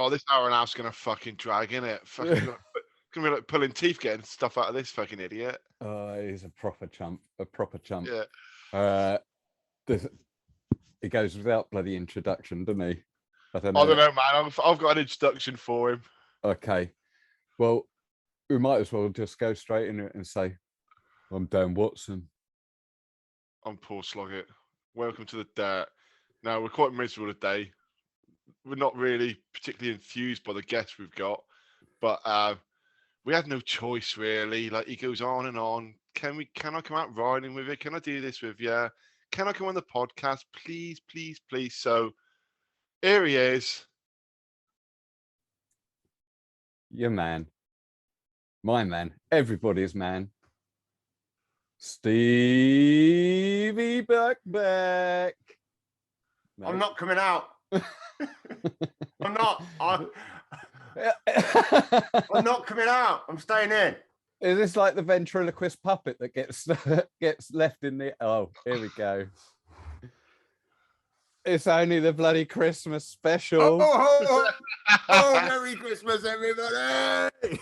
Oh, this hour and a half's gonna fucking drag, innit? Fucking gonna be like pulling teeth getting stuff out of this fucking idiot. Oh, he's a proper chump. Yeah. He goes without bloody introduction, doesn't he? I don't know, man. I've got an introduction for him. Okay. Well, we might as well just go straight in it and say, I'm Dan Watson. I'm Paul Sloggett. Welcome to the Dirt. Now, we're quite miserable today. We're not really particularly enthused by the guests we've got, but we had no choice, really. Like, he goes on and on. Can I come out riding with you? Can I do this with you? Can I come on the podcast? Please, please, please. So, here he is. Your man. My man. Everybody's man. Steve Birkbeck. No. I'm not coming out. I'm not. I'm not coming out. I'm staying in. Is this like the ventriloquist puppet that gets left in the... Oh, here we go. It's only the bloody Christmas special. Oh, Merry Christmas, everybody!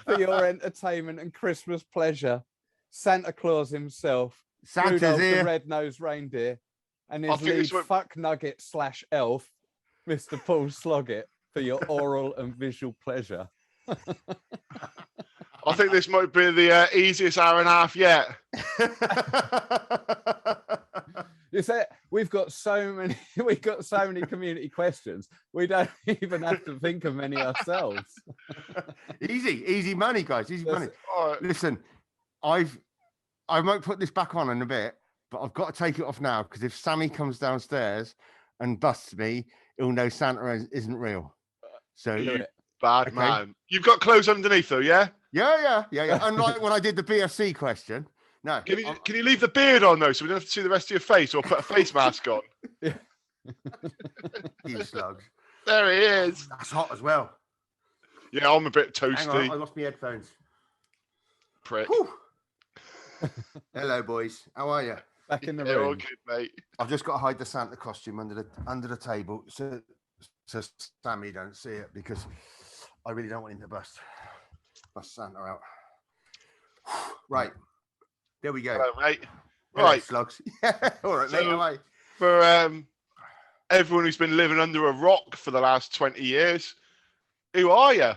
For your entertainment and Christmas pleasure, Santa Claus himself, Santa's Rudolph here. the red-nosed reindeer, and his lead fuck nugget / elf, Mr. Paul Sloggett, for your oral and visual pleasure. I think this might be the easiest hour and a half yet. You said we've got so many community questions. We don't even have to think of many ourselves. Easy money, guys. Easy money. Right. Listen, I might put this back on in a bit, but I've got to take it off now because if Sammy comes downstairs and busts me, he'll know Santa isn't real. So you bad man. You've got clothes underneath though, yeah? Yeah. Unlike when I did the BFC question. No. Can you leave the beard on though, so we don't have to see the rest of your face, or put a face mask on? Yeah. You slugs. There he is. That's hot as well. Yeah, I'm a bit toasty. Hang on, I lost my headphones. Prick. Hello, boys. How are you? Back in the room. All good, mate. I've just got to hide the Santa costume under the table so Sammy don't see it because I really don't want him to bust Santa out. Right. There we go. Hello, mate. Right, slugs. Yeah, all right, mate. So, for everyone who's been living under a rock for the last 20 years, who are you?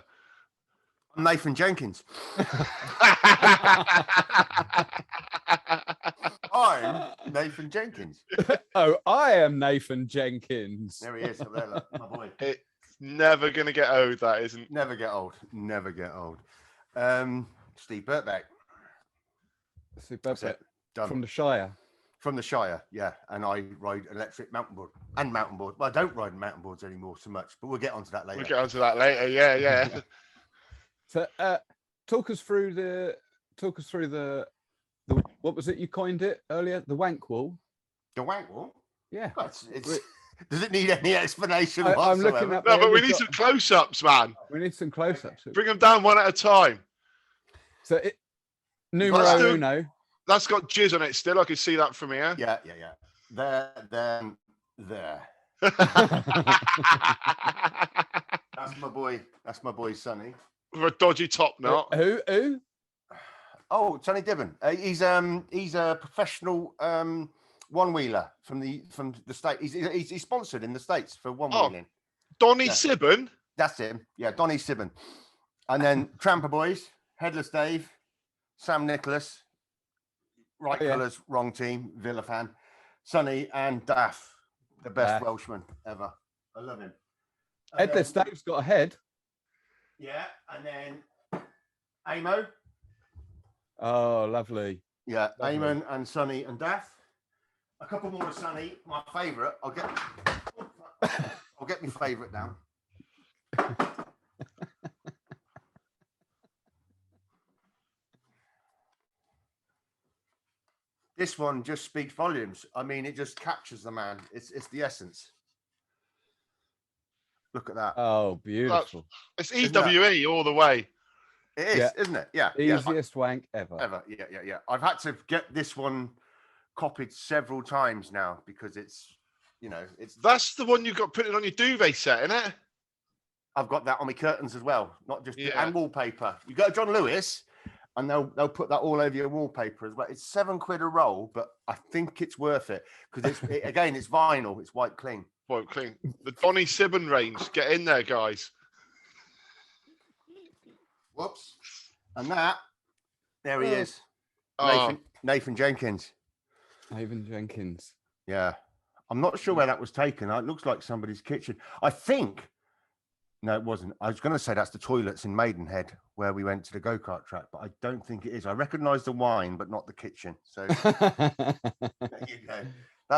I'm Nathan Jenkins. I'm Nathan Jenkins. Oh, I am Nathan Jenkins. There he is, up there, look, my boy. It's never going to get old, that isn't. Never get old. Steve Birkbeck. From the Shire. From the Shire, yeah. And I ride electric mountainboard. Well, I don't ride mountainboards anymore so much, but we'll get onto that later. Yeah. So, talk us through the what was it you coined it earlier? The wank wall. The wank wall? Yeah. Does it need any explanation? I'm looking at. No, but we need some close-ups, man. We need some close-ups. Bring them down one at a time. So, numero uno. That's got jizz on it still. I can see that from here. Yeah. There. That's my boy, Sonny. With a dodgy top knot. Who? Oh, Sonny Dibben. He's a professional one-wheeler from the States. He's sponsored in the States for one-wheeling. Donny Sibben? That's him. Yeah, Donny Sibben. And then Trampa Boys, Headless Dave, Sam Nicholas, right colours, wrong team, Villa fan, Sonny and Daff, the best Welshman ever. I love him. Headless Dave's got a head. Yeah, and then Amo. Oh, lovely. Yeah, Eamon and Sonny and Daff. A couple more of Sonny, my favourite. I'll get my favourite down. This one just speaks volumes. I mean, it just captures the man. It's the essence. Look at that. Oh, beautiful. It's EWE all the way. It is, isn't it? Yeah. Easiest wank ever. Yeah. I've had to get this one copied several times now because it's you know, it's that's the one you got put it on your duvet set, isn't it? I've got that on my curtains as well, not just and wallpaper. You go to John Lewis, and they'll put that all over your wallpaper as well. It's £7 a roll, but I think it's worth it because again it's vinyl, it's white cling. White cling. The Donny Sibbon range. Get in there, guys. Whoops. And that, there he is. Nathan Jenkins. Nathan Jenkins. Yeah. I'm not sure where that was taken. It looks like somebody's kitchen. I think. No, it wasn't. I was going to say that's the toilets in Maidenhead where we went to the go-kart track, but I don't think it is. I recognise the wine, but not the kitchen. So there you go.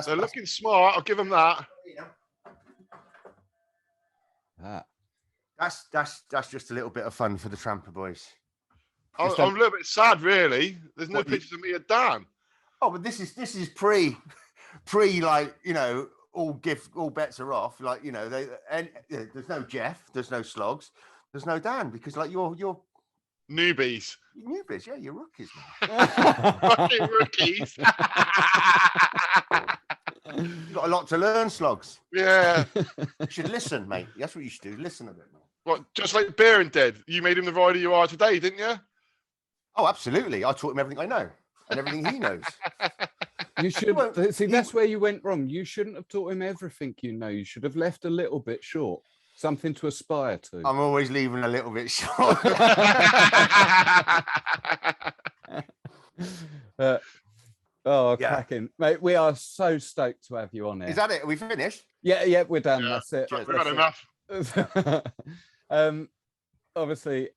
They're looking smart. I'll give them that. That's just a little bit of fun for the Trampa boys. I'm a little bit sad, really. There's no pictures of me and Dan. Oh, but this is pre like, you know, all bets are off. Like, you know, there's no Jeff, there's no Slogs, there's no Dan because like you're newbies. Newbies, yeah, you're rookies, man. Fucking rookies. You've got a lot to learn, Slogs. Yeah. You should listen, mate. That's what you should do. Listen a bit more. What, just like Beirans did? You made him the rider you are today, didn't you? Oh, absolutely. I taught him everything I know and everything he knows. You should see. That's where you went wrong. You shouldn't have taught him everything you know. You should have left a little bit short, something to aspire to. I'm always leaving a little bit short. Cracking, mate. We are so stoked to have you on here. Is that it? Are we finished? Yeah, we're done. Yeah. That's it. We've got enough. Obviously,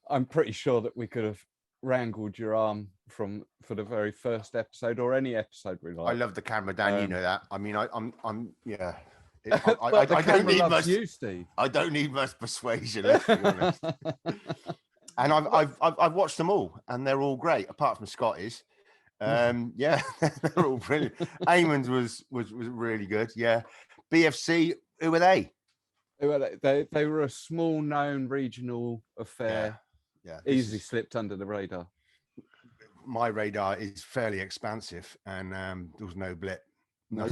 I'm pretty sure that we could have wrangled your arm for the very first episode or any episode we like. I love the camera, Dan. You know that. I mean, I'm yeah. I don't need much. You, Steve. I don't need much persuasion. Let's be honest. And I've watched them all, and they're all great, apart from Scotty's. Yeah, they're all brilliant. Eamon's was really good. Yeah, BFC. Who were they? They were a small known regional affair. Yeah, easily slipped under the radar. My radar is fairly expansive, and there was no blip. No.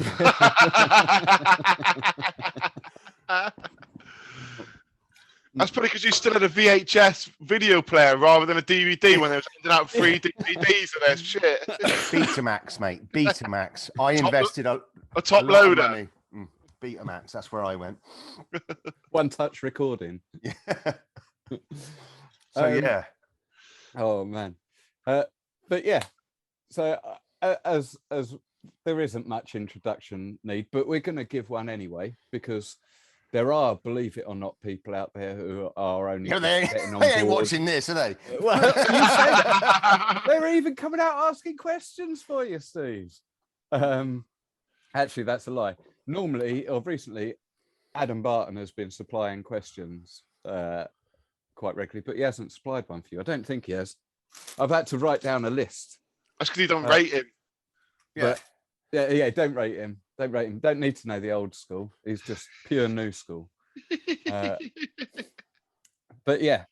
That's probably because you still had a VHS video player rather than a DVD when they were sending out free DVDs of their shit. Betamax, mate. Betamax. I invested a top loader. Betamax. That's where I went. One touch recording. Yeah. So yeah. Oh man. But yeah. So as there isn't much introduction need, but we're going to give one anyway because there are, believe it or not, people out there who are only getting on board. They ain't watching this, are they? Well, you say that. They're even coming out asking questions for you, Steve. Actually, that's a lie. Normally, or recently, Adam Barton has been supplying questions quite regularly, but he hasn't supplied one for you. I don't think he has. I've had to write down a list. That's because you don't rate him. Yeah. Yeah, don't rate him. Don't rate him. Don't need to know the old school. He's just pure new school. But yeah,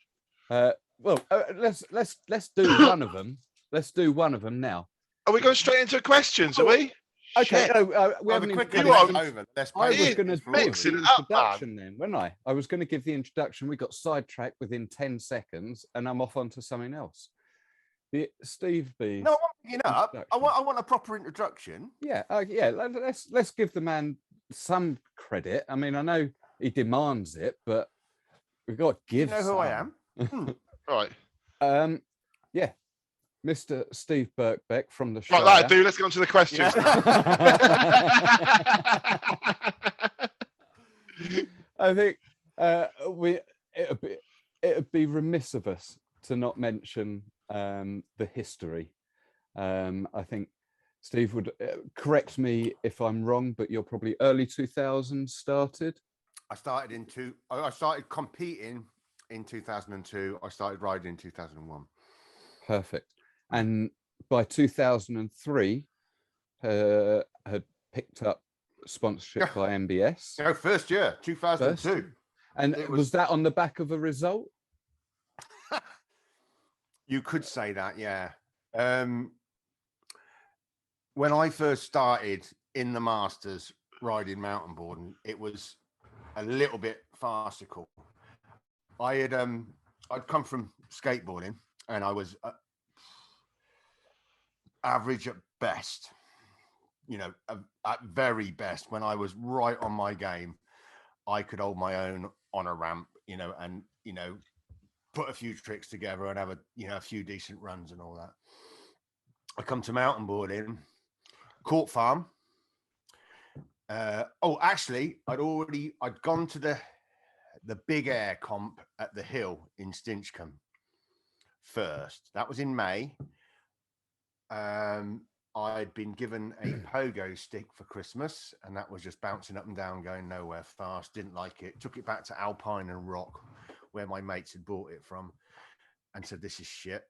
let's do one of them. Let's do one of them now. Are we going straight into questions? Are we? Okay. No, we haven't even over. I was going to do the introduction then, wasn't I? I was going to give the introduction. We got sidetracked within 10 seconds, and I'm off onto something else. The Steve B. No, I want a proper introduction. Yeah, let's give the man some credit. I mean, I know he demands it, but we've got to give. You know who I am, right? Yeah, Mr. Steve Birkbeck from the show. Right, dude. Let's get on to the questions. I think it'd be remiss of us to not mention the history. I think Steve would correct me if I'm wrong, but you're probably early 2000s started. I started competing in 2002. I started riding in 2001. Perfect. And by 2003, had picked up sponsorship by MBS. No, first year, 2002. First. And was that on the back of a result? You could say that, yeah. When I first started in the Masters, riding mountain boarding, it was a little bit farcical. I'd come from skateboarding, and I was average at best, you know, at very best. When I was right on my game, I could hold my own on a ramp, you know, and, you know, put a few tricks together and have a few decent runs and all that. I come to mountain boarding, Court Farm. Actually, I'd gone to the big air comp at the Hill in Stinchcombe first. That was in May. I'd been given a pogo stick for Christmas, and that was just bouncing up and down, going nowhere fast. Didn't like it. Took it back to Alpine and Rock, where my mates had bought it from, and said, "This is shit.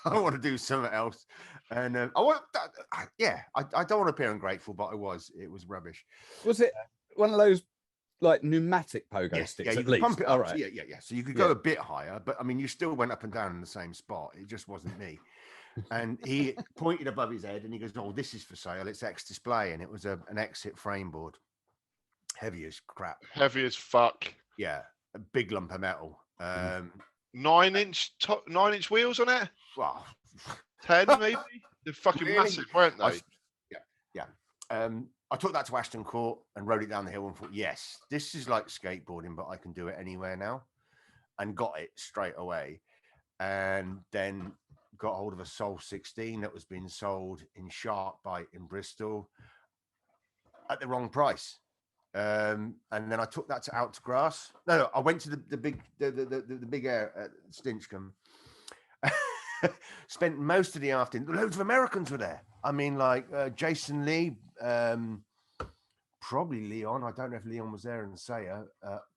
I want to do something else." And I don't want to appear ungrateful, but it was rubbish. Was it one of those like pneumatic pogo sticks? Yeah, you at could least. pump it All up. right. Yeah. So you could go a bit higher, but I mean, you still went up and down in the same spot. It just wasn't me. And he pointed above his head and he goes, "Oh, this is for sale. It's X Display." And it was an Exit frame board. Heavy as crap. Heavy as fuck. Yeah. A big lump of metal. 9-inch wheels on it? Well, 10 maybe? They're fucking really? massive, weren't they? Yeah. I took that to Ashton Court and rode it down the hill and thought, yes, this is like skateboarding, but I can do it anywhere now. And got it straight away. And then got hold of a Soul 16 that was being sold in Shark Bite in Bristol at the wrong price. And then I took that to Out to Grass. No, I went to the big air at Stinchcombe. Spent most of the afternoon. Loads of Americans were there. I mean, like Jason Lee, probably Leon. I don't know if Leon was there in Saya.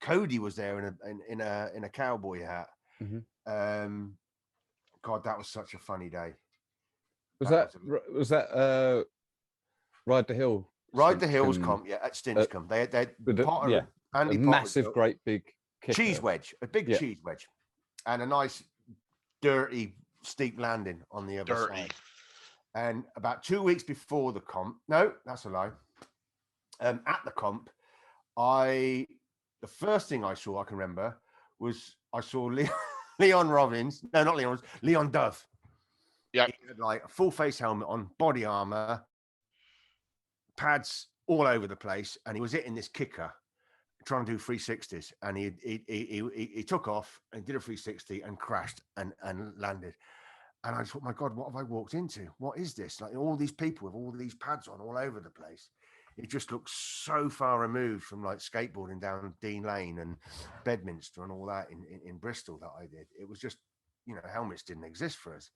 Cody was there in a cowboy hat. Mm-hmm. God, that was such a funny day. Was that Ride the Hill? Ride the Hills comp, at Stinchcombe. They had a massive, great big cheese wedge, a big cheese wedge, and a nice, dirty, steep landing on the other side. And about 2 weeks before the comp, no, that's a lie. At the comp, the first thing I saw, I can remember, was I saw Leon Robbins. No, not Leon. Leon Dove. Yeah, he had like a full face helmet on, body armor, pads all over the place, and he was hitting this kicker, trying to do 360s, and he took off and did a 360 and crashed and landed. And I thought, my God, what have I walked into? What is this? Like all these people with all these pads on all over the place. It just looks so far removed from like skateboarding down Dean Lane and Bedminster and all that in Bristol that I did. It was just, helmets didn't exist for us.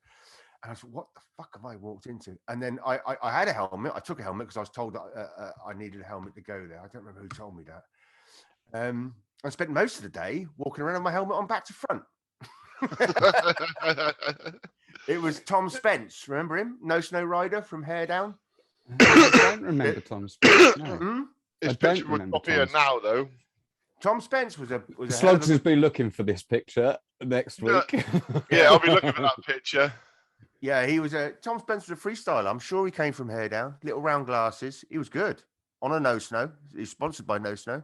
And I thought, what the fuck have I walked into? And then I had a helmet. I took a helmet because I was told that I needed a helmet to go there. I don't remember who told me that. I spent most of the day walking around with my helmet on back to front. It was Tom Spence. Remember him? No Snow Rider from Hair Down. I don't remember Tom Spence. No. His picture would pop here now, though. Tom Spence was a Slugs has been looking for this picture next week. Yeah, I'll be looking for that picture. Yeah, Tom Spence was a freestyler. I'm sure he came from Hair Down. Little round glasses. He was good on a No Snow. He's sponsored by No Snow.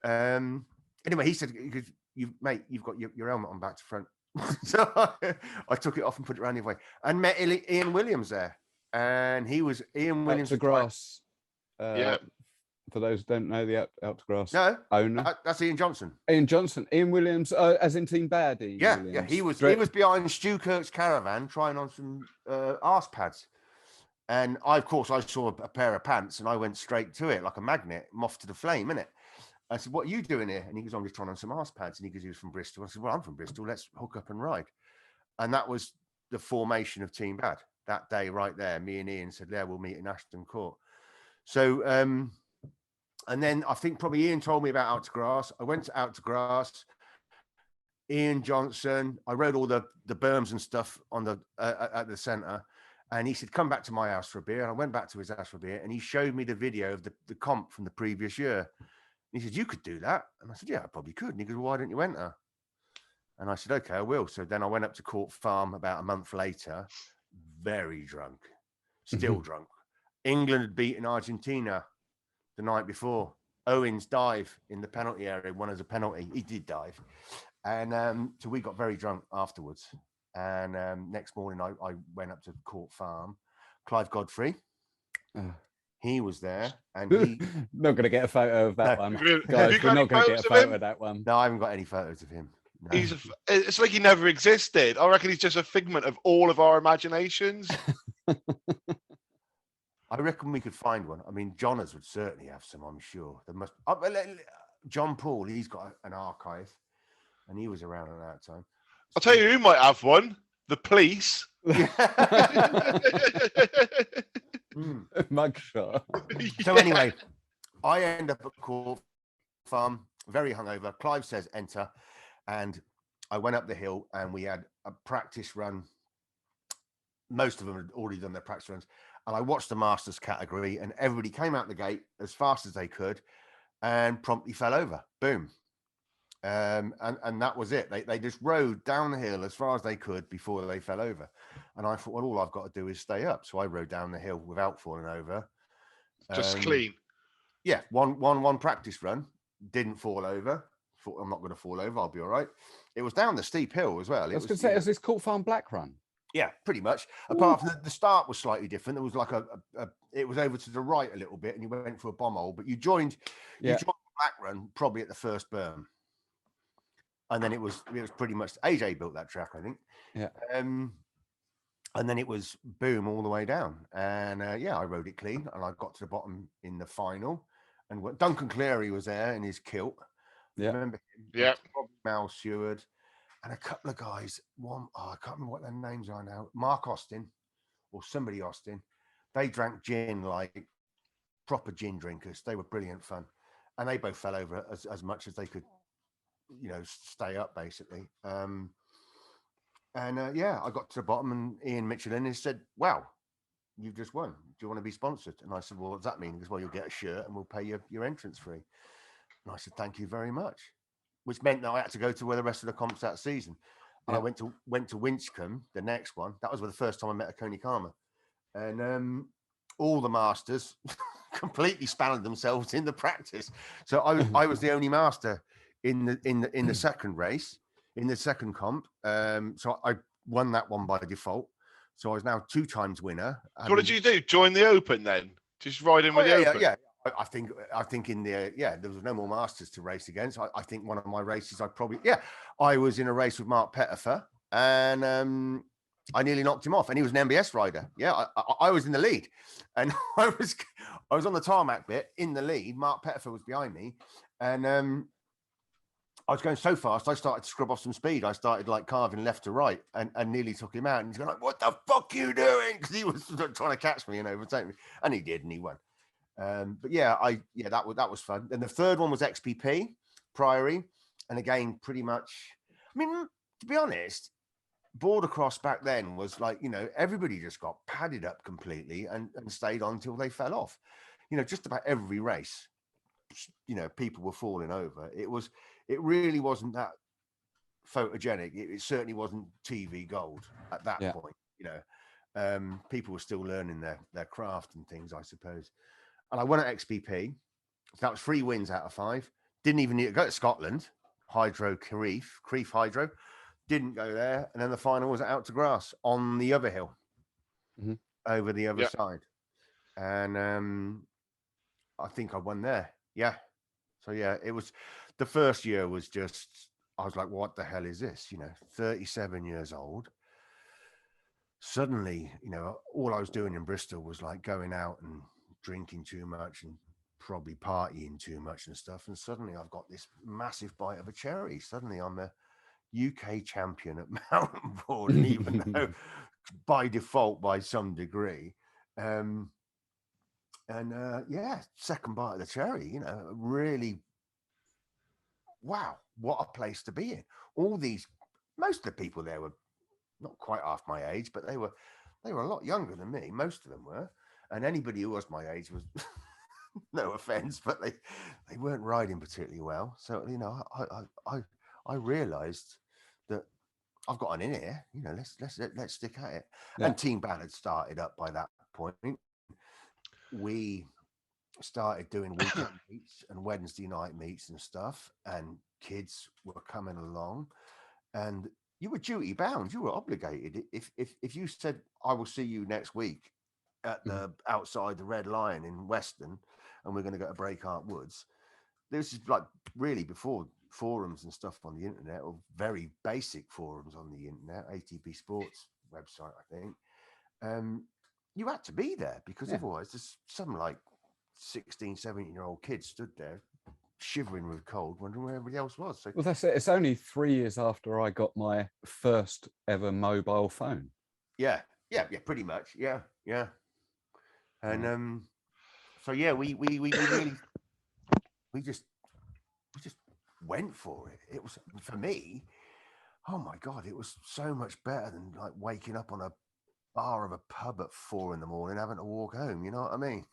Anyway, he said, you've got your helmet on back to front. So I took it off and put it around the other way and met Ian Williams there. And he was Ian Williams. Out to Grass. Yeah. For those who don't know, the Out to Grass owner. That's Ian Johnson. Ian Williams, as in Team Bad. Yeah. He was behind Stu Kirk's caravan trying on some arse pads. And I saw a pair of pants and I went straight to it like a magnet, moth to the flame, innit? I said, "What are you doing here?" And he goes, "I'm just trying on some arse pads." And he goes, "He was from Bristol." I said, "Well, I'm from Bristol. Let's hook up and ride." And that was the formation of Team Bad that day, right there. Me and Ian said, "Yeah, we'll meet in Ashton Court." So, and then I think probably Ian told me about Out to Grass. I went to Out to Grass. Ian Johnson. I rode all the berms and stuff on the at the centre. And he said, "Come back to my house for a beer." And I went back to his house for a beer. And he showed me the video of the comp from the previous year. And he said, "You could do that." And I said, "Yeah, I probably could." And he goes, "Well, why don't you enter?" And I said, "Okay, I will." So then I went up to Court Farm about a month later, very drunk, still drunk. England had beaten Argentina the night before. Owen's dive in the penalty area, won as a penalty. He did dive. And so we got very drunk afterwards. And next morning, I went up to Court Farm. Clive Godfrey, he was there. And he... Not going to get a photo of that one. Guys, we're not going to get a photo of that one. No, I haven't got any photos of him. No. It's like he never existed. I reckon he's just a figment of all of our imaginations. I reckon we could find one. I mean, Johners would certainly have some, I'm sure. There must. John Paul, he's got an archive, and he was around at that time. I'll tell you who might have one. The police. Mugshot. So anyway, I end up at Court Farm, very hungover. Clive says enter, and I went up the hill, and we had a practice run. Most of them had already done their practice runs. And I watched the Masters category, and everybody came out the gate as fast as they could and promptly fell over. Boom. And that was it. They just rode down the hill as far as they could before they fell over. And I thought, well, all I've got to do is stay up. So I rode down the hill without falling over. Just clean. Yeah. One practice run. Didn't fall over. Thought, I'm not going to fall over. I'll be all right. It was down the steep hill as well. I was going to say, is this Court Farm Black Run? Yeah, pretty much. Apart from the start was slightly different. There was like it was over to the right a little bit, and you went for a bomb hole. But you joined the Black Run probably at the first berm, and then it was pretty much AJ built that track, I think. Yeah. And then it was boom all the way down, and I rode it clean, and I got to the bottom in the final, and Duncan Cleary was there in his kilt. Yeah. Remember him? Yeah. Mal Seward. And a couple of guys, I can't remember what their names are now. Mark Austin or somebody Austin. They drank gin like proper gin drinkers. They were brilliant fun. And they both fell over as much as they could, stay up basically. I got to the bottom, and Ian Michelin has said, wow, you've just won. Do you want to be sponsored? And I said, well, what does that mean? He goes, well, you'll get a shirt and we'll pay your entrance fee. And I said, thank you very much. Which meant that I had to go to where the rest of the comps that season. And I went to Winscombe, the next one. That was the first time I met a Coney Karma. And all the masters completely spanned themselves in the practice. So I was the only master in the second race, in the second comp. So I won that one by default. So I was now 2 times winner. So what did you do? Join the Open then? Just ride in with the Open? Yeah. I think in the there was no more masters to race against. I think one of my races I was in a race with Mark Pettifer, and I nearly knocked him off, and he was an MBS rider. Yeah, I was in the lead, and I was on the tarmac bit in the lead. Mark Pettifer was behind me, and I was going so fast I started to scrub off some speed. I started like carving left to right, and nearly took him out. And he's going like, "What the fuck are you doing?" Because he was trying to catch me and overtake me, and he did, and he won. That was fun. And the third one was XPP Priory, and again, pretty much. I mean, to be honest, border cross back then was like, everybody just got padded up completely and stayed on until they fell off. Just about every race, people were falling over. It really wasn't that photogenic. It certainly wasn't TV gold at that point. People were still learning their craft and things, I suppose. And I won at XPP. So that was 3 wins out of 5. Didn't even need to go to Scotland. Hydro Crieff Hydro. Didn't go there. And then the final was out to grass on the other hill, over the other side. And I think I won there. Yeah. So it was, the first year was just, I was like, what the hell is this? 37 years old. Suddenly, all I was doing in Bristol was like going out and drinking too much and probably partying too much and stuff. And suddenly I've got this massive bite of a cherry. Suddenly I'm the UK champion at mountain boarding, even though by default, by some degree. Second bite of the cherry, really, wow, what a place to be in. Most of the people there were not quite half my age, but they were a lot younger than me. Most of them were. And anybody who was my age was, no offense, but they weren't riding particularly well. So, I realized that I've got an in here, let's stick at it. Yeah. And Team Ban had started up by that point. started doing weekend meets and Wednesday night meets and stuff, and kids were coming along, and you were duty bound. You were obligated. If you said, "I will see you next week at the outside the Red Lion in Weston, and we're going to go to Breakheart Woods," this is like really before forums and stuff on the internet, or very basic forums on the internet, ATB Sports website, I think. You had to be there, because otherwise there's some like 16, 17-year-old kids stood there shivering with cold, wondering where everybody else was. So, well, that's it. It's only 3 years after I got my first ever mobile phone. Yeah, pretty much. Yeah. And so yeah, we really we just went for it. It was, for me, oh my God, it was so much better than like waking up on a bar of a pub at 4 a.m, having to walk home. You know what I mean?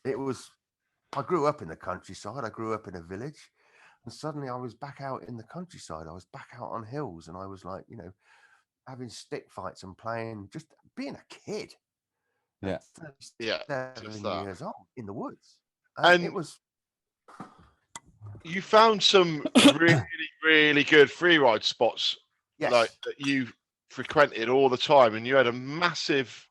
It was. I grew up in the countryside. I grew up in a village, and suddenly I was back out in the countryside. I was back out on hills, and I was like, having stick fights and playing, just being a kid. Yeah. 7 years old in the woods. And it was. You found some really, really good free ride spots, like that you frequented all the time, and you had a massive.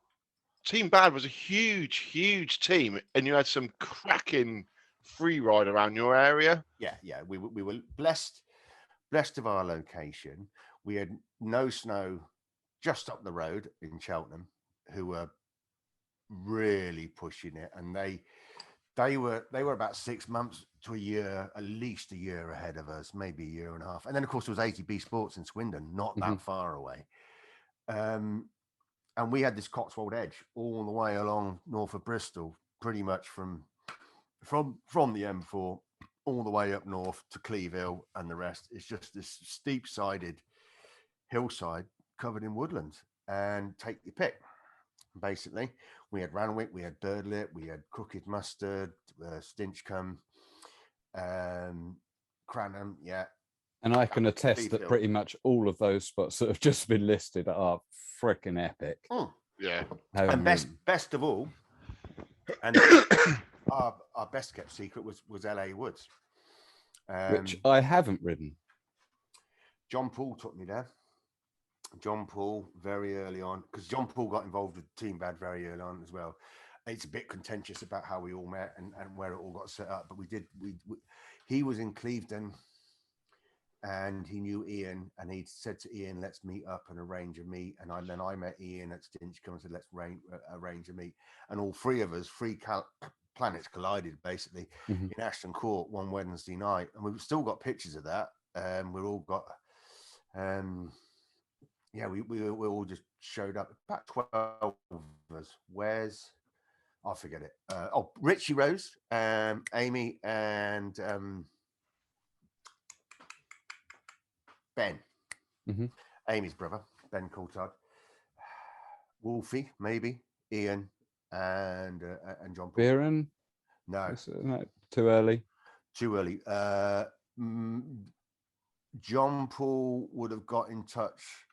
Team Bad was a huge, huge team, and you had some cracking free ride around your area. Yeah. We were blessed of our location. We had no snow just up the road in Cheltenham, who were really pushing it, and they were about 6 months to a year, at least a year ahead of us, maybe a year and a half. And then of course there was ATB Sports in Swindon, not that far away. And we had this Cotswold edge all the way along north of Bristol, pretty much from the M4 all the way up north to Cleve Hill, and the rest is just this steep-sided hillside covered in woodland, and take your pick. Basically, we had Ranwick, we had Birdlip, we had Crooked Mustard, Stinchcombe, Cranham, And I can attest that pretty much all of those spots that have just been listed are freaking epic. Yeah. And best of all, and our best kept secret was LA Woods, which I haven't ridden. John Paul took me there. John Paul very early on, because John Paul got involved with Team Bad very early on as well. It's a bit contentious about how we all met and where it all got set up, but he was in Clevedon, and he knew Ian, and he said to Ian, "Let's meet up and arrange a meet." And then I met Ian at Stinchcombe and said, "Let's arrange a meet." And all three of us, planets collided basically in Ashton Court one Wednesday night, and we've still got pictures of that. We've all got, we all just showed up. About 12 of us. I forget it. Richie Rose, Amy, and Ben, Amy's brother, Ben Coulthard, Wolfie, maybe Ian, and John Paul. Beirans? No, too early. John Paul would have got in touch,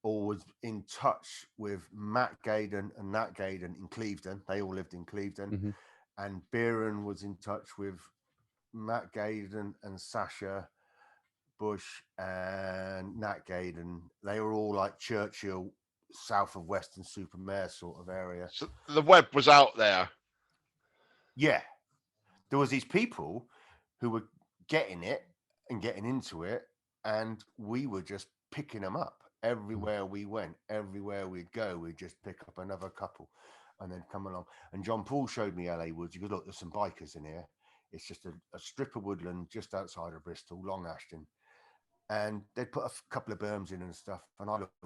or was in touch with Matt Gaydon and Nat Gaydon in Clevedon. They all lived in Clevedon. And Beirans was in touch with Matt Gaydon and Sasha Bush and Nat Gaydon. They were all like Churchill, south of Weston-super-Mare sort of area. So the web was out there. Yeah. There was these people who were getting it and getting into it, and we were just picking them up. Everywhere we went, everywhere we'd go, we'd just pick up another couple and then come along. And John Paul showed me LA Woods. He goes, "Look, there's some bikers in here. It's just a strip of woodland just outside of Bristol, Long Ashton." And they'd put a couple of berms in and stuff. And I looked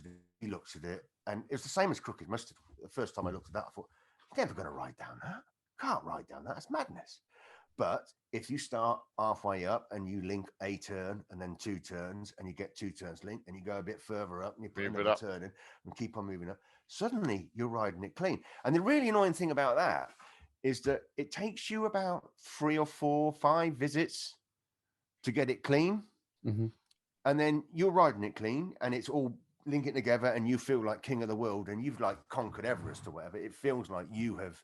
at it, he looked at it, and it was the same as Crooked Mustard. The first time I looked at that, I thought, "I'm never going to ride down that. Can't ride down that. It's madness." But if you start halfway up and you link a turn and then 2 turns, and you get 2 turns linked, and you go a bit further up and you put another turn in and keep on moving up, suddenly you're riding it clean. And the really annoying thing about that is that it takes you about 3 or 4, 5 visits to get it clean. And then you're riding it clean and it's all linking together, and you feel like king of the world, and you've like conquered Everest or whatever. It feels like you have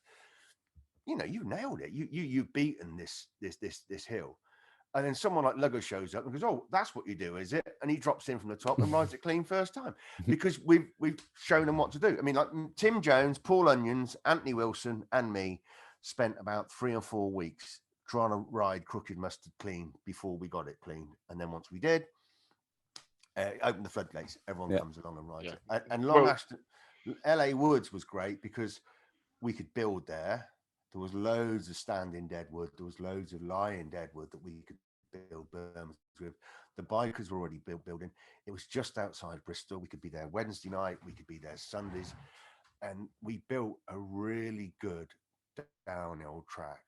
you know, you nailed it. You've beaten this hill. And then someone like Lego shows up and goes, "Oh, that's what you do, is it?" And he drops in from the top and rides it clean first time, because we've shown them what to do. I mean, like Tim Jones, Paul Onions, Anthony Wilson, and me spent about 3 or 4 weeks trying to ride Crooked Mustard clean before we got it clean. And then once we did, open the floodgates, everyone comes along and rides it. And Long Ashton, LA Woods was great because we could build there. There was loads of standing deadwood. There was loads of lying deadwood that we could build berms with. The bikers were already building. It was just outside Bristol. We could be there Wednesday night. We could be there Sundays. And we built a really good downhill track.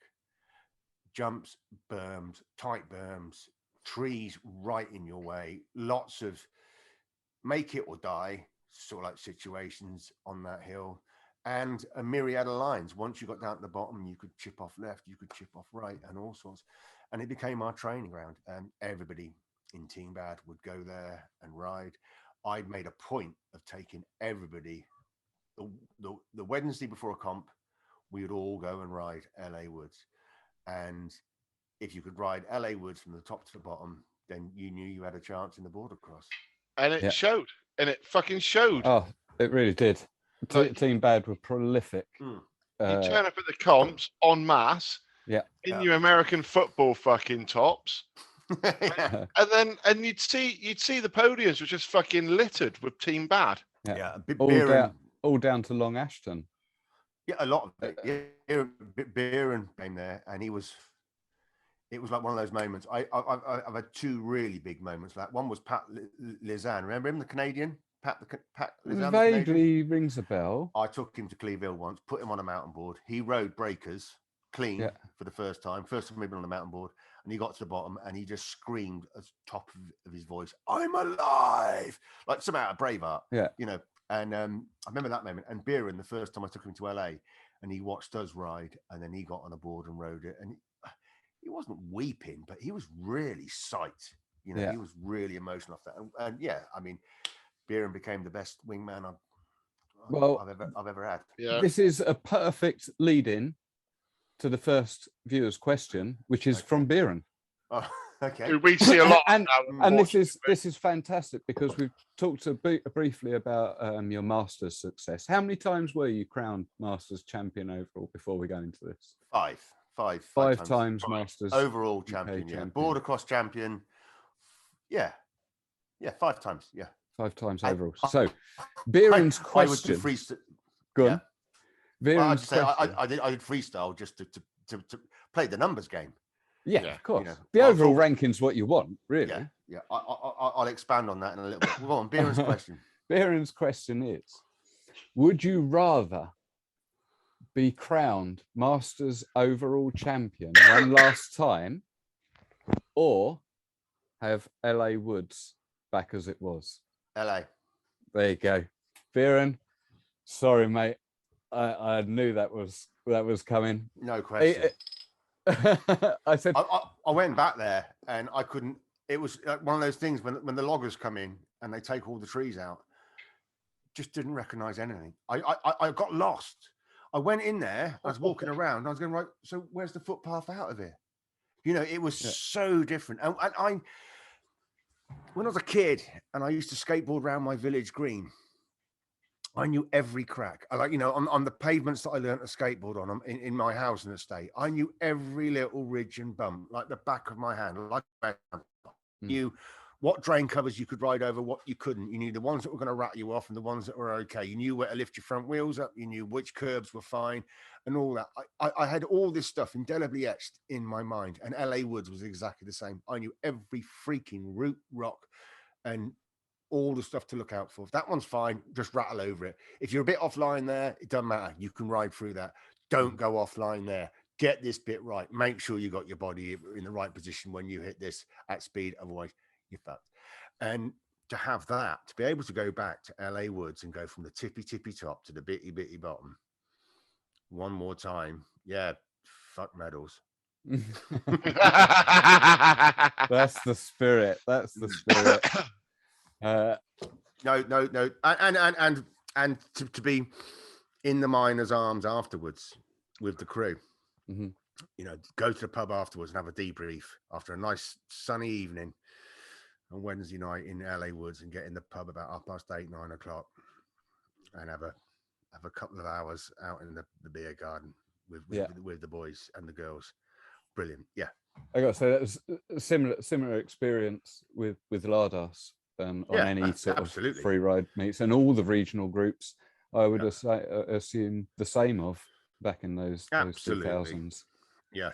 Jumps, berms, tight berms, trees right in your way. Lots of make it or die sort of like situations on that hill. And a myriad of lines. Once you got down to the bottom, you could chip off left, you could chip off right, and all sorts. And it became our training ground. And everybody in Team Bad would go there and ride. I'd made a point of taking everybody. The Wednesday before a comp, we would all go and ride LA Woods. And if you could ride LA Woods from the top to the bottom, then you knew you had a chance in the border cross. And it showed. And it fucking showed. Oh, it really did. Team Bad were prolific. You turn up at the comps en masse in your American football fucking tops. and you'd see the podiums were just fucking littered with Team Bad. A bit all down to Long Ashton. Yeah, a lot of it. Beirans came there, and it was like one of those moments. I've had 2 really big moments. Like one was Pat Lizanne. Remember him, the Canadian? Pat Lizanne, vaguely rings a bell. I took him to Cleveland once, put him on a mountain board. He rode breakers clean for the first time he'd been on the mountain board, and he got to the bottom and he just screamed at the top of his voice, "I'm alive!" Like some out of Braveheart, you know. And I remember that moment. And Beirans, the first time I took him to LA, and he watched us ride, and then he got on a board and rode it, and he wasn't weeping, but he was really psyched. You know, he was really emotional off that. And I mean, Beirans became the best wingman I've ever had. Yeah. This is a perfect lead-in to the first viewer's question, which is from Beirans. Oh, okay. We see a lot, and this is fantastic because we've talked briefly about your Masters success. How many times were you crowned Masters champion overall before we go into this? Five times Masters overall champion. Border cross champion. Yeah, 5 times. Yeah. 5 times overall. So, Beirans' question. I would do freestyle. Go on. I did freestyle just to play the numbers game. Yeah, of course. You know, the overall ranking's what you want, really. Yeah. I'll expand on that in a little bit. Go on, Beirans' question. Beirans' question is: would you rather be crowned Masters overall champion one last time, or have LA Woods back as it was? LA. There you go. Beirans, sorry, mate. I knew that was coming. No question. I said I went back there and I couldn't. It was like one of those things when the loggers come in and they take all the trees out. Just didn't recognize anything. I got lost. I went in there. I was walking around. I was going, right. So where's the footpath out of here? You know, it was so different. And I. When I was a kid and I used to skateboard around my village green, I knew every crack. I like, you know, on the pavements that I learned to skateboard on in my housing estate, I knew every little ridge and bump like the back of my hand. Like knew what drain covers you could ride over, what you couldn't. You knew the ones that were going to rattle you off and the ones that were okay. You knew where to lift your front wheels up. You knew which curbs were fine and all that. I had all this stuff indelibly etched in my mind. And LA Woods was exactly the same. I knew every freaking root, rock, and all the stuff to look out for. If that one's fine, just rattle over it. If you're a bit offline there, it doesn't matter. You can ride through that. Don't go offline there. Get this bit right. Make sure you got your body in the right position when you hit this at speed. Otherwise, you're fucked. And to have that, to be able to go back to LA Woods and go from the tippy top to the bitty bottom one more time. Yeah, fuck medals. That's the spirit. That's the spirit. No. And to be in the miners' arms afterwards with the crew. You know, go to the pub afterwards and have a debrief after a nice sunny evening on Wednesday night in LA Woods, and get in the pub about 8:30, 9 o'clock, and have a couple of hours out in the beer garden with the boys and the girls. Brilliant. Yeah. I got to say that was a similar experience with Lardos on any sort of free ride meets, and all the regional groups. I would assume the same of back in those 2000s. Yeah.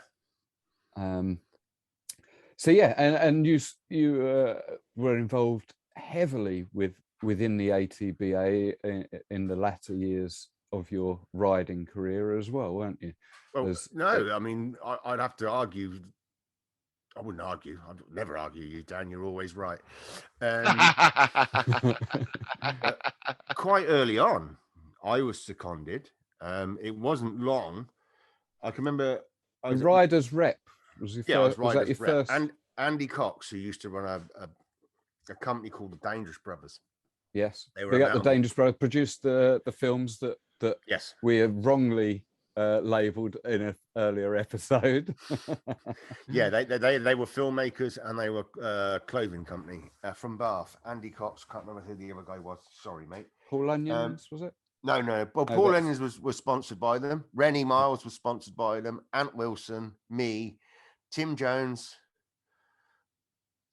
So yeah, and you were involved heavily within the ATBA in the latter years of your riding career as well, weren't you? Well, no, I mean, I'd have to argue. I wouldn't argue. I'd never argue you, Dan. You're always right. Quite early on, I was seconded. It wasn't long. I can remember. Riders Rep was your first. Was that your first? And Andy Cox, who used to run a company called the Dangerous Brothers. Yes, they got the Dangerous Brothers. Produced the films that we have wrongly labelled in an earlier episode. Yeah, they were filmmakers, and they were clothing company from Bath. Andy Cox, can't remember who the other guy was. Sorry, mate. Paul Onions, was it? No. Well, Paul Onions was sponsored by them. Rennie Miles was sponsored by them. Ant Wilson, me, Tim Jones.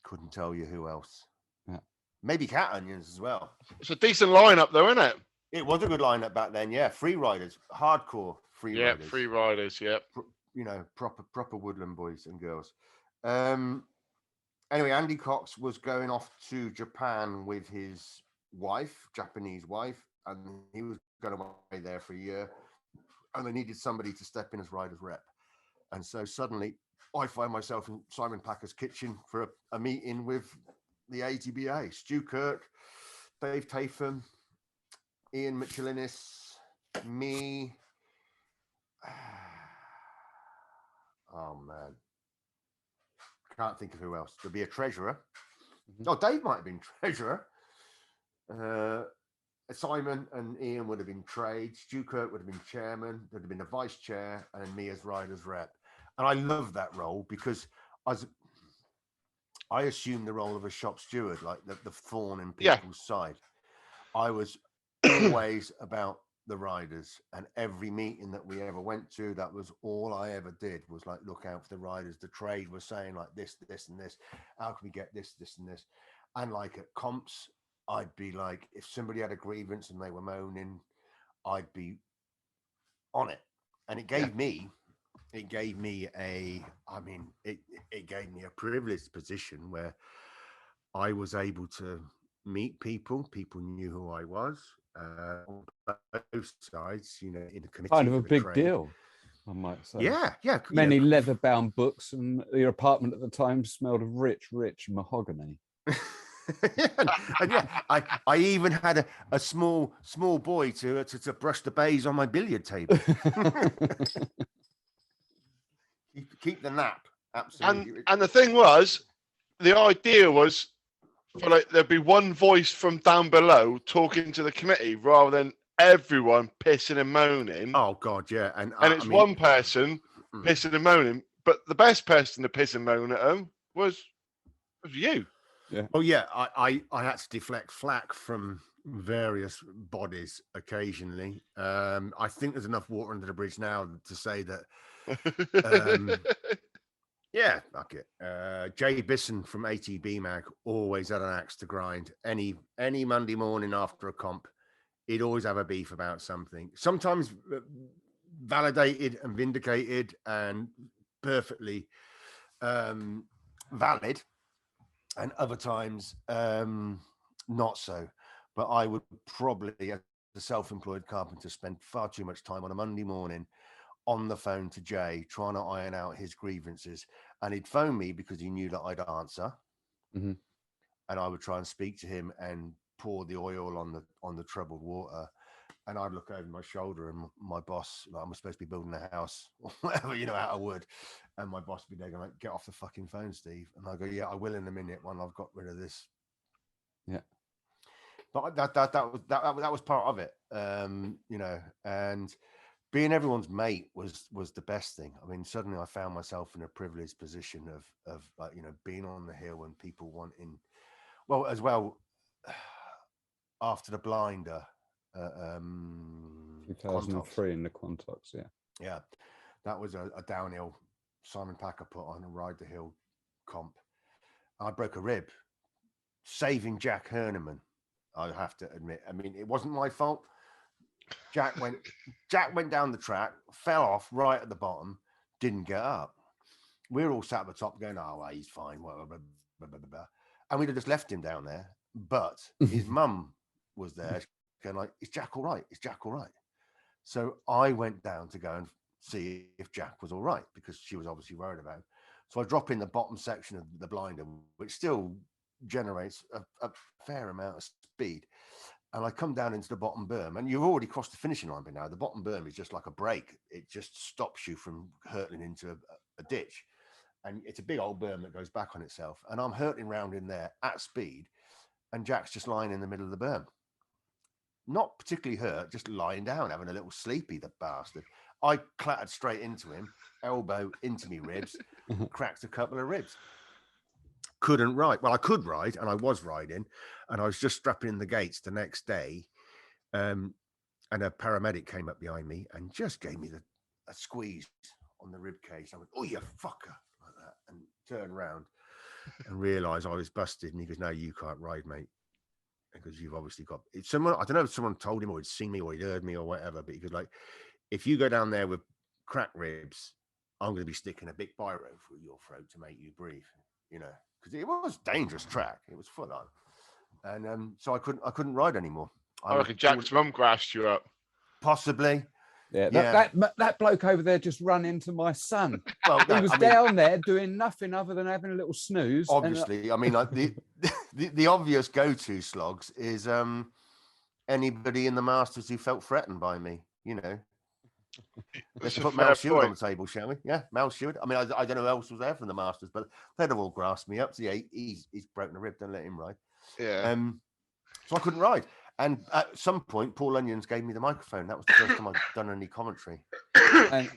Couldn't tell you who else. Yeah. Maybe Cat Onions as well. It's a decent lineup, though, isn't it? It was a good lineup back then. Yeah, free riders, hardcore free riders. Yeah, free riders. Yeah. You know, proper woodland boys and girls. Anyway, Andy Cox was going off to Japan with his wife, Japanese wife, and he was going away there for a year, and they needed somebody to step in as riders rep. And so suddenly I find myself in Simon Packer's kitchen for a meeting with the ATBA. Stu Kirk, Dave Tatham, Ian Michelinis, me. Oh man, can't think of who else. There'd be a treasurer. Oh, Dave might have been treasurer. Simon and Ian would have been trade. Stu Kirk would have been chairman. There'd have been a vice chair, and then me as riders rep. And I love that role because I assumed the role of a shop steward, like the thorn in people's side. I was always about the riders, and every meeting that we ever went to, that was all I ever did, was like look out for the riders. The trade was saying like this and this, how can we get this and this, and like at comps I'd be like, if somebody had a grievance and they were moaning, I'd be on it. And it gave me a privileged position where I was able to meet people knew who I was, on both sides, you know, in the committee. Kind of a big deal, I might say. Yeah. Many leather-bound books, and your apartment at the time smelled of rich mahogany. I even had a small boy to brush the bays on my billiard table. keep the nap, absolutely. And the thing was, the idea was for like there'd be one voice from down below talking to the committee rather than everyone pissing and moaning. Oh God, yeah, and it's one person pissing and moaning, but the best person to piss and moan at them was you. Yeah. Oh yeah, I had to deflect flack from various bodies occasionally. I think there's enough water under the bridge now to say that. Yeah, fuck it. Jay Bisson from ATB Mag always had an axe to grind. Any Monday morning after a comp, he'd always have a beef about something. Sometimes validated and vindicated and perfectly valid, and other times not so. But I would probably, as a self-employed carpenter, spend far too much time on a Monday morning on the phone to Jay trying to iron out his grievances, and he'd phone me because he knew that I'd answer, and I would try and speak to him and pour the oil on the troubled water, and I'd look over my shoulder, and my boss, like, I'm supposed to be building a house or whatever, you know, out of wood, and my boss would be there going, like, get off the fucking phone, Steve. And I go, yeah, I will in a minute when I've got rid of this. Yeah, but that was part of it, you know. And being everyone's mate was the best thing. I mean, suddenly I found myself in a privileged position of like, you know, being on the hill and people wanting, well, as well, after the blinder, 2003 in the Quantox, yeah, that was a downhill Simon Packer put on a ride the hill comp. I broke a rib, saving Jack Herneman. I have to admit. I mean, it wasn't my fault. Jack went down the track, fell off right at the bottom, didn't get up. We were all sat at the top going, "Oh, well, he's fine." Blah, blah, blah, blah, blah. And we'd have just left him down there. But his mum was there going like, "Is Jack all right? Is Jack all right?" So I went down to go and see if Jack was all right, because she was obviously worried about him. So I drop in the bottom section of the blinder, which still generates a fair amount of speed. And I come down into the bottom berm, and you've already crossed the finishing line by now. The bottom berm is just like a brake. It just stops you from hurtling into a ditch. And it's a big old berm that goes back on itself. And I'm hurtling round in there at speed, and Jack's just lying in the middle of the berm. Not particularly hurt, just lying down, having a little sleepy, the bastard. I clattered straight into him, elbow into me ribs, cracked a couple of ribs. Couldn't ride. Well, I could ride, and I was riding, and I was just strapping in the gates the next day. And a paramedic came up behind me and just gave me a squeeze on the rib cage. I went, "Oh, you fucker," like that, and turned around and realised I was busted. And he goes, "No, you can't ride, mate, because you've obviously got someone." I don't know if someone told him or he'd seen me or he'd heard me or whatever, but he goes, like, "If you go down there with cracked ribs, I'm going to be sticking a big biro through your throat to make you breathe," you know. Because it was a dangerous track, it was full on, and so I couldn't ride anymore. I reckon Jack's mum grassed you up. Possibly, yeah. That bloke over there just ran into my son. Well, he was down there doing nothing other than having a little snooze. Obviously, I mean, like the obvious go-to slogs is anybody in the Masters who felt threatened by me, you know. Let's put Mel Stewart on the table, shall we? Yeah, Mel Stewart. I mean, I don't know who else was there from the Masters, but they'd have all grasped me up. So yeah, he's broken a rib. Don't let him ride. Yeah. So I couldn't ride. And at some point, Paul Onions gave me the microphone. That was the first time I'd done any commentary.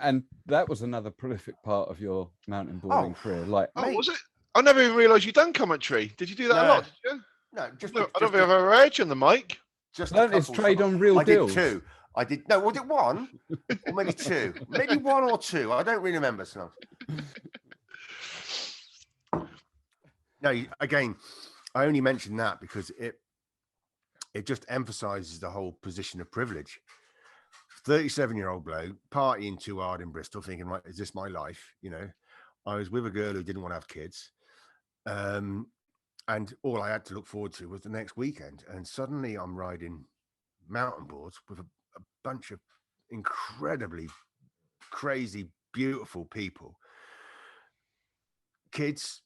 And that was another prolific part of your mountain boarding career. Like, was it? I never even realised you'd done commentary. Did you do that a lot? Did you? No, I don't think I've ever heard you on the mic. Just learned his trade on real deals. I did two. I did. No, was it one or maybe two? Maybe one or two. I don't really remember. So. No, again, I only mentioned that because it just emphasises the whole position of privilege. 37-year-old bloke partying too hard in Bristol, thinking, right, is this my life? You know, I was with a girl who didn't want to have kids, and all I had to look forward to was the next weekend. And suddenly, I'm riding mountain boards with a bunch of incredibly crazy, beautiful people, kids,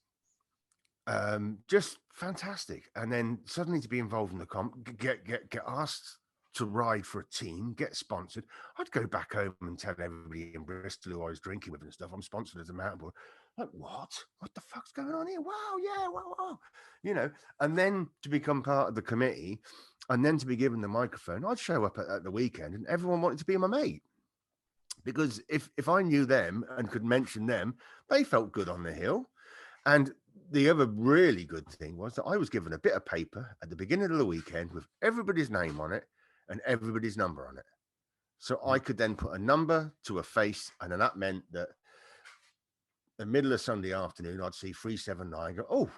just fantastic. And then suddenly to be involved in the comp, get asked to ride for a team, get sponsored. I'd go back home and tell everybody in Bristol who I was drinking with and stuff, I'm sponsored as a mountain board. Like, what the fuck's going on here? Wow, yeah, wow, you know. And then to become part of the committee, and then to be given the microphone, I'd show up at the weekend, and everyone wanted to be my mate, because if I knew them and could mention them, they felt good on the hill. And the other really good thing was that I was given a bit of paper at the beginning of the weekend with everybody's name on it and everybody's number on it, so I could then put a number to a face, and then that meant that the middle of Sunday afternoon, I'd see 379 go, "Oh,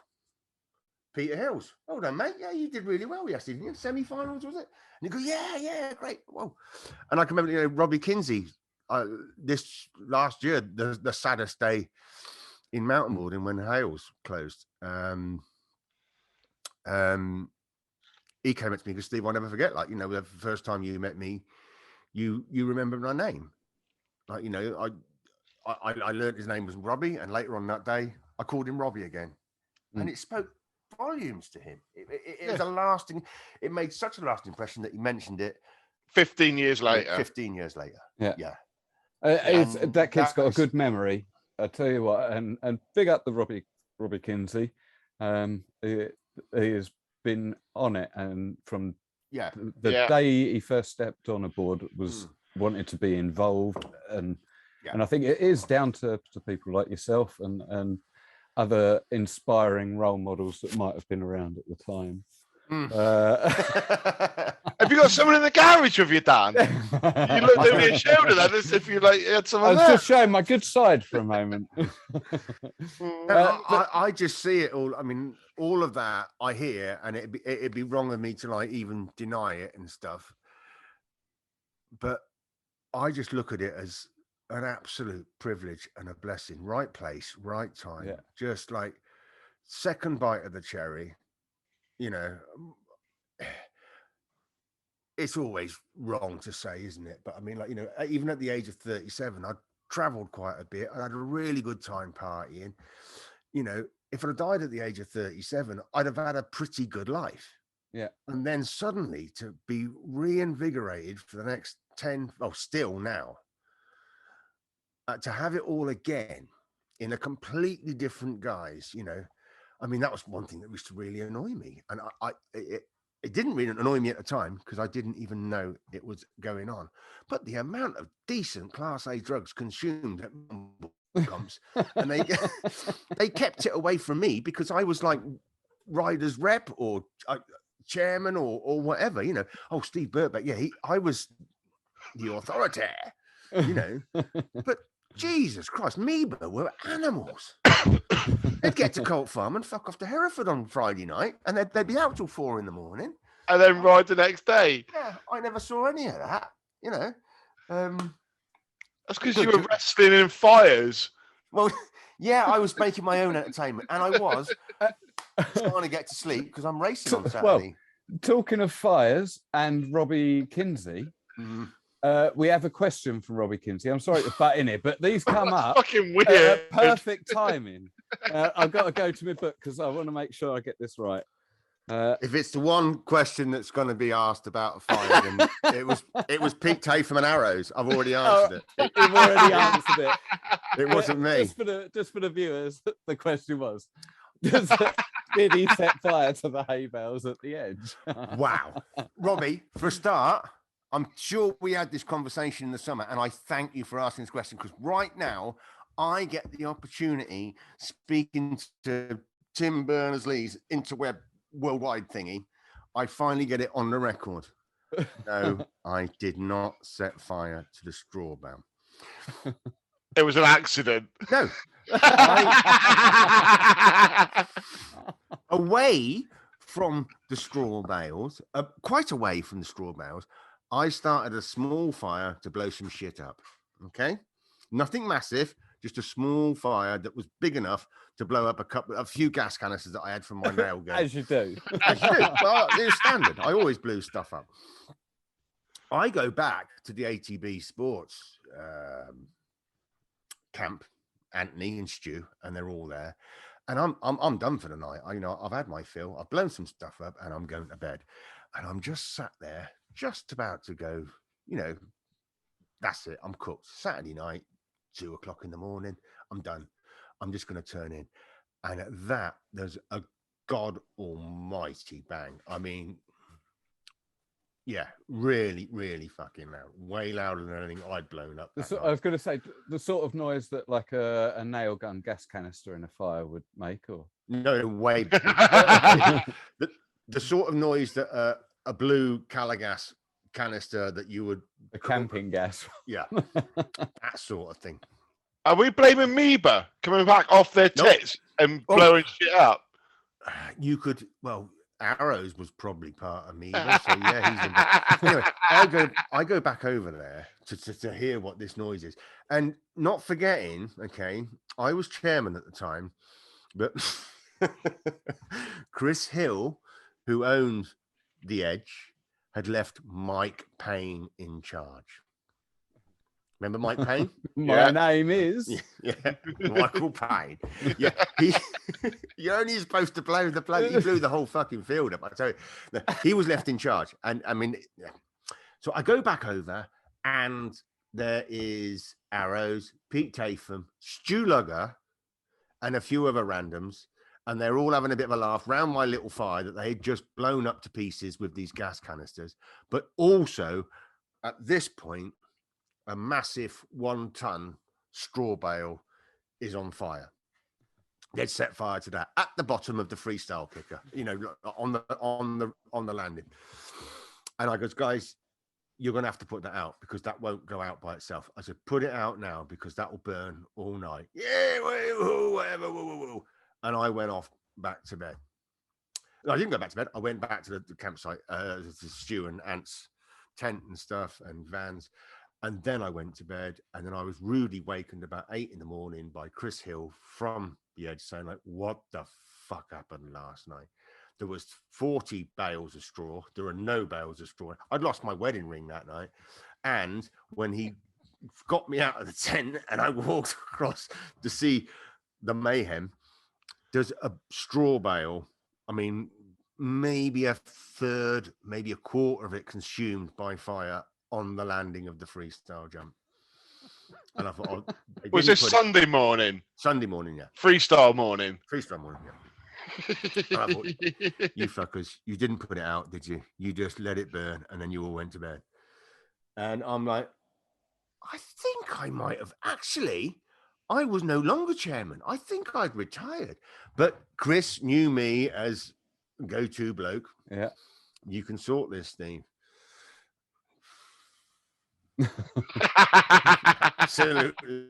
Peter Hills, well done, mate. Yeah, you did really well yesterday, didn't you? Semi-finals, was it?" And you go, yeah, great. Whoa. And I can remember, you know, Robbie Kinsey, this last year, the saddest day in mountain boarding when Hales closed. He came up to me because, "Steve, I'll never forget, like, you know, the first time you met me, you remember my name. Like, you know, I learned his name was Robbie, and later on that day, I called him Robbie again." And it spoke volumes to him. It was a lasting, it made such a lasting impression that he mentioned it 15 years later. 15 years later. Yeah. That kid's got a good memory. I tell you what, and big up the Robbie Kinsey. He has been on it, and from the day he first stepped on a board was wanted to be involved, and I think it is down to people like yourself and other inspiring role models that might have been around at the time. Have you got someone in the garage with you, Dan? You looked over your shoulder then as if you had someone there. I was just showing my good side for a moment. I just see it all. I mean, all of that I hear, and it'd be wrong of me to like even deny it and stuff. But I just look at it as an absolute privilege and a blessing. Right place, right time. Yeah. Just like second bite of the cherry. You know, it's always wrong to say, isn't it? But I mean, like, you know, even at the age of 37, I'd traveled quite a bit. I had a really good time partying. You know, if I'd died at the age of 37, I'd have had a pretty good life. Yeah. And then suddenly to be reinvigorated for the next 10, still now, to have it all again in a completely different guise, you know. I mean, that was one thing that used to really annoy me. And it didn't really annoy me at the time because I didn't even know it was going on. But the amount of decent Class A drugs consumed at comps, and they kept it away from me because I was like rider's rep or chairman or whatever, you know. Oh, Steve Birkbeck, yeah, I was the authority, you know. But Jesus Christ, Meba were animals. They'd get to Colt Farm and fuck off to Hereford on Friday night, and they'd be out till 4 a.m, and then ride the next day. Yeah, I never saw any of that. You know, that's because you were wrestling in fires. Well, yeah, I was making my own entertainment, and I was trying to get to sleep because I'm racing on Saturday. Well, talking of fires and Robbie Kinsey. We have a question from Robbie Kinsey. I'm sorry to butt in it, but these come up fucking weird. Perfect timing. I've got to go to my book because I want to make sure I get this right. If it's the one question that's going to be asked about a fire, then it was Pete Tatham and arrows. I've already answered it. You've already answered it. It wasn't me. Just for the viewers, the question was: did he set fire to the hay bales at the edge? Wow, Robbie. For a start, I'm sure we had this conversation in the summer, and I thank you for asking this question because right now I get the opportunity speaking to Tim Berners-Lee's interweb worldwide thingy. I finally get it on the record. No, I did not set fire to the straw bale. It was an accident. No. Away from the straw bales, quite away from the straw bales, I started a small fire to blow some shit up. Okay, nothing massive, just a small fire that was big enough to blow up a few gas canisters that I had from my nail gun. As you do. As you do. Well, it's standard. I always blew stuff up. I go back to the ATB Sports camp, Anthony and Stu, and they're all there. And I'm done for the night. I've had my fill. I've blown some stuff up, and I'm going to bed. And I'm just sat there, just about to go. You know, that's it. I'm cooked. Saturday night, 2 o'clock in the morning. I'm done. I'm just going to turn in. And at that, there's a God almighty bang. I mean, yeah, really, really fucking loud. Way louder than anything I'd blown up. I was going to say, the sort of noise that like a nail gun gas canister in a fire would make, or? No, way. the sort of noise that a blue Calagas canister that you would... A camping gas. Yeah, that sort of thing. Are we blaming Meba coming back off their tits and blowing shit up? You could, well, Arrows was probably part of Meba, so yeah, he's in. Anyway, I go back over there to hear what this noise is, and not forgetting, okay, I was chairman at the time, but Chris Hill, who owned the Edge, had left Mike Payne in charge. Remember Mike Payne? My name is. Yeah, Michael Payne. Yeah, you're only supposed to blow the bloke. He blew the whole fucking field up. I tell you, no, he was left in charge. And I mean, so I go back over, and there is Arrows, Pete Tatham, Stu Lugger, and a few other randoms, and they're all having a bit of a laugh round my little fire that they had just blown up to pieces with these gas canisters. But also, at this point, a massive 1 ton straw bale is on fire. They'd set fire to that at the bottom of the freestyle kicker, on the landing. And I goes, guys, you're going to have to put that out because that won't go out by itself. I said, put it out now because that will burn all night. Yeah, whatever. And I went off back to bed. No, I didn't go back to bed. I went back to the campsite, to Stu and Ant's tent and stuff and vans. And then I went to bed. And then I was rudely wakened about 8 a.m. by Chris Hill from the edge saying, like, what the fuck happened last night? There was 40 bales of straw. There were no bales of straw. I'd lost my wedding ring that night. And when he got me out of the tent and I walked across to see the mayhem, there's a straw bale. I mean, maybe a third, maybe a quarter of it consumed by fire on the landing of the freestyle jump. And I thought, was this Sunday morning? Sunday morning, yeah. Freestyle morning, yeah. And I thought, you fuckers, you didn't put it out, did you? You just let it burn and then you all went to bed. And I'm like, I think I might have actually, I was no longer chairman. I think I'd retired. But Chris knew me as go-to bloke. Yeah. You can sort this, Steve. Absolutely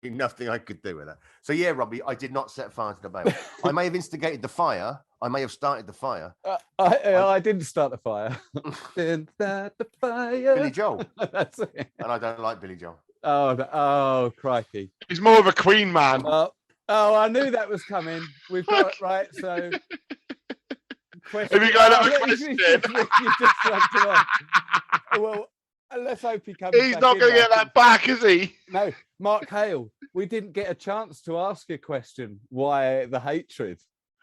nothing I could do with that. So yeah, Robbie, I did not set fire to the bale. I may have instigated the fire. I may have started the fire. I didn't start the fire. Didn't start the fire. Billy Joel. That's it. And I don't like Billy Joel. Oh, crikey. He's more of a Queen man. Oh, I knew that was coming. We've got it right. So, have you got another question? You just slugged it off. Well, let's hope he comes. He's not going to get that back, is he? No, Mark Hale. We didn't get a chance to ask a question. Why the hatred?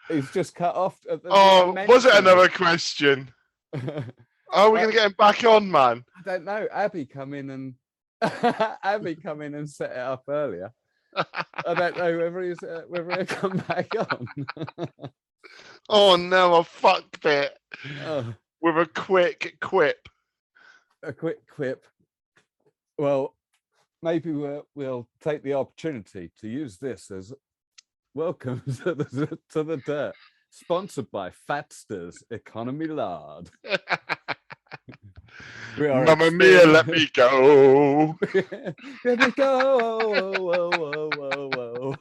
He's just cut off. Was it another question? Are we going to get him back on, man? I don't know. Abby come in and set it up earlier. I don't know whether he'll come back on. Oh no, I fucked it with a quick quip. A quick quip. Well, maybe we'll take the opportunity to use this as welcome to the Dirt, sponsored by Fatster's Economy Lard. Mamma mia, let me go. Let me go. Whoa.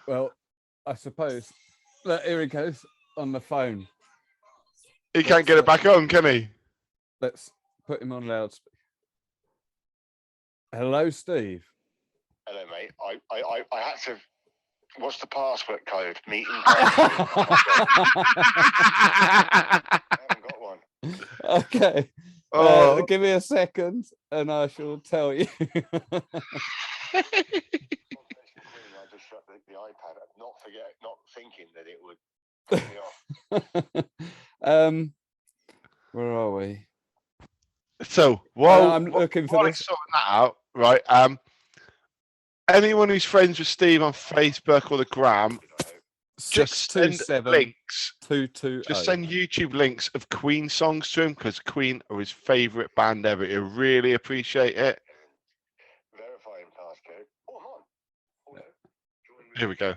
Well, I suppose. Look, here he goes on the phone. He can't get it back on, can he? Let's put him on loudspeaker. Hello, Steve. Hello, mate. I had to. What's the password code? Meeting. I haven't got one. Okay. Give me a second, and I shall tell you. I just shut the iPad up, not thinking that it would put me off. Where are we? So while I'm looking for this. Sorting that out, right? Anyone who's friends with Steve on Facebook or the Gram, just send links. 220. Just send YouTube links of Queen songs to him because Queen are his favourite band ever. He'll really appreciate it. Verifying passcode. Oh, here we go.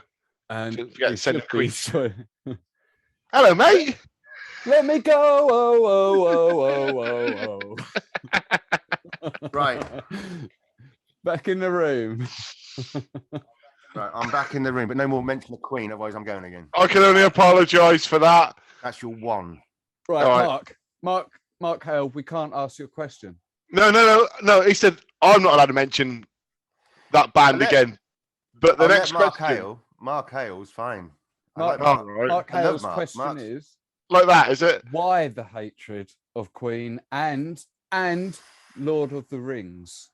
And send a Queen. Hello, mate. Let me go. Oh. Right. Back in the room. Right, I'm back in the room, but no more mention of Queen, otherwise I'm going again. I can only apologise for that. That's your one. Right, Mark Hale, we can't ask you a question. No. He said I'm not allowed to mention that band again. But the next question, Mark Hale's fine. Mark Hale's question is like that, is it? Why the hatred of Queen and Lord of the Rings?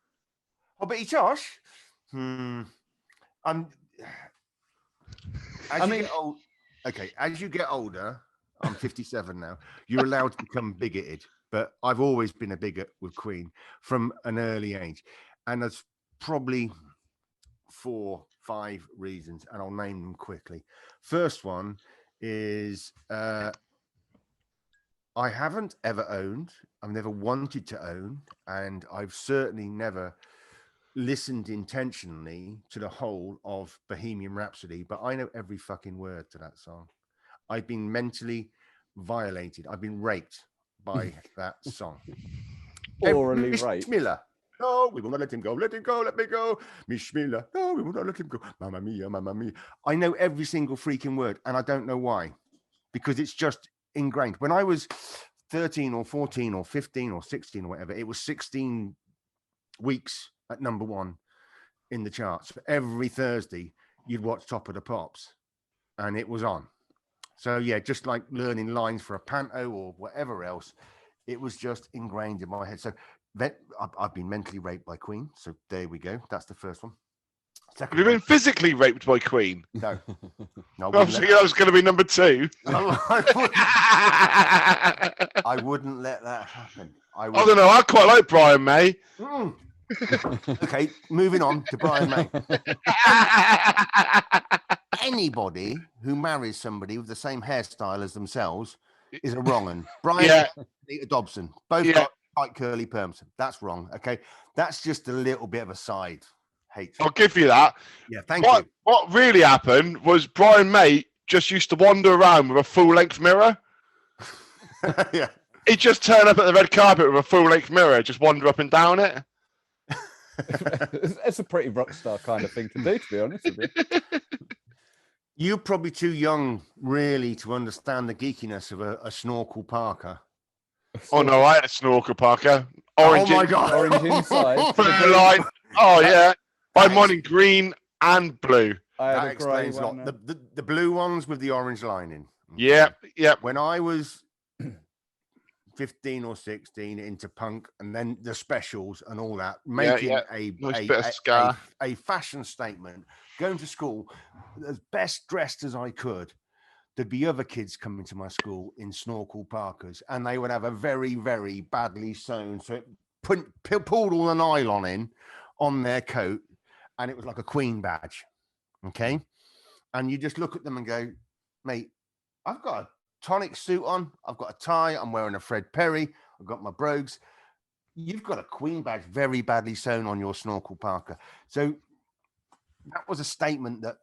Oh, but Josh. As you get older, I'm 57 now, you're allowed to become bigoted, but I've always been a bigot with Queen from an early age. And there's probably 4-5 reasons, and I'll name them quickly. First one is I I haven't ever owned. I've never wanted to own, and I've certainly never listened intentionally to the whole of Bohemian Rhapsody, but I know every fucking word to that song. I've been mentally violated. I've been raped by that song. Orally raped. Miller. No, we will not let him go. Let him go. Let me go. Miss Miller. No, we will not let him go. Mamma mia, mamma mia. I know every single freaking word, and I don't know why, because it's just ingrained. When I was 13 or 14 or 15 or 16 or whatever, it was 16 weeks at number 1 in the charts. Every Thursday, you'd watch Top of the Pops, and it was on. So yeah, just like learning lines for a panto or whatever else, it was just ingrained in my head. So I've been mentally raped by Queen. So there we go. That's the first one. Have you been physically raped by Queen? No. No. I was thinking that was going to be number 2. I wouldn't let that happen. I don't know. I quite like Brian May. Okay, moving on to Brian May. Anybody who marries somebody with the same hairstyle as themselves is a wrong one. Brian and Peter Dobson both got tight curly perms. That's wrong. Okay, that's just a little bit of a side hatred. I'll give you that. Yeah, thank you. What really happened was Brian May just used to wander around with a full-length mirror. Yeah, he'd just turn up at the red carpet with a full-length mirror, just wander up and down it. It's a pretty rock star kind of thing to do, to be honest with you. You're probably too young, really, to understand the geekiness of a snorkel parka. Oh no, I had a snorkel parka. Orange. Oh my god, orange inside. Line. Oh yeah, I had mine in green and blue. That explains a lot. The blue ones with the orange lining. Yeah, yeah. When I was 15 or 16 into punk, and then the specials and all that, making a fashion statement, going to school as best dressed as I could. There'd be other kids coming to my school in snorkel parkas, and they would have a very, very badly sewn, so it pulled all the nylon in on their coat, and it was like a Queen badge. Okay, and you just look at them and go, mate, I've got a tonic suit on, I've got a tie, I'm wearing a Fred Perry, I've got my brogues. You've got a Queen badge very badly sewn on your snorkel parka. So that was a statement that,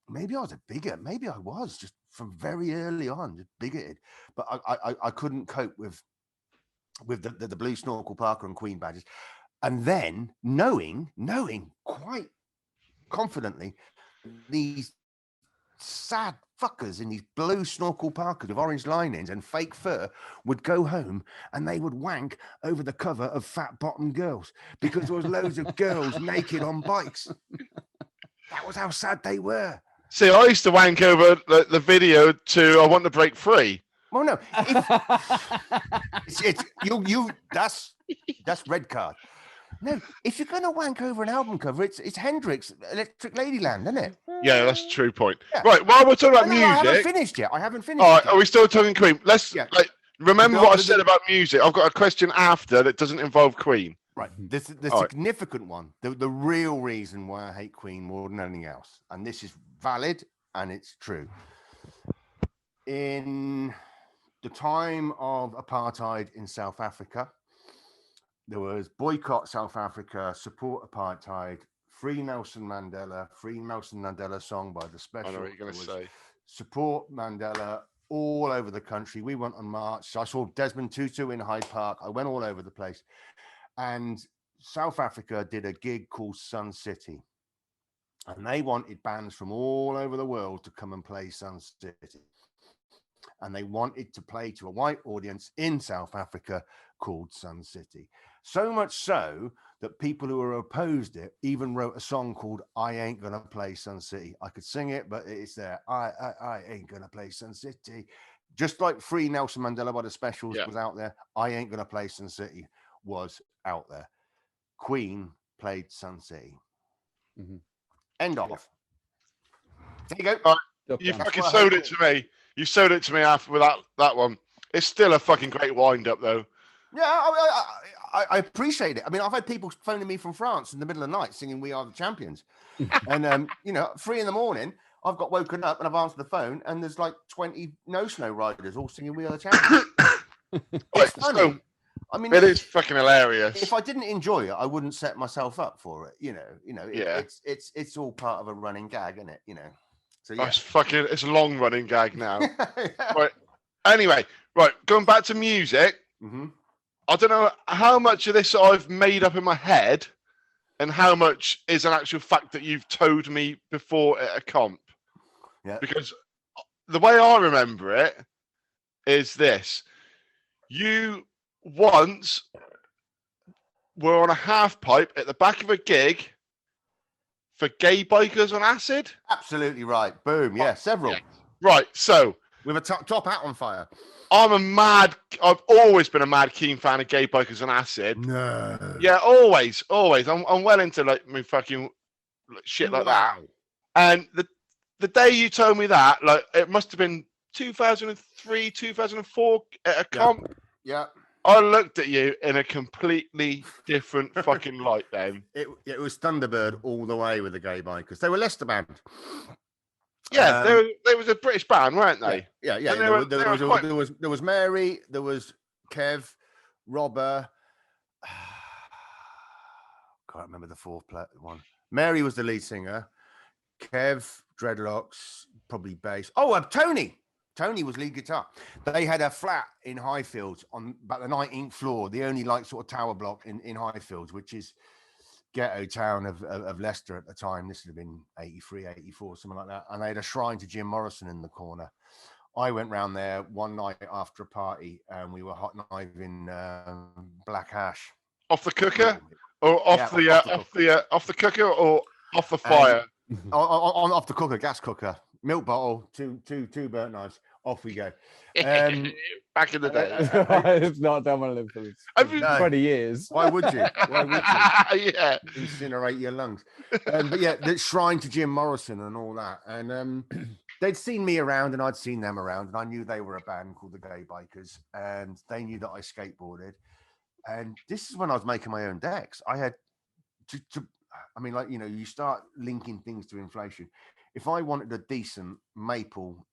maybe I was maybe I was just from very early on, just bigoted, but I couldn't cope with the blue snorkel parka and Queen badges. And then knowing quite confidently these sad fuckers in these blue snorkel parkas with orange linings and fake fur would go home and they would wank over the cover of Fat Bottom Girls because there was loads of girls naked on bikes. That was how sad they were. See, I used to wank over the video to I Want to Break Free. Well, no, that's red card. No, if you're going to wank over an album cover, it's Hendrix, Electric Ladyland, isn't it? Yeah, that's a true point. Yeah. Right, while we're talking about music... I haven't finished yet. All right, are we still talking Queen? Let's remember what I said about music. I've got a question after that doesn't involve Queen. Right, the significant one, the real reason why I hate Queen more than anything else, and this is valid and it's true. In the time of apartheid in South Africa, there was boycott South Africa, support apartheid, free Nelson Mandela song by the Special. I know what you're going to say. Support Mandela all over the country. We went on march. I saw Desmond Tutu in Hyde Park. I went all over the place. And South Africa did a gig called Sun City. And they wanted bands from all over the world to come and play Sun City. And they wanted to play to a white audience in South Africa called Sun City. So much so that people who were opposed it even wrote a song called I Ain't Gonna Play Sun City. I could sing it, but it's there. I ain't gonna play Sun City. Just like Free Nelson Mandela by the Specials was out there, I Ain't Gonna Play Sun City was out there. Queen played Sun City. Mm-hmm. End off. There you go. You fucking sold it to me. You sold it to me after with that one. It's still a fucking great wind up though. Yeah, I appreciate it. I mean, I've had people phoning me from France in the middle of the night singing "We Are the Champions," and 3 a.m, I've got woken up and I've answered the phone, and there's like 20 no snow riders all singing "We Are the Champions." It's funny. So, I mean, it is fucking hilarious. If I didn't enjoy it, I wouldn't set myself up for it. It's all part of a running gag, isn't it? So yeah, it's a long running gag now. Right. Anyway, right, going back to music. Mm-hmm. I don't know how much of this I've made up in my head, and how much is an actual fact that you've told me before at a comp. Yeah. Because the way I remember it is this: you once were on a half pipe at the back of a gig for gay bikers on acid. Absolutely right. Boom. Yeah, several. Yeah. Right. So with a top hat on fire. I've always been a mad keen fan of gay bikers on acid. No. Yeah, always. I'm well into like me fucking shit like that. And the day you told me that, like, it must have been 2003, 2004 at a comp. Yeah. I looked at you in a completely different fucking light then. It was Thunderbird all the way with the gay bikers. They were Leicester band. Yeah, they was a British band, weren't they? Yeah. There was Mary, there was Kev, Robber. Can't remember the fourth one. Mary was the lead singer. Kev, dreadlocks, probably bass. Oh, Tony. Tony was lead guitar. They had a flat in Highfields on about the 19th floor, the only like sort of tower block in Highfields, which is ghetto town of Leicester at the time. This would have been 83, 84, something like that. And they had a shrine to Jim Morrison in the corner. I went round there one night after a party, and we were hot knifing black hash. Off the cooker, or off the cooker, or off the fire? Off the cooker, gas cooker. Milk bottle, two burnt knives. Off we go. Back in the day. It's not done one of them for 20 years. Why would you? Yeah. Incinerate your lungs. But yeah, the shrine to Jim Morrison and all that. And they'd seen me around and I'd seen them around. And I knew they were a band called the Gay Bikers. And they knew that I skateboarded. And this is when I was making my own decks. I had you start linking things to inflation. If I wanted a decent maple,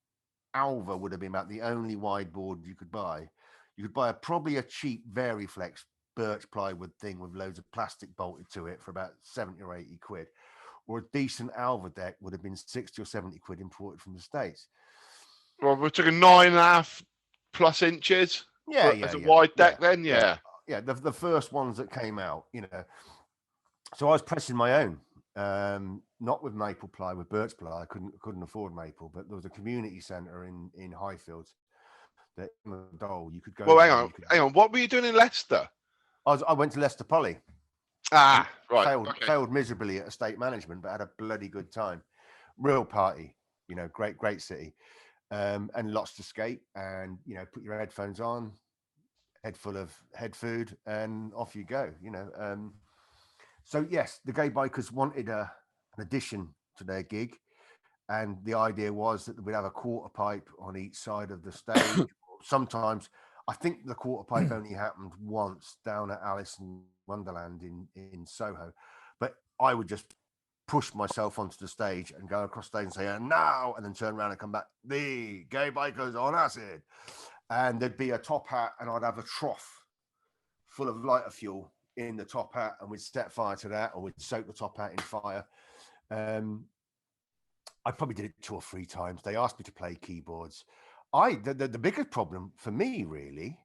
Alva would have been about the only wide board you could buy. You could buy probably a cheap Veriflex birch plywood thing with loads of plastic bolted to it for about 70 or 80 quid. Or a decent Alva deck would have been 60 or 70 quid imported from the States. Well, we're talking 9.5 plus inches. As a wide deck then, yeah. Yeah, the first ones that came out, So I was pressing my own. Not with maple ply, with birch ply. I couldn't afford maple, but there was a community centre in Highfields that you could go. Well, hang on. What were you doing in Leicester? I went to Leicester Poly. Right. Failed miserably at estate management, but had a bloody good time. Real party, great city, and lots to skate. And put your headphones on, head full of head food, and off you go. So yes, the Gay Bikers wanted an addition to their gig, and the idea was that we'd have a quarter pipe on each side of the stage. Sometimes, I think the quarter pipe only happened once down at Alice in Wonderland in Soho, but I would just push myself onto the stage and go across stage and say, "And now," and then turn around and come back. The Gay Bikers on acid, and there'd be a top hat, and I'd have a trough full of lighter fuel in the top hat, and we'd set fire to that, or we'd soak the top hat in fire. I probably did it 2 or 3 times. They asked me to play keyboards. The biggest problem for me really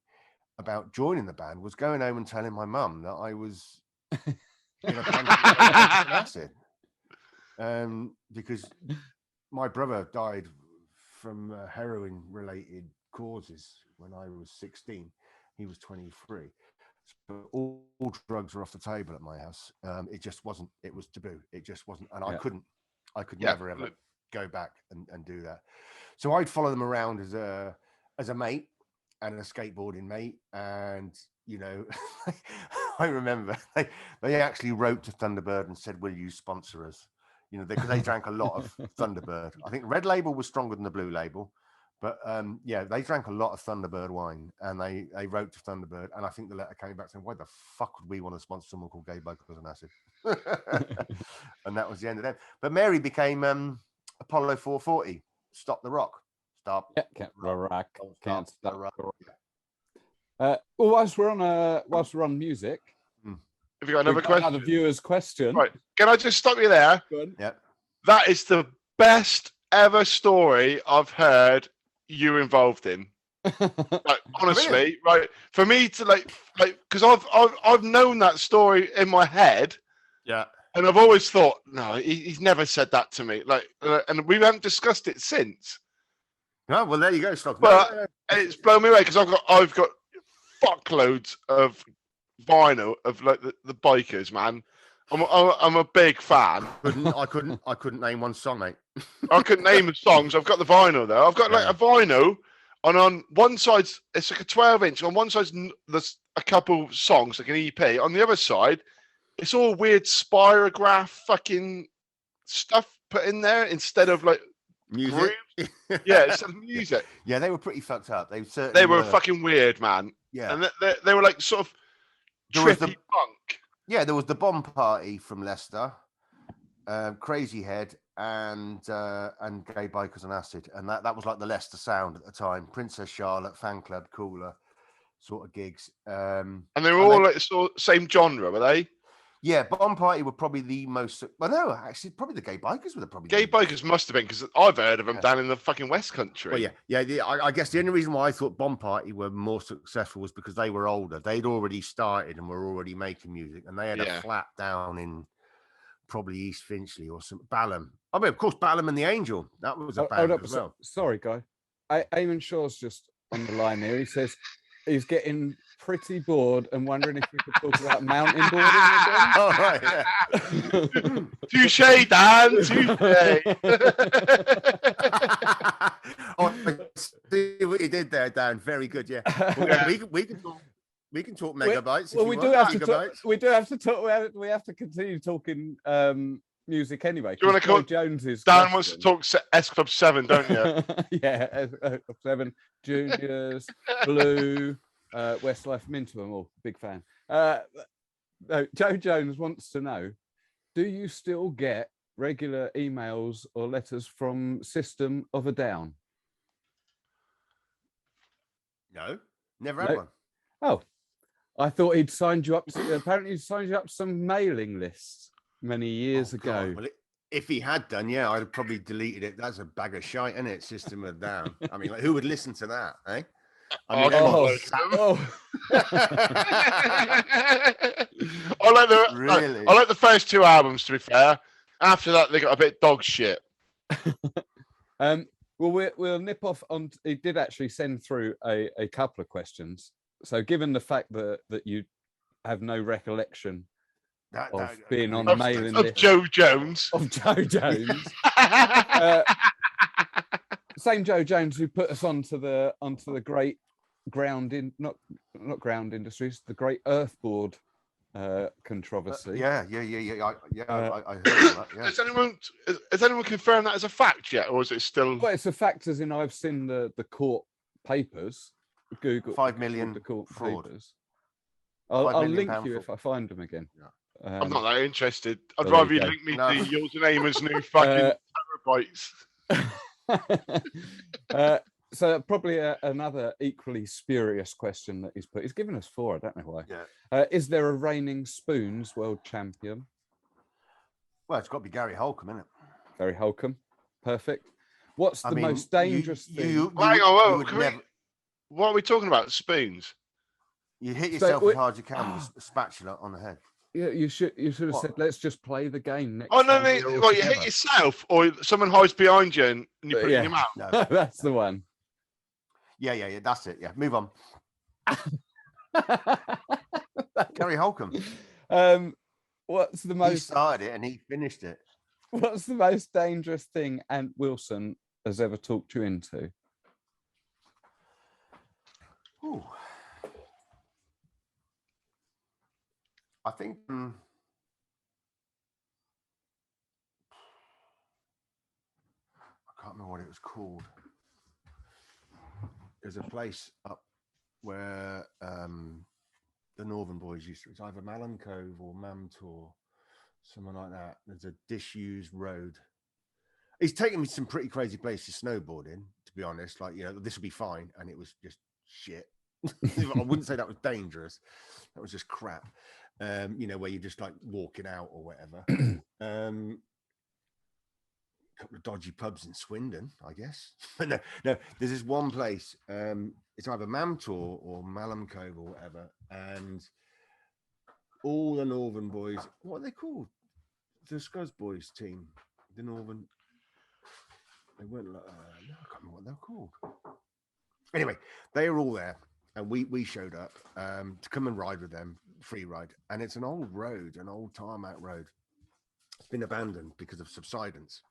about joining the band was going home and telling my mum that I was acid, because my brother died from heroin related causes when I was 16. He was 23. So all drugs were off the table at my house. It just wasn't. It was taboo. It just wasn't, and I could never ever go back and do that. So I'd follow them around as a mate and a skateboarding mate, and I remember they actually wrote to Thunderbird and said, "Will you sponsor us?" Because they drank a lot of Thunderbird. I think Red Label was stronger than the Blue Label. But they drank a lot of Thunderbird wine, and they wrote to Thunderbird, and I think the letter came back saying, "Why the fuck would we want to sponsor someone called Gay Bikers on Acid?" And that was the end of them. But Mary became Apollo 440. Stop the rock. Stop. Yeah, can't rock. Can't stop. the rock. Well, whilst we're on music, Have you got another question? Another viewer's question. Right. Can I just stop you there? Yep. That is the best ever story I've heard you involved in. Like, honestly, Really? right? For me to like, because I've known that story in my head. Yeah. And I've always thought, no, he's never said that to me. Like, and we haven't discussed it since. No, well, there you go, Stock. But it's blown me away because I've got fuckloads of vinyl of like the bikers, man. I'm a big fan. I couldn't name one song, mate. I couldn't name the songs. I've got the vinyl though. I've got like a vinyl, and on one side it's like a 12-inch. On one side there's a couple songs like an EP. On the other side, it's all weird spirograph fucking stuff put in there instead of like Music. Yeah, it's music. Yeah, they were pretty fucked up. They were fucking weird, man. Yeah, and they were like sort of trippy punk. Yeah, there was the Bomb Party from Leicester, Crazy Head, and Gay Bikers on Acid, and that was like the Leicester sound at the time. Princess Charlotte, Fan Club, Cooler, sort of gigs. And they were all like sort of same genre, were they? Yeah, Bomb Party were probably the most. Well, no, actually, probably the Gay Bikers were probably. Gay Bikers must have been, because I've heard of them down in the fucking West Country. Well, yeah. I guess the only reason why I thought Bomb Party were more successful was because they were older. They'd already started and were already making music, and they had a flat down in probably East Finchley or some Balham. I mean, of course, Balham and the Angel. That was a band as well. Sorry, guy. Eamon Shaw's just on the line here. He says he's getting pretty bored and wondering if we could talk about mountainboarding again. Oh, right, yeah. Touche, Dan. Touche. Oh, see what you did there, Dan. Very good. Yeah. We can talk megabytes. Well, we do have to talk. We have to continue talking music anyway. Do you want to call Jones's? Dan wants to talk S Club 7, don't you? Yeah, S Club 7, Juniors, Blue, Westlife, Minto, I'm all big fan. No, Joe Jones wants to know: do you still get regular emails or letters from System of a Down? No, never had one. Oh, I thought he'd signed you up. Apparently, he signed you up to some mailing lists many years ago. Well, if he had done, yeah, I'd have probably deleted it. That's a bag of shite, isn't it? System of a Down. I mean, like, who would listen to that, eh? I mean, I like the first two albums, to be fair. After that, they got a bit dog shit. Well, we'll nip off on. He did actually send through a couple of questions. So, given the fact that you have no recollection of being on the mailing list of Joe Jones, same Joe Jones who put us onto the great not ground industries, the great earthboard controversy. I heard that. Yeah. Has anyone confirmed that as a fact yet, or is it still? Well, it's a fact, as in I've seen the court papers. Google 5 million the court fraud. papers. I'll link you if I find them again. Yeah. I'm not that interested. I'd rather you link me to yours and Eamon's new fucking terabytes. So probably another equally spurious question that he's put. He's given us 4. I don't know why. Yeah. Is there a reigning spoons world champion? Well, it's got to be Gary Holcomb, isn't it? Gary Holcomb. Perfect. What's the most dangerous thing? Hang on, what are we talking about? Spoons? You hit yourself as hard as you can with a spatula on the head. Yeah, you should have said, let's just play the game next time. No, well, you hit yourself, or someone hides behind you and you put it in your mouth. No. That's the one. Yeah, that's it. Yeah, move on. Gary Holcomb. What's the most? He started it and he finished it. What's the most dangerous thing Ant Wilson has ever talked you into? Ooh. I think I can't remember what it was called. There's a place up where the Northern Boys used to. It's either Malham Cove or Mamtor, something like that. There's a disused road, He's taken me to some pretty crazy places snowboarding, to be honest. Like, this will be fine. And it was just shit. I wouldn't say that was dangerous. That was just crap. Where you're just like walking out or whatever. A couple of dodgy pubs in Swindon, I guess. no, there's this one place. It's either Mamtor or Malham Cove or whatever. And all the Northern boys, what are they called? The Scuzz boys team. The Northern... They weren't like, no, I can't remember what they're called. Anyway, they were all there, and we showed up to come and ride with them, free ride. And it's an old road, an old tarmac road. It's been abandoned because of subsidence.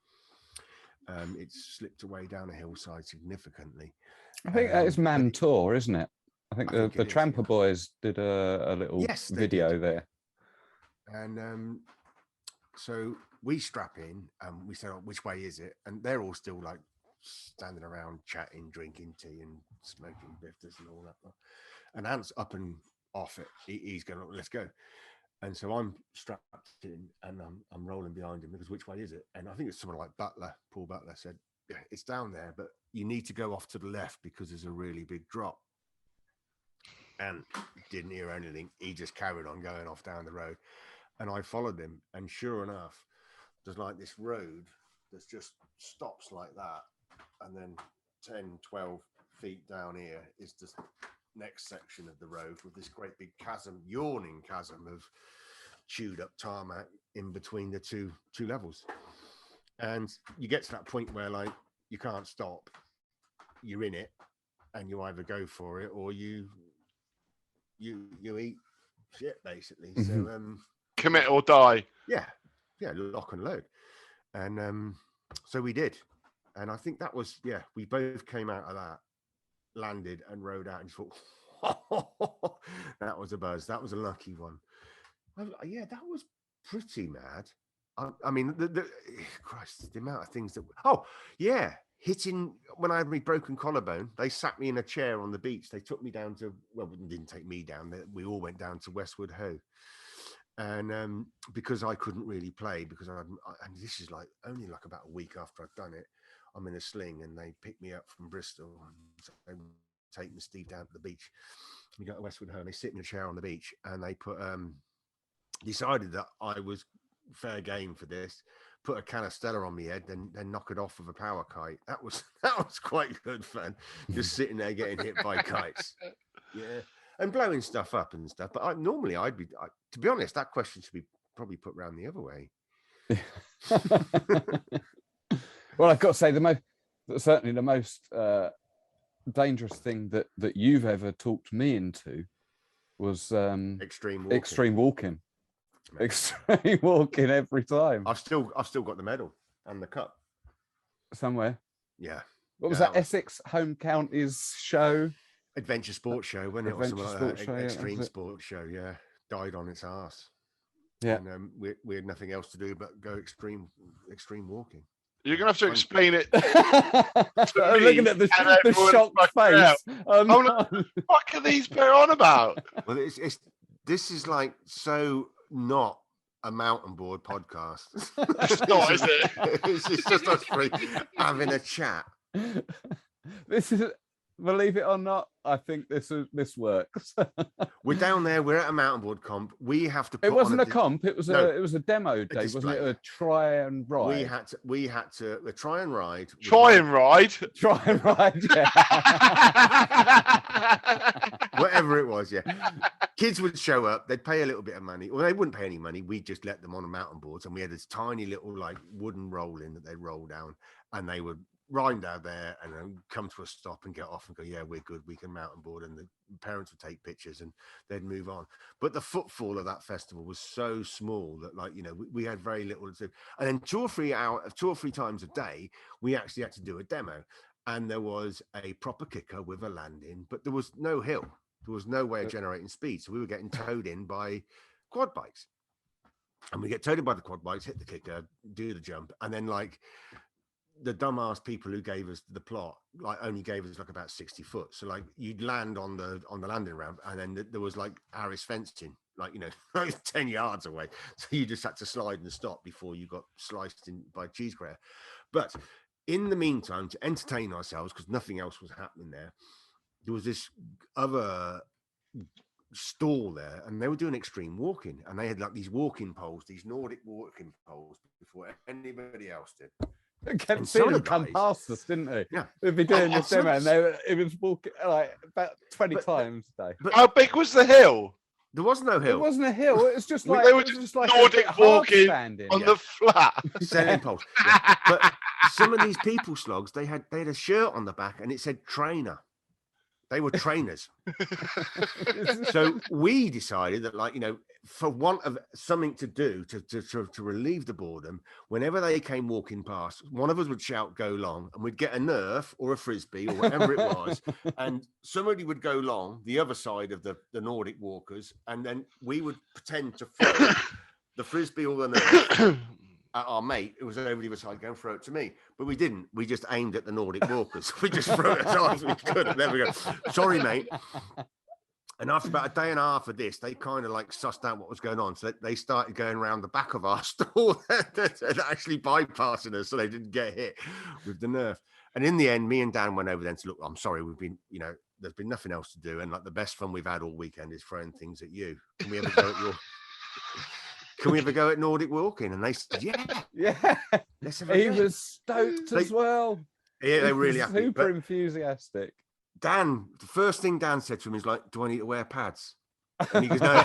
It's slipped away down a hillside significantly. I think that is Mantor, isn't it? I think the Trampa yeah. boys did a little video there. And so we strap in and we say, which way is it? And they're all still like standing around chatting, drinking tea and smoking bifters and all that. And Ant's up and off it. He's going, let's go. And so I'm strapped in and I'm rolling behind him because which way is it? And I think it's someone like Paul Butler said, yeah, it's down there, but you need to go off to the left because there's a really big drop. And didn't hear anything. He just carried on going off down the road. And I followed him. And sure enough, there's like this road that just stops like that. And then 10, 12 feet down here is the next section of the road with this great big chasm, yawning chasm of chewed up tarmac in between the two levels. And you get to that point where like you can't stop. You're in it and you either go for it or you eat shit basically. Mm-hmm. So commit or die. Yeah, lock and load. And so we did. And I think that was, we both came out of that, landed and rode out and thought, that was a buzz. That was a lucky one. That was pretty mad. I mean, Christ, the amount of things that, hitting, when I had my broken collarbone, they sat me in a chair on the beach. They took me down to, well, didn't take me down. We all went down to Westwood Ho. And because I couldn't really play, because and this is like only like about a week after I'd done it, I'm in a sling and they picked me up from Bristol and so they take me Steve down to the beach. We go to Westwood Ho and they sit me in a chair on the beach and they put decided that I was fair game for this, put a canistella on my head, then knock it off with a power kite. That was quite good fun, just sitting there getting hit by kites. Yeah. And blowing stuff up and stuff. But I'd be, to be honest, that question should be probably put round the other way. Well, I've got to say certainly the most dangerous thing that you've ever talked me into was extreme walking. Extreme walking every time. I've still got the medal and the cup somewhere. Yeah. What was that? Essex Home Counties show? Adventure Sports Show, wasn't it? Extreme Sports Show, yeah. Died on its arse. Yeah. And we had nothing else to do but go extreme walking. You're going to have to explain it. I'm looking at the shocked face. I'm like, what the fuck are these people on about? Well, this is like so not a mountain board podcast. It's not, is it? It's just us three having a chat. This is... Believe it or not, I think this works. We're down there. We're at a mountain board comp. We have to. It wasn't a comp. It was a demo day, wasn't it? A try and ride. We had to try and ride. Try and ride. Yeah. Whatever it was, yeah. Kids would show up. They'd pay a little bit of money, or they wouldn't pay any money. We'd just let them on mountain boards, and we had this tiny little like wooden rolling that they roll down, and they would ride down there and then come to a stop and get off and go, yeah, we're good, we can mountain board, and the parents would take pictures and they'd move on. But the footfall of that festival was so small that, like, we had very little to do. And then 2 or 3 times a day we actually had to do a demo, and there was a proper kicker with a landing, but there was no hill, there was no way of generating speed, so we were getting towed in by quad bikes, and we get towed in by the quad bikes, hit the kicker, do the jump, and then like the dumbass people who gave us the plot like only gave us like about 60 foot. So like you'd land on the landing ramp, and then there was like Harris fencing, like, like 10 yards away. So you just had to slide and stop before you got sliced in by cheese grater. But in the meantime, to entertain ourselves, because nothing else was happening there was this other stall there, and they were doing extreme walking, and they had like these walking poles, these Nordic walking poles, before anybody else did. I kept seeing them come past us, didn't they? Yeah. We'd be doing this demo, and it was walking like about 20 times a day. But how big was the hill? There was no hill. It wasn't a hill. It was just like they were just like Nordic walking on the flat, selling poles. But some of these people slogs, they had a shirt on the back, and it said trainer. They were trainers. So we decided that, like, you know, for want of something to do to relieve the boredom, whenever they came walking past, one of us would shout, "Go long," and we'd get a Nerf or a Frisbee or whatever it was, and somebody would go long, the other side of the Nordic walkers, and then we would pretend to throw the Frisbee or the Nerf at our mate who was over the other side, go and throw it to me. But we didn't. We just aimed at the Nordic walkers. We just threw it as hard as we could. And there we go. Sorry, mate. And after about a day and a half of this, they kind of like sussed out what was going on. So they started going around the back of our stall and actually bypassing us so they didn't get hit with the Nerf. And in the end, me and Dan went over then to look, I'm sorry, we've been, you know, there's been nothing else to do. And like the best fun we've had all weekend is throwing things at you. Can we ever go at your... Can we ever go at Nordic walking? And they said, yeah. He was stoked as well. Yeah, they really happy. Super enthusiastic. Dan, the first thing Dan said to him is like, "Do I need to wear pads?" And he goes, "No."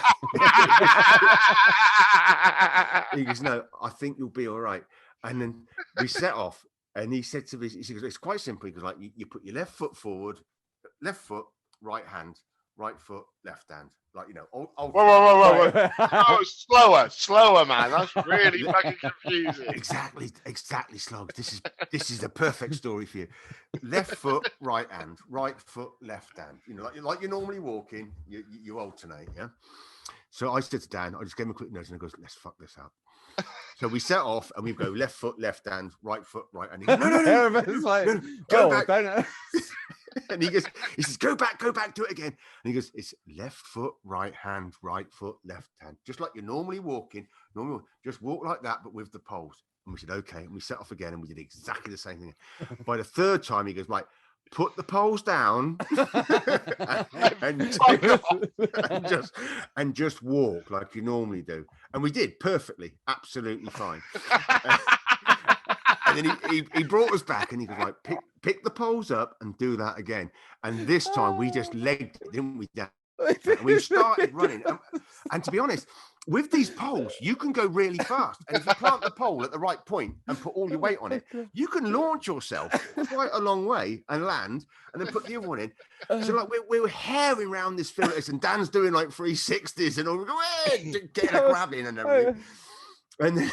He goes, "No, I think you'll be all right." And then we set off, and he said to me, he goes, "It's quite simple." He goes, like, you put your left foot forward, left foot, right hand, right foot, left hand. Like, you know, whoa. Oh, slower, man. That's really fucking confusing. Exactly, Slog. This is the perfect story for you. Left foot, right hand, right foot, left hand. You know, like you're normally walking, you alternate, yeah. So I said to Dan, I just gave him a quick nudge, and I goes, "Let's fuck this up." So we set off, and we go left foot, left hand, right foot, right hand. He goes, no, go back. And he says, go back, do it again. And he goes, "It's left foot, right hand, right foot, left hand. Just like you're normally walking, just walk like that, but with the poles." And we said, "Okay." And we set off again, and we did exactly the same thing. By the third time, he goes, "Right, put the poles down and just walk like you normally do." And we did perfectly, absolutely fine. And then he brought us back, and he was like, pick the poles up and do that again. And this time we just legged it, didn't we, Dan? And we started running. And to be honest, with these poles, you can go really fast. And if you plant the pole at the right point and put all your weight on it, you can launch yourself quite a long way and land, and then put the other one in. So like we were herring around this field, and Dan's doing like 360s and all. We go, "Hey!" Getting a grab in and everything. And then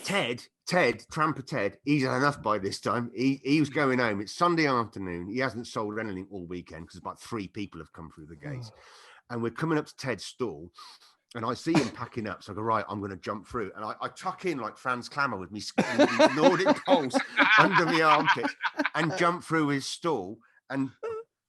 Trampa Ted, he's had enough by this time. He was going home. It's Sunday afternoon. He hasn't sold anything all weekend because about 3 people have come through the gates. And we're coming up to Ted's stall, and I see him packing up. So I go, "Right, I'm going to jump through." And I tuck in like Franz Klammer with me Nordic poles under my armpit and jump through his stall and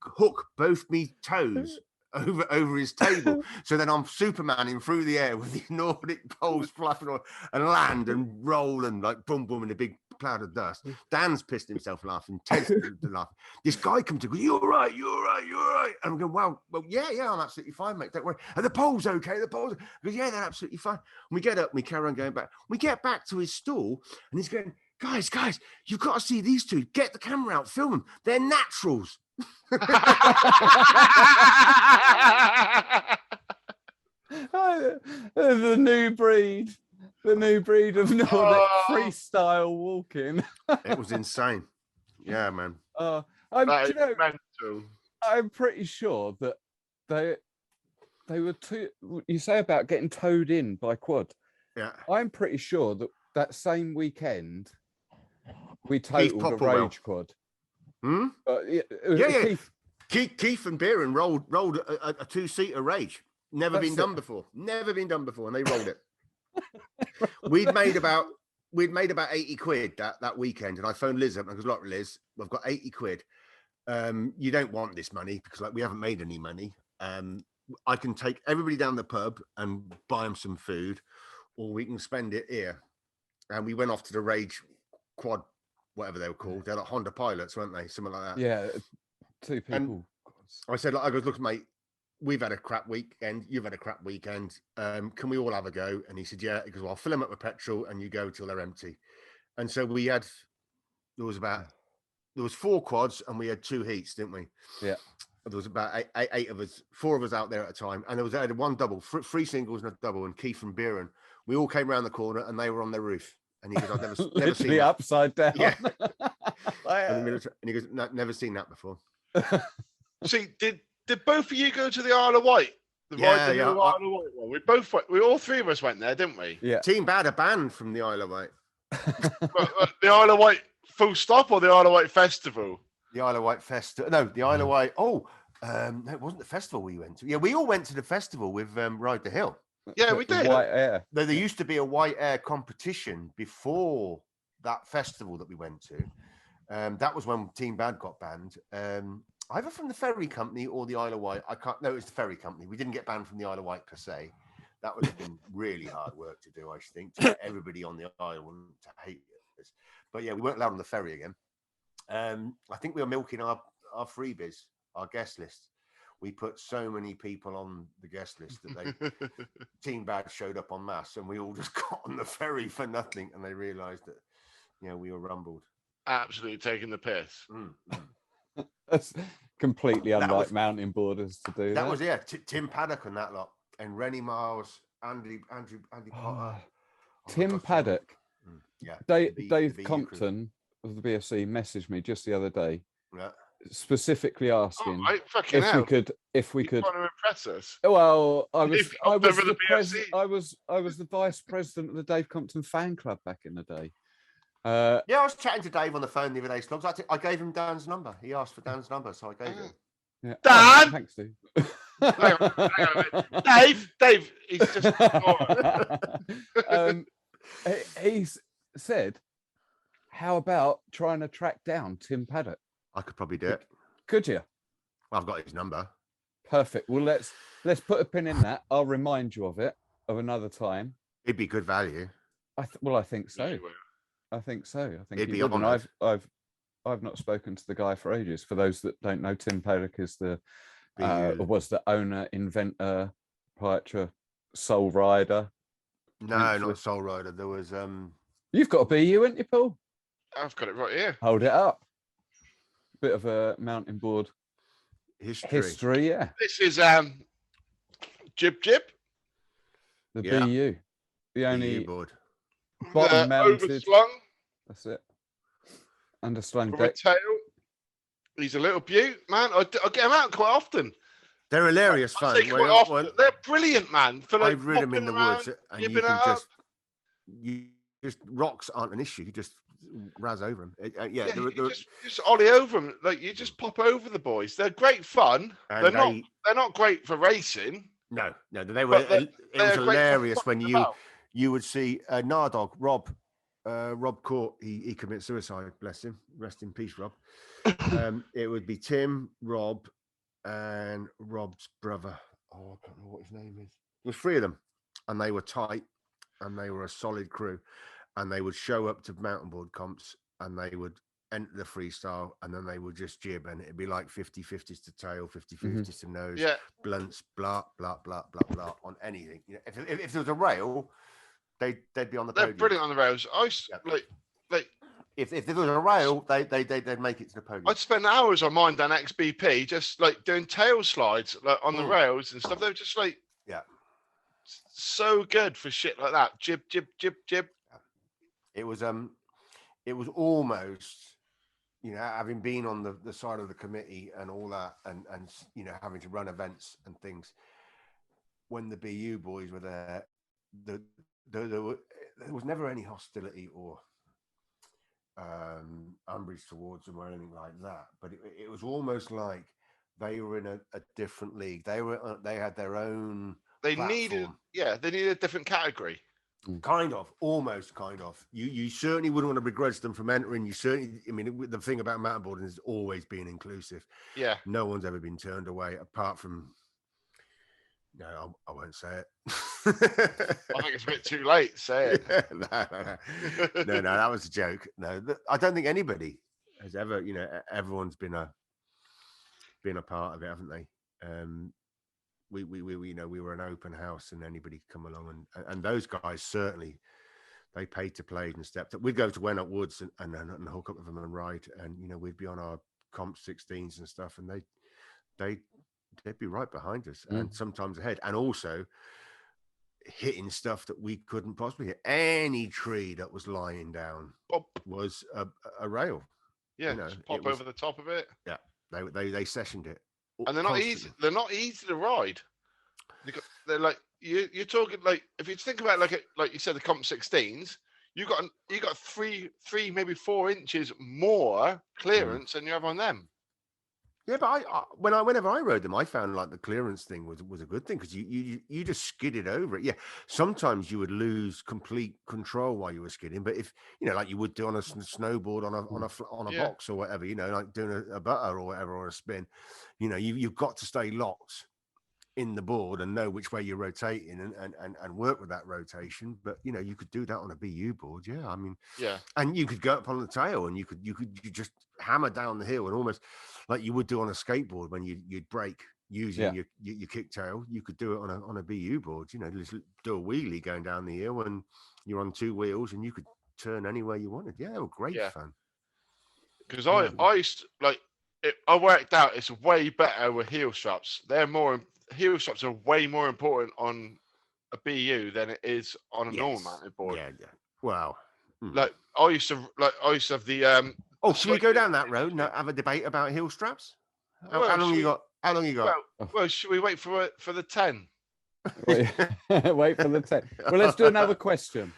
hook both me toes over his table. So then I'm Supermaning through the air with the Nordic poles fluffing on, and land and roll and like boom in a big cloud of dust. Dan's pissed himself laughing. Ted's laughing. This guy comes to go, "You're all right. And I'm going, well, yeah, I'm absolutely fine, mate. Don't worry. Are the poles okay? The poles?" He goes, "Yeah, they're absolutely fine." And we get up, and we carry on going back. We get back to his stall, and he's going, guys, you've got to see these two. Get the camera out, film them. They're naturals." The new breed of Nordic freestyle walking. It was insane. Yeah, man. I'm pretty sure that they were too. You say about getting towed in by quad. Yeah, I'm pretty sure that same weekend we totaled a rage quad. Yeah. Keith and Beirans rolled a 2-seater rage. Never been done before, and they rolled it. We'd made about 80 quid that weekend, and I phoned Liz up and I goes, "Look, Liz, we've got 80 quid. You don't want this money because like we haven't made any money. I can take everybody down the pub and buy them some food, or we can spend it here." And we went off to the rage quad, whatever they were called. They're like Honda pilots, weren't they? Something like that. Yeah, 2 people. And I said, like, I goes, look, mate, we've had a crap weekend. You've had a crap weekend. Can we all have a go? And he said, yeah. He goes, well, I'll fill them up with petrol and you go till they're empty. And so there was 4 quads and we had 2 heats, didn't we? Yeah. There was about eight of us, 4 of us out there at a time. And I had 1 double, 3 singles and a double. And Keith from Beirans, we all came around the corner and they were on their roof. And he goes, I've never seen that. Upside down. Yeah. And he goes, no, never seen that before. See, did both of you go to the Isle of Wight? The Isle of Wight one. We both went. All 3 of us went there, didn't we? Yeah. Team Bad are banned from the Isle of Wight. The Isle of Wight full stop or the Isle of Wight festival? The Isle of Wight festival. No, the Isle of Wight. Oh, no, it wasn't the festival we went to. Yeah, we all went to the festival with Ride the Hill. Yeah, we did. White Air. There used to be a White Air competition before that festival that we went to. That was when Team Bad got banned. Either from the ferry company or the Isle of Wight. I can't. No, it was the ferry company. We didn't get banned from the Isle of Wight per se. That would have been really hard work to do, I think, to get everybody on the island to hate us. But yeah, we weren't allowed on the ferry again. I think we were milking our freebies, our guest list. We put so many people on the guest list that Team Bad showed up en masse, and we all just got on the ferry for nothing. And they realised that, we were rumbled. Absolutely taking the piss. That's completely unlike mountain boarders to do. That was Tim Paddock and that lot, and Rennie Miles, Andy Potter. Tim Paddock. Yeah. Dave Compton of the BSC messaged me just the other day, specifically asking if we could trying to impress us. Well, I was the vice president of the Dave Compton fan club back in the day. I was chatting to Dave on the phone the other day, Slogs. I gave him Dan's number. He asked for Dan's number, so I gave him. Yeah. Dan! Thanks, Steve. hang on Dave, he's just... he said, how about trying to track down Tim Paddock? I could probably do it. Could you? I've got his number. Perfect. Well, let's put a pin in that. I'll remind you of another time. It'd be good value. I think so. I think It'd be would. honoured. And I've not spoken to the guy for ages. For those that don't know, Tim Paddock is was the owner, inventor, proprietor, sole rider. No, not sole rider. There was You've got a BU, ain't you, Paul? I've got it right here. Hold it up. Bit of a mountain board history, yeah. This is Jib. The BU. The only BU board. bottom mounted. Overslung. That's it. Underslung From deck. a tail. He's a little beaut, man. I get him out quite often. They're hilarious fun. They're brilliant, man. For like I've ridden them in the woods, and you just rocks aren't an issue. You just razz over them. You just ollie over them. Like you just pop over the boys. They're great fun. They're not great for racing. No, they were. It was hilarious when you would see Nardog Rob Court. He committed suicide. Bless him. Rest in peace, Rob. It would be Tim, Rob, and Rob's brother. Oh, I can't remember what his name is. There was 3 of them, and they were tight, and they were a solid crew, and they would show up to mountain board comps, and they would enter the freestyle, and then they would just jib, and it'd be like 50-50s to tail, 50-50s to nose, blunts, blah blah blah blah blah on anything. If there was a rail, they'd be on the podium. They're brilliant on the rails. Like if there was a rail, they'd make it to the podium. I'd spend hours on mine down XBP, just like doing tail slides like on the rails and stuff. They were just like so good for shit like that. Jib. It was almost, having been on the side of the committee and all that, and having to run events and things. When the BU boys were there, there was never any hostility or umbrage towards them or anything like that. But it was almost like they were in a different league. They had their own. They needed a different category. Almost kind of. You certainly wouldn't want to begrudge them from entering. The thing about mountainboarding is always being inclusive. Yeah. No one's ever been turned away, apart from. No, I won't say it. I think it's a bit too late. Say it. No, that was a joke. No, I don't think anybody has ever. Everyone's been a part of it, haven't they? We were an open house, and anybody could come along, and those guys certainly. They paid to play and stepped up. We'd go to Wenham Woods and hook up with them and ride, and we'd be on our comp 16s and stuff, and they'd be right behind us and sometimes ahead, and also hitting stuff that we couldn't possibly hit. Any tree that was lying down was a rail. Yeah, just pop over the top of it. Yeah, they sessioned it, and they're not easy. They're not easy to ride. They're like. You're talking like if you think about like you said the comp 16s, you got three maybe 4 inches more clearance than you have on them. Yeah, but whenever I rode them, I found like the clearance thing was a good thing because you just skidded over it. Yeah, sometimes you would lose complete control while you were skidding, but if like you would do on a snowboard on a box or whatever, like doing a butter or whatever or a spin, you've got to stay locked in the board and know which way you're rotating and work with that rotation. But you could do that on a BU board. Yeah, I mean, yeah, and you could go up on the tail and you just hammer down the hill and almost like you would do on a skateboard when you'd brake using your kick tail. You could do it on a BU board. Just do a wheelie going down the hill and you're on 2 wheels and you could turn anywhere you wanted. Yeah, they were great fun. Because I used to, I worked out it's way better with heel straps. Heel straps are way more important on a BU than it is on a normal mounted board. Yeah. Wow. Like I used to have the should we go down that road and have a debate about heel straps? How long you got? Well, should we wait for the 10? Wait for the 10. Well, let's do another question.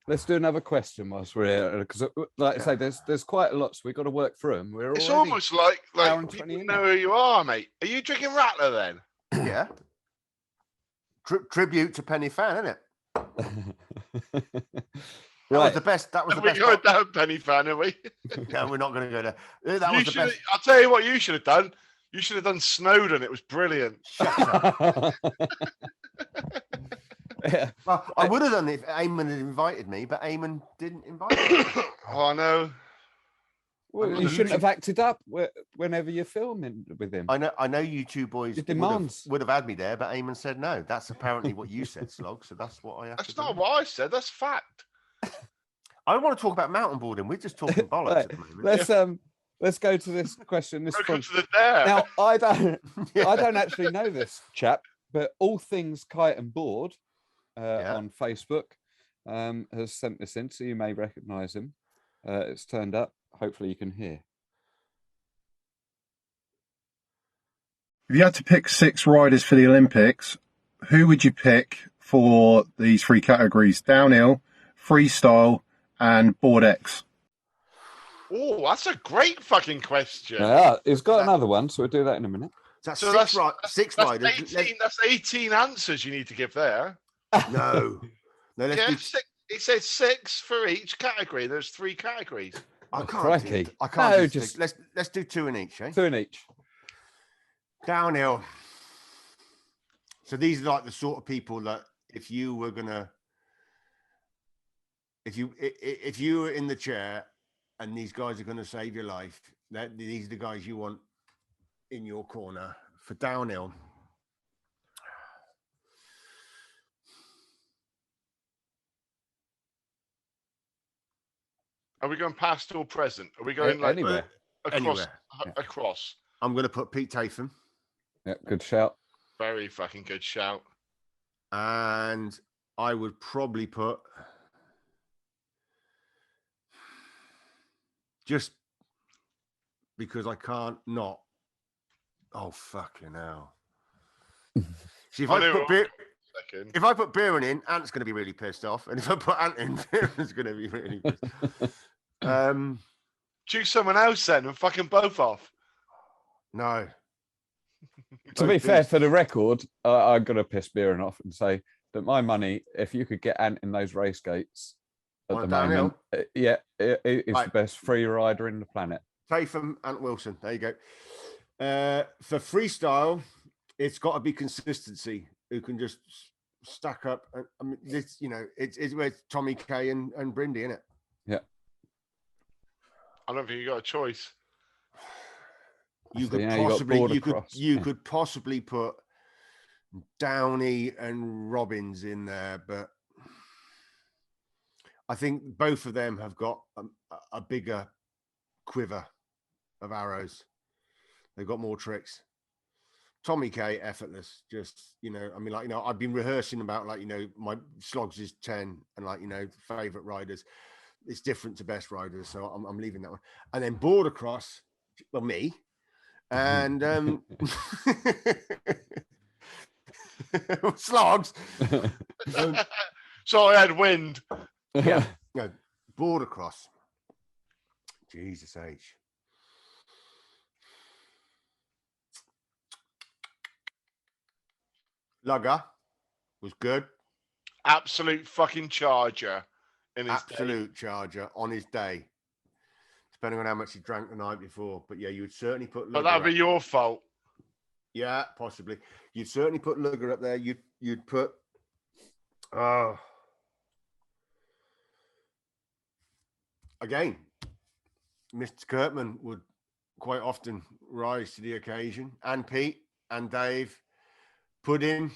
Whilst we're here, because like I say, there's quite a lot, so we've got to work through them. It's almost like people know who you are, mate. Are you drinking Rattler then? Yeah. Tribute to Penny Fan, isn't it? That was the best. That was the best. We're going down Penny Fan, are we? No, we're not going to go there. That was the best. I'll tell you what you should have done. You should have done Snowdon. It was brilliant. Shut up. Yeah. Well, I would have done it if Eamon had invited me, but Eamon didn't invite me. Oh, no. Well, you shouldn't have acted up whenever you're filming with him. I know you two boys would have had me there, but Eamon said no. That's apparently what you said, Slog. So that's what I have to do. That's not what I said. That's fact. I want to talk about mountain boarding. We're just talking bollocks at the moment. Let's go to this question. Welcome to the dare. Now, I don't actually know this chap, but All Things Kite and Board on Facebook has sent this in, so you may recognise him. It's turned up. Hopefully you can hear. If you had to pick 6 riders for the Olympics, who would you pick for these 3 categories? Downhill, freestyle, and board X. Oh, that's a great fucking question. Yeah, he's got another one, so we'll do that in a minute. That's six riders. That's 18 answers you need to give there. No. It says 6 for each category. There's 3 categories. I can't. Let's do 2 in each. 2 in each. Downhill. So these are like the sort of people that if you were in the chair and these guys are going to save your life, these are the guys you want in your corner for downhill. Are we going past or present? Are we going anywhere? Across. I'm going to put Pete Tatham. Yeah, good shout. Very fucking good shout. And I would probably put just because I can't not. Oh fucking hell! See, if I put Beirans in, Ant's going to be really pissed off, and if I put Ant in, Beirans going to be really pissed. Choose someone else then, and fucking both off. No. To be fair, for the record, I'm going to piss Beirans off and say that my money, if you could get Ant in those race gates at the moment, he's the best free rider in the planet. Tatham, Ant Wilson. There you go. For freestyle, it's got to be consistency. Who can just stack up. I mean, this, you know, it's where it's Tommy K and Brind, isn't it? Yeah. I don't think you got a choice. You So, could yeah, you got possibly, Border you could, Cross. you Yeah. could possibly put Downey and Robbins in there, but I think both of them have got a bigger quiver of arrows. They've got more tricks. Tommy K, effortless. Just, you know, I mean, like, you know, I've been rehearsing about, like, you know, my slogs is 10 and, like, you know, favorite riders. It's different to best riders, so I'm leaving that one. And then Border Cross, well, me, and slogs. So I had wind. Yeah, no, Border Cross. Jesus H. Lugger was good. Absolute fucking charger in his Absolute charger on his day. Depending on how much he drank the night before. But yeah, you would certainly put Lugger But that'd be up. your fault. Yeah, possibly. You'd certainly put Lugger up there. You'd put again, Mr. Kirkman would quite often rise to the occasion, and Pete and Dave. Pudding.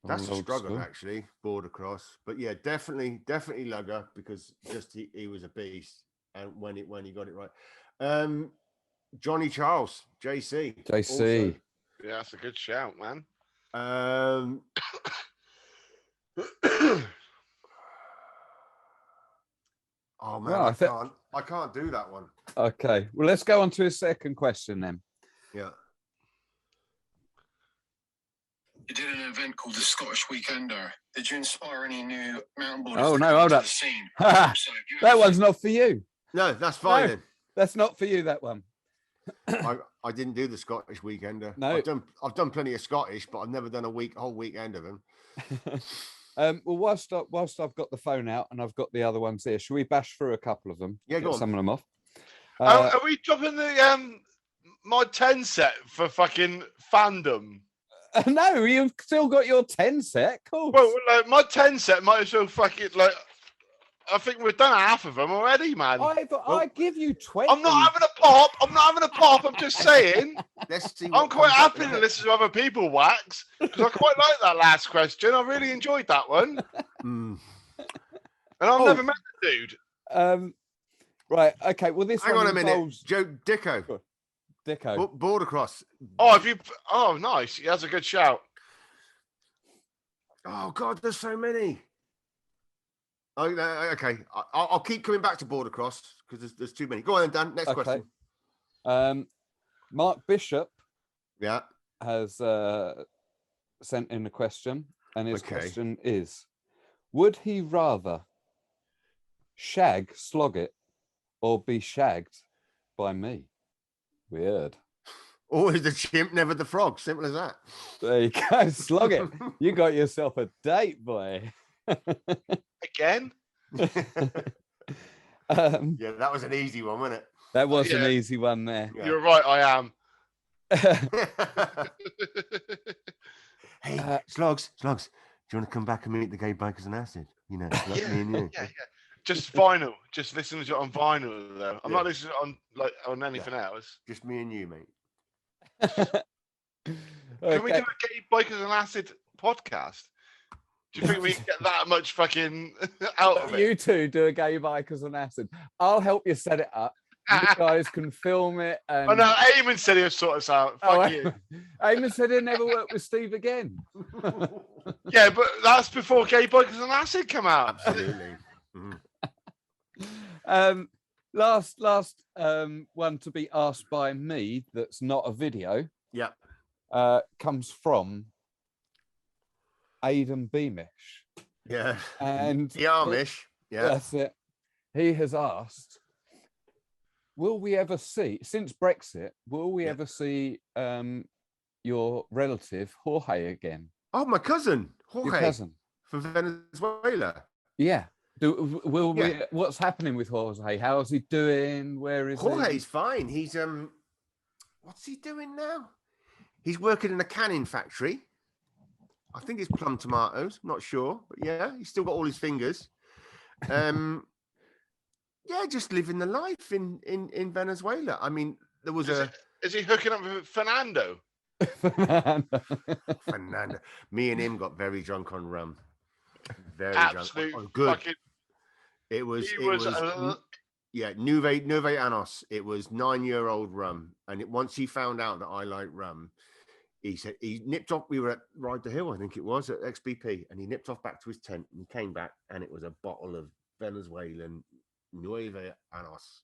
That's a struggle, actually, Border Cross. But yeah, definitely Lugger, because just he was a beast, and when he got it right. Johnny Charles, JC. JC. Yeah, that's a good shout, man. Oh man, Well, I can't do that one. Okay, well, let's go on to his second question then. Yeah. You did an event called the Scottish Weekender. Did you inspire any new mountain boarders? Oh, to no, come hold to up. the scene? That one's not for you. No, that's fine No. then. That's not for you, that one. I didn't do the Scottish Weekender. No. I've done plenty of Scottish, but I've never done whole weekend of them. Well, whilst I've got the phone out and I've got the other ones here, should we bash through a couple of them? Yeah, go Get on. some of them off. Are we dropping the my 10 set for fucking fandom? No, you've still got your 10 set. Cool. Well, like, my 10 set might as well fucking, like, I think we've done half of them already, man. I give you 20. I'm not having a pop. I'm just saying. Let's see. I'm quite happy to listen to other people wax, because I quite like that last question. I really enjoyed that one. Mm. And I've never met the dude. Right. Okay. Well, this Hang one on a minute. involves Joe Dicko. Border Cross. Oh, nice. Yeah, that's a good shout. Oh God, there's so many. Oh, okay. I'll keep coming back to Border Cross because there's too many. Go on then, Dan. Next question. Mark Bishop. Yeah. Has sent in a question, and his question is: would he rather slog it, or be shagged by me? Weird. Always the chimp, never the frog. Simple as that. There you go. Slog it. You got yourself a date, boy. Again? Yeah, that was an easy one, wasn't it? That was an easy one there. Yeah. You're right, I am. Hey, Slogs, do you want to come back and meet the gay bikers and acid? You know, like me and you. Yeah. Just vinyl. Just listen to it on vinyl, though. I'm not listening on anything else. Just me and you, mate. Can we do a gay bikers and acid podcast? Do you think we can get that much fucking out of it? You two do a gay bikers on acid. I'll help you set it up. You guys can film it. And... Oh no, Eamon said he'll sort us out. Fuck you. Eamon said he'll never work with Steve again. Yeah, but that's before gay bikers and acid come out. Absolutely. Last one to be asked by me that's not a video. Yeah. Comes from Aidan Beamish. Yeah. And the Amish. Yeah. That's it. He has asked, will we ever see, since Brexit, ever see your relative Jorge again? Oh, my cousin, Jorge. Your cousin. From Venezuela. Yeah. Will we? What's happening with Jorge? How's he doing? Where is Jorge's fine. He's what's he doing now? He's working in a canning factory. I think it's plum tomatoes. Not sure, but yeah, he's still got all his fingers. Yeah, just living the life in Venezuela. I mean, there was Is he hooking up with Fernando? Fernando. Me and him got very drunk on rum. Very Absolute drunk. Good. fucking. It was. Yeah, Nueve Anos. It was 9-year-old rum, and once he found out that I like rum, he said he nipped off. We were at Ride the Hill, I think it was, at XBP, and he nipped off back to his tent and he came back, and it was a bottle of Venezuelan Nueve Anos,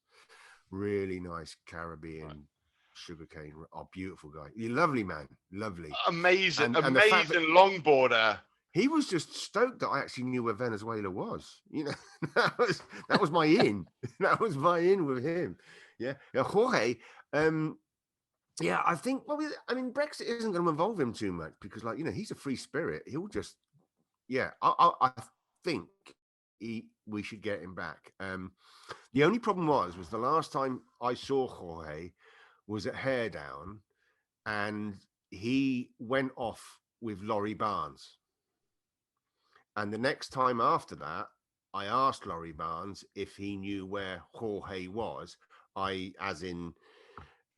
really nice Caribbean sugarcane. Oh, beautiful guy, lovely man, lovely, amazing, and amazing longboarder. He was just stoked that I actually knew where Venezuela was. You know, that was my in. That was my in with him. Yeah, Jorge. Yeah, I think. Well, I mean, Brexit isn't going to involve him too much because, like, you know, he's a free spirit. He'll just, yeah. I think we should get him back. The only problem was the last time I saw Jorge was at Hair Down, and he went off with Laurie Barnes. And the next time after that, I asked Laurie Barnes if he knew where Jorge was. As in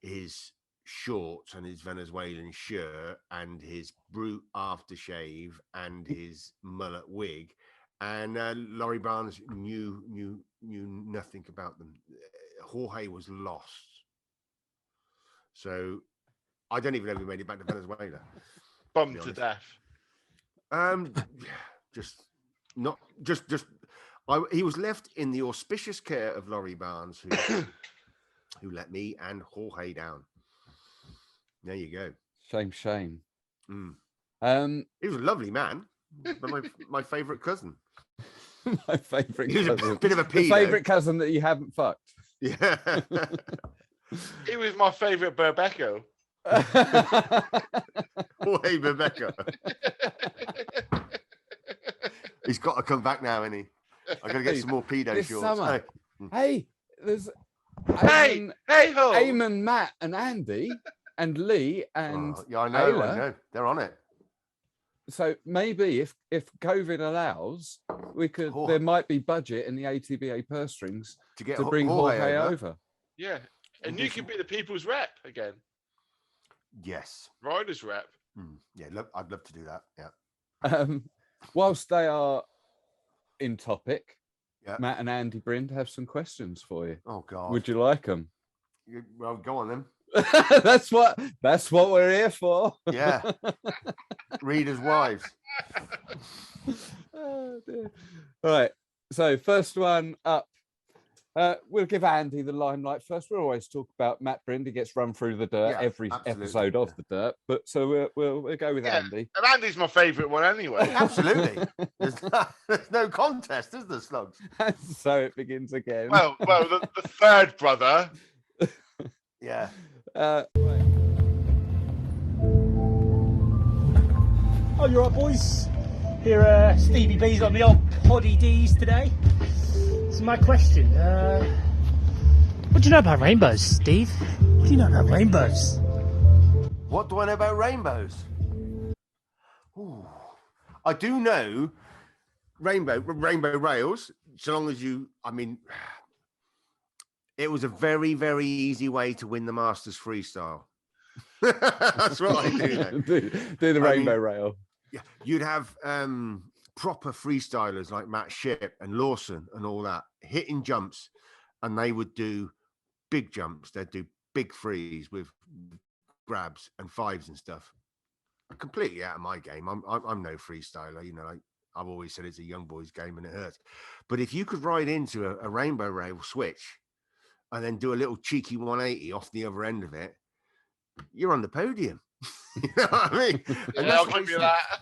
his shorts and his Venezuelan shirt and his brute aftershave and his mullet wig. And Laurie Barnes knew nothing about them. Jorge was lost. So I don't even know if he made it back to Venezuela. Bummed to death. He was left in the auspicious care of Laurie Barnes, who let me and Jorge down. There you go. Shame. He was a lovely man, but my favourite cousin. My favourite He was cousin. a bit of a pedo. Favourite cousin that you haven't fucked. Yeah. He was my favourite Berbecco. Jorge Rebecca. He's got to come back now, isn't he? I got to get some more pedo this shorts. Summer. Hey, there's Hey ho! Eamon, Matt, and Andy, and Lee, and yeah, I know. Ayla. They're on it. So maybe if COVID allows, we could. There might be budget in the ATBA purse strings to bring Jorge over. Yeah, and you can be the people's rep again. Yes, riders rep. Yeah, look, I'd love to do that. Yeah. Whilst they are in topic, yeah. Matt and Andy Brind have some questions for you. Oh God, would you like them? Well, go on then. That's what we're here for. Yeah. Readers' wives. Oh, dear. All right. So first one up. We'll give Andy the limelight first. We'll always talk about Matt Brind. He gets run through the dirt every episode of the dirt. But so we'll go with Andy. And Andy's my favourite one anyway. Absolutely. There's no contest, is there, Slugs? So it begins again. Well, the third brother. Yeah. Right. Oh, you're right, boys. Here, Stevie B's on the old Poddy D's today. So my question, what do you know about rainbows, Steve? What do you know about rainbows? What do I know about rainbows? Ooh. I do know rainbow rails, so long as it was a very, very easy way to win the Masters freestyle. That's what I do know. do the rainbow rail. Yeah, you'd have proper freestylers like Matt Shipp and Lawson and all that hitting jumps, and they would do big jumps. They'd do big frees with grabs and fives and stuff. Completely out of my game. I'm no freestyler. You know, I've always said it's a young boy's game and it hurts. But if you could ride into a rainbow rail switch and then do a little cheeky 180 off the other end of it, you're on the podium. You know what I mean? And I'll give you that.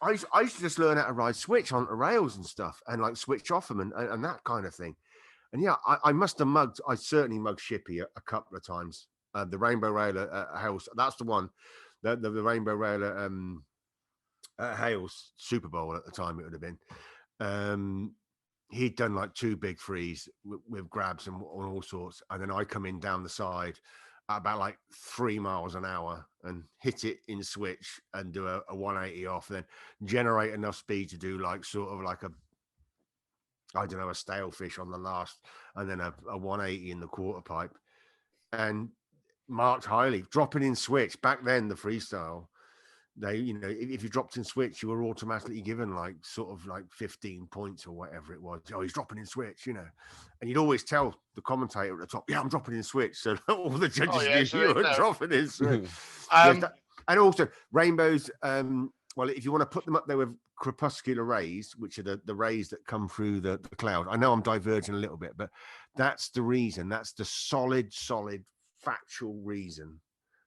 I used to just learn how to ride switch onto rails and stuff and like switch off them and that kind of thing. And yeah, I certainly mugged Shippy a couple of times. The rainbow rail at Hales, that's the one. The rainbow rail at Hales Super Bowl at the time it would have been. He'd done like two big frees with grabs and all sorts. And then I come in down the side at about like 3 miles an hour and hit it in switch and do a 180 off, and then generate enough speed to do like sort of like a stale fish on the last, and then a 180 in the quarter pipe, and marked highly. Dropping in switch back then, the freestyle, they, if you dropped in switch, you were automatically given like sort of like 15 points or whatever it was. Oh, he's dropping in switch, and you'd always tell the commentator at the top, yeah, I'm dropping in switch, so all the judges knew you were dropping in switch. And also rainbows, well, if you want to put them up there with crepuscular rays, which are the rays that come through the cloud. I know I'm diverging a little bit, but that's the reason. That's the solid factual reason.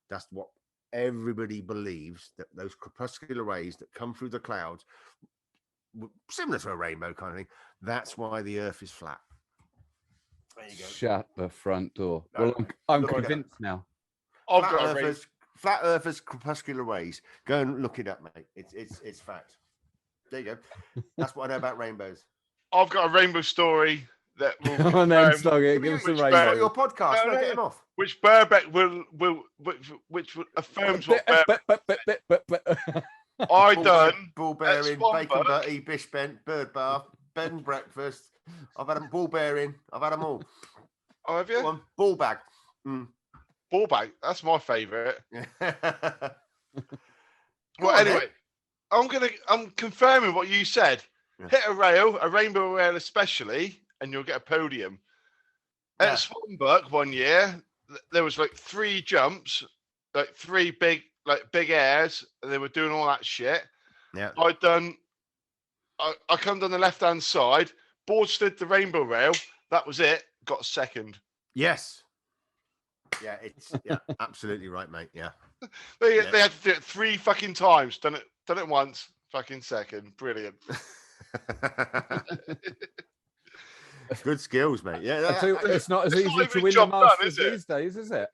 That's what everybody believes, that those crepuscular rays that come through the clouds, similar to a rainbow kind of thing, that's why the earth is flat. There you go. Shut the front door. Well, I'm convinced now. Flat earthers crepuscular rays. Go and look it up, mate. It's fact. There you go. That's what I know about rainbows. I've got a rainbow story that will Give us a rainbow. Your podcast. Get him off. Which Birkbeck which affirms what Birkbeck. I done ball bearing, bacon butty, bish bent, bird bath, bed and breakfast. I've had a ball bearing. I've had them all. Oh, have you? One ball bag. Ball bag. That's my favourite. Well, anyway, I'm confirming what you said. Yeah. Hit a rainbow rail especially, and you'll get a podium. At Swanberg one year, there was like 3 jumps, like 3 big airs, and they were doing all that shit. Yeah. I come down the left-hand side, board slid the rainbow rail. That was it. Got second. Yes. Yeah, it's absolutely right, mate. Yeah. They had to do it 3 fucking times. Done it once. Fucking second. Brilliant. Good skills, mate. Yeah, it's not as easy to win the Masters these days, is it?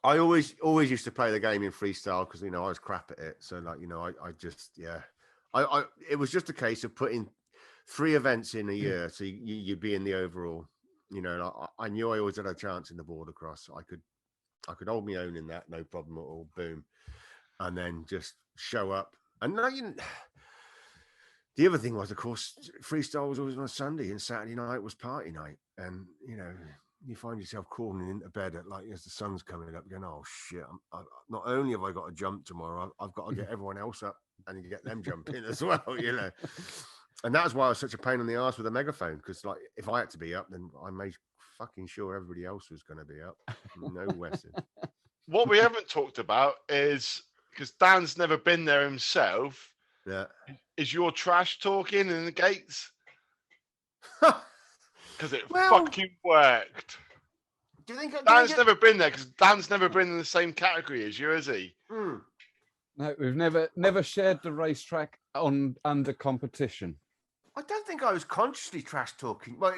I always used to play the game in freestyle because I was crap at it. So I just it was just a case of putting 3 events in a year, so you'd be in the overall. I knew I always had a chance in the border cross. I could hold my own in that, no problem at all. Boom, and then just show up. And the other thing was, of course, freestyle was always on a Sunday, and Saturday night was party night. And you find yourself crawling into bed at as the sun's coming up, going, "Oh shit! Not only have I got to jump tomorrow, I've got to get everyone else up and get them jumping as well." And that's why I was such a pain in the ass with a megaphone, because if I had to be up, then I made fucking sure everybody else was going to be up. No Wesson. What we haven't talked about is, because Dan's never been there himself. Yeah. Is your trash talking in the gates? Because it fucking worked. Do you think Dan's never been there? Because Dan's never been in the same category as you, has he? No, we've never shared the racetrack under competition. I don't think I was consciously trash talking. Well,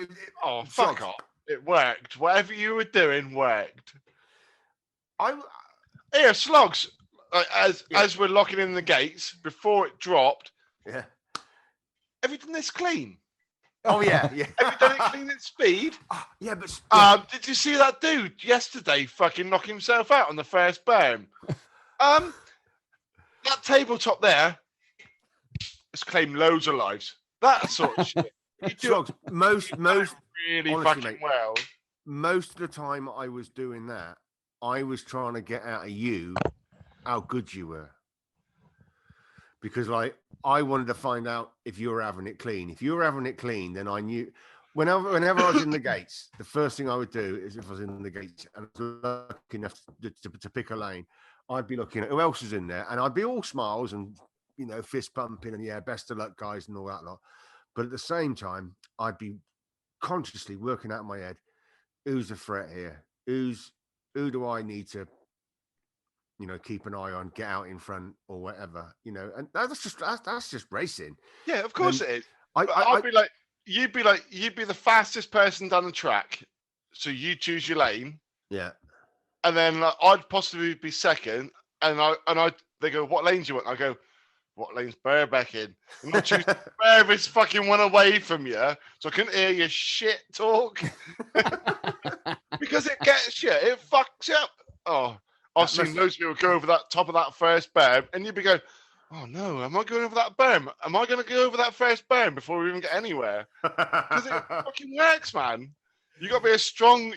fuck off! It worked. Whatever you were doing worked. Here, Slogs. As we're locking in the gates before it dropped. Yeah. Have you done this clean? Oh yeah. Have you done it clean at speed? Yeah, but did you see that dude yesterday fucking knock himself out on the first berm? That tabletop there has claimed loads of lives. That sort of shit. Most really honestly, fucking mate, well. Most of the time I was doing that, I was trying to get out of you how good you were, because I wanted to find out if you were having it clean. If you were having it clean, then I knew. Whenever I was in the gates, the first thing I would do is, if I was in the gates and I was lucky enough to pick a lane, I'd be looking at who else is in there, and I'd be all smiles and fist pumping and best of luck, guys, and all that lot. But at the same time, I'd be consciously working out in my head, who's the threat here? Who do I need to keep an eye on, get out in front or whatever, and that's just racing. Yeah, of course it is. I'd be like, you'd be the fastest person down the track, so you choose your lane. Yeah. And then I'd possibly be second, and they go, "What lanes you want?" I go, "What lane's Birkbeck in?" And I choose the furthest fucking one away from you, so I couldn't hear your shit talk. Because it gets you, it fucks you up. Oh, I've seen those people go over that top of that first berm, and you'd be going, "Oh no, am I going over that berm? Am I going to go over that first berm before we even get anywhere?" Because it fucking works, man. You got to be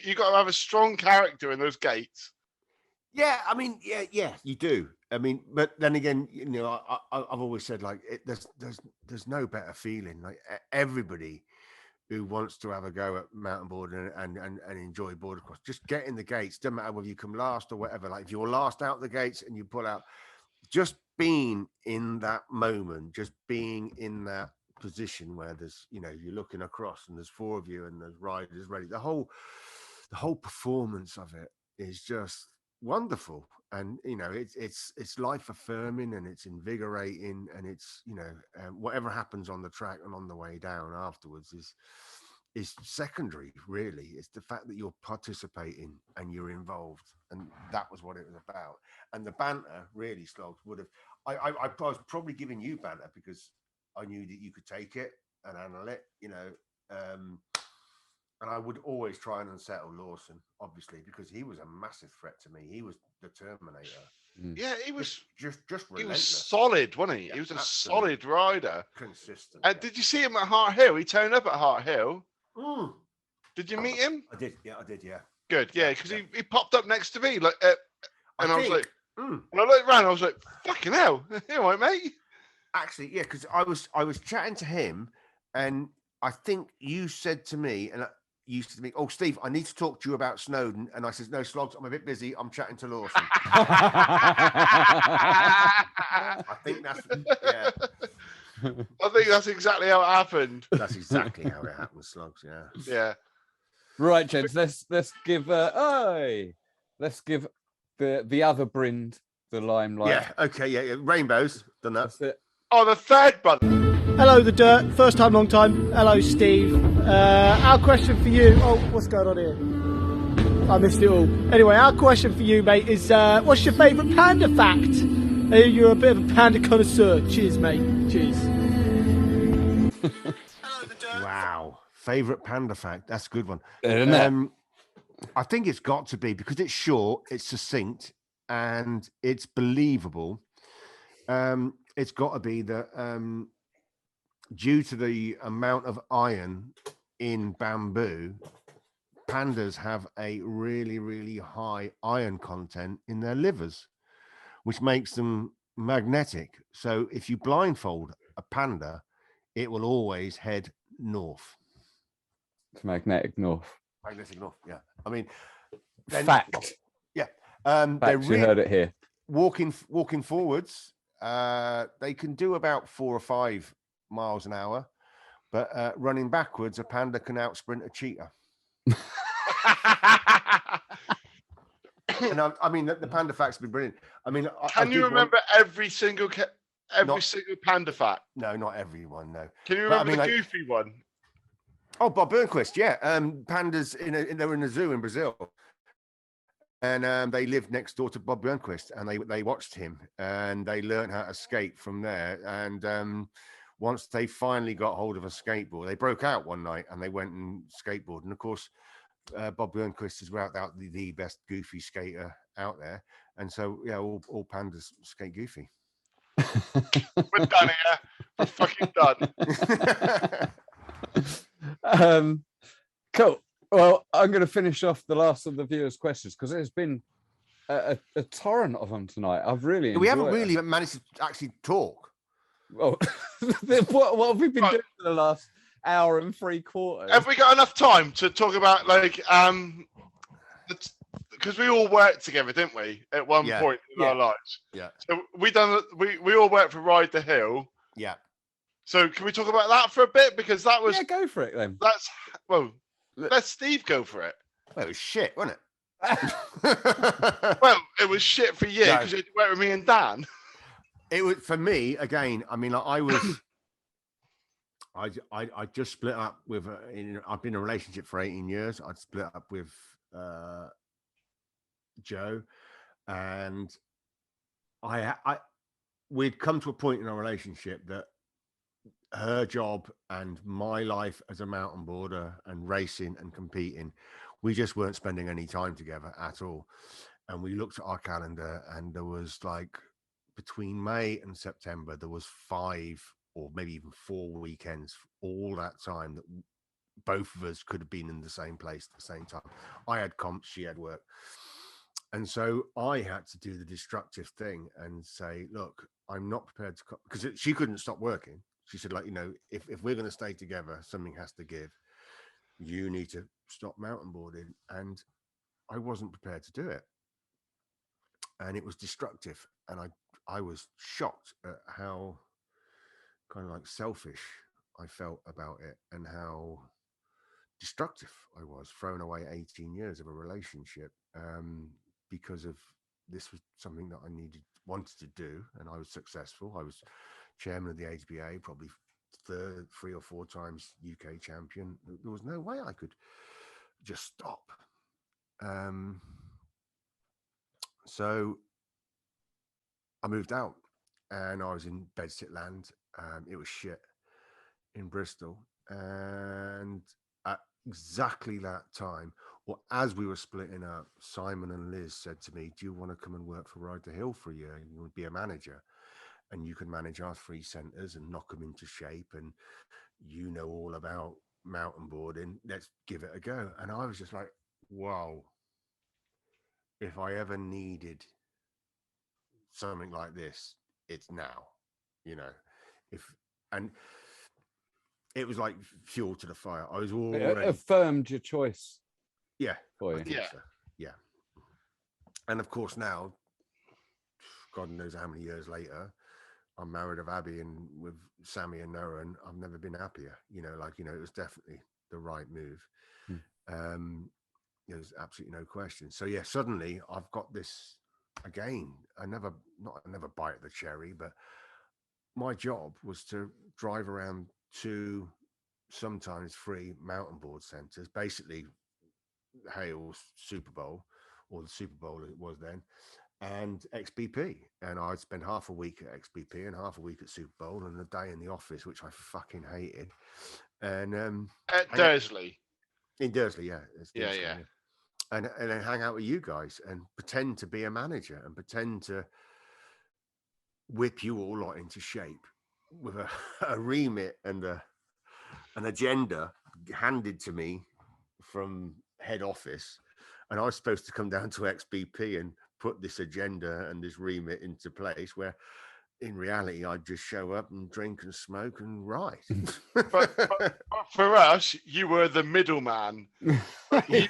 you got to have a strong character in those gates. Yeah, I mean, yeah, you do. I mean, but then again, I've always said like there's no better feeling. Like everybody who wants to have a go at mountain boarding and enjoy border cross, just get in the gates. Doesn't matter whether you come last or whatever. Like if you're last out the gates and you pull out, just being in that moment, just being in that position where there's, you're looking across and there's 4 of you and the riders ready. The whole performance of it is just wonderful, and it's life affirming and it's invigorating, and it's whatever happens on the track and on the way down afterwards is secondary, really. It's the fact that you're participating and you're involved, and that was what it was about. And the banter, really, Slogs, would have I was probably giving you banter because I knew that you could take it and handle it, and I would always try and unsettle Lawson, obviously, because he was a massive threat to me. He was the Terminator. Yeah, he was just relentless. He was solid, wasn't he? Yeah, he was a absolutely. solid rider. Consistent. And did you see him at Hart Hill? He turned up at Hart Hill. Mm. Did you meet him? I did. Yeah. Good. Yeah, because he popped up next to me, like, and I was like, mm. when I looked around, I was like, "Fucking hell, you all right, mate?" Actually, yeah, because I was chatting to him, and I think you said to me, you said to me, "Oh, Steve, I need to talk to you about Snowden." And I said, "No, Slogs, I'm a bit busy. I'm chatting to Lawson." I think that's I think that's exactly how it happened. That's exactly how it happened, Slogs. Yeah. Yeah. Right, gents. Let's give let's give the other Brind the limelight. Yeah. Okay. Yeah. Rainbows. Done that. That's it. Oh, the third brother. Hello, the Dirt. First time, long time. Hello, Steve. Our question for you. Oh, what's going on here? I missed it all. Anyway, our question for you, mate, is what's your favourite panda fact? You're a bit of a panda connoisseur. Cheers, mate. Cheers. Wow. Favorite panda fact. That's a good one. Isn't it? I think it's got to be, because it's short, it's succinct, and it's believable. It's got to be that due to the amount of iron in bamboo, pandas have a really, really high iron content in their livers, which makes them magnetic. So if you blindfold a panda, it will always head north. It's magnetic north. Magnetic north, yeah. I mean, Fact. Yeah. Fact, They're you heard it here. walking forwards. They can do about 4 or 5 miles an hour, but running backwards, a panda can outsprint a cheetah. And I mean, the panda facts have been brilliant. I mean, Can you remember every single panda fact? No, not everyone. No. Can you remember the goofy one? Oh, Bob Burnquist, yeah. Pandas they were in a zoo in Brazil, and they lived next door to Bob Burnquist, and they watched him, and they learned how to skate from there. And once they finally got hold of a skateboard, they broke out one night and they went and skateboarded. And of course, Bob Burnquist is without doubt the best goofy skater out there, and so yeah, all pandas skate goofy. We're done here. We're fucking done. Cool. Well, I'm going to finish off the last of the viewers' questions because there's been a torrent of them tonight. I've really We haven't really managed to actually talk. Well, what have we been doing for the last hour and 3/4? Have we got enough time to talk about because we all worked together, didn't we, at one point in our lives? Yeah. So we all worked for Ride the Hill. Yeah. So can we talk about that for a bit? Because that was go for it then. Let Steve go for it. Well, it was shit, wasn't it? Well, it was shit for you because you worked with me and Dan. It was for me again. I mean, I was. I just split up with. I've been in a relationship for 18 years. I'd split up with Joe, and we'd come to a point in our relationship that her job and my life as a mountain boarder and racing and competing, we just weren't spending any time together at all. And we looked at our calendar, and there was like between May and September, there was 5 or maybe even 4 weekends all that time that both of us could have been in the same place at the same time. I had comps, she had work. And so I had to do the destructive thing and say, look, I'm not prepared to, because she couldn't stop working. She said, like, you know, if we're going to stay together, something has to give. You need to stop mountain boarding. And I wasn't prepared to do it. And it was destructive. And I was shocked at how kind of like selfish I felt about it and how destructive I was, throwing away 18 years of a relationship because of this was something that I wanted to do, and I was successful. I was chairman of the ATBA, probably 3 or 4 times UK champion. There was no way I could just stop. So I moved out, and I was in bedsit land. It was shit in Bristol, and at exactly that time, or as we were splitting up, Simon and Liz said to me, do you want to come and work for Ride the Hill for a year? You would be a manager, and you can manage our 3 centres and knock them into shape, and you know all about mountain boarding. Let's give it a go. And I was just like, wow, if I ever needed something like this, it's now, you know. And it was like fuel to the fire. I was already affirmed your choice. Yeah. For you. Yeah. So. Yeah. And of course now, God knows how many years later, I'm married of Abby and with Sammy and Noah, and I've never been happier. You know, like, you know, it was definitely the right move. There's absolutely no question. So yeah, suddenly I've got this again. I never bite the cherry, but my job was to drive around 2, sometimes 3 mountain board centers, basically Hale's Super Bowl, or the Super Bowl it was then, and XBP. And I'd spend half a week at XBP and half a week at Super Bowl and a day in the office, which I fucking hated. And at Dursley. In Dursley, yeah. Yeah. And then hang out with you guys and pretend to be a manager and pretend to whip you all lot into shape with a remit and an agenda handed to me from head office. And I was supposed to come down to XBP and put this agenda and this remit into place, where in reality I'd just show up and drink and smoke and ride. but for us, you were the middleman. you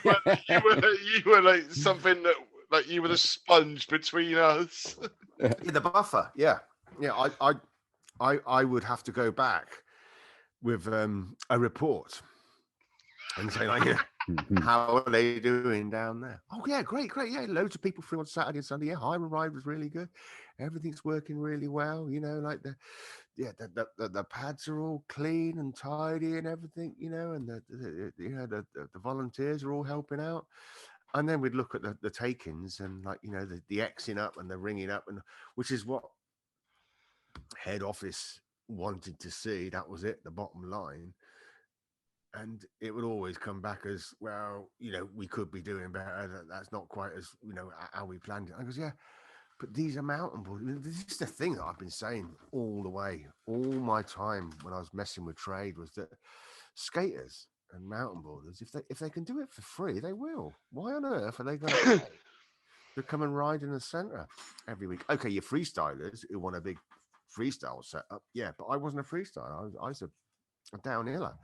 were like something that, like, you were the sponge between us. The buffer. Yeah. I would have to go back with a report and say, like, how are they doing down there? Oh yeah, great. Yeah, loads of people through on Saturday and Sunday. Yeah, Hire and Ride was really good. Everything's working really well. You know, like the pads are all clean and tidy and everything. You know, and the volunteers are all helping out. And then we'd look at the take-ins and, like, you know, the Xing up and the ringing up, and which is what head office wanted to see. That was it, the bottom line. And it would always come back as, well, you know, we could be doing better. That's not quite as, you know, how we planned it. I goes, yeah, but these are mountain boards. This is the thing that I've been saying all the way, all my time when I was messing with trade, was that skaters and mountain boarders, if they can do it for free, they will. Why on earth are they going to pay to come and ride in the centre every week? Okay, your freestylers who want a big freestyle setup, yeah, but I wasn't a freestyler. I was a downhiller.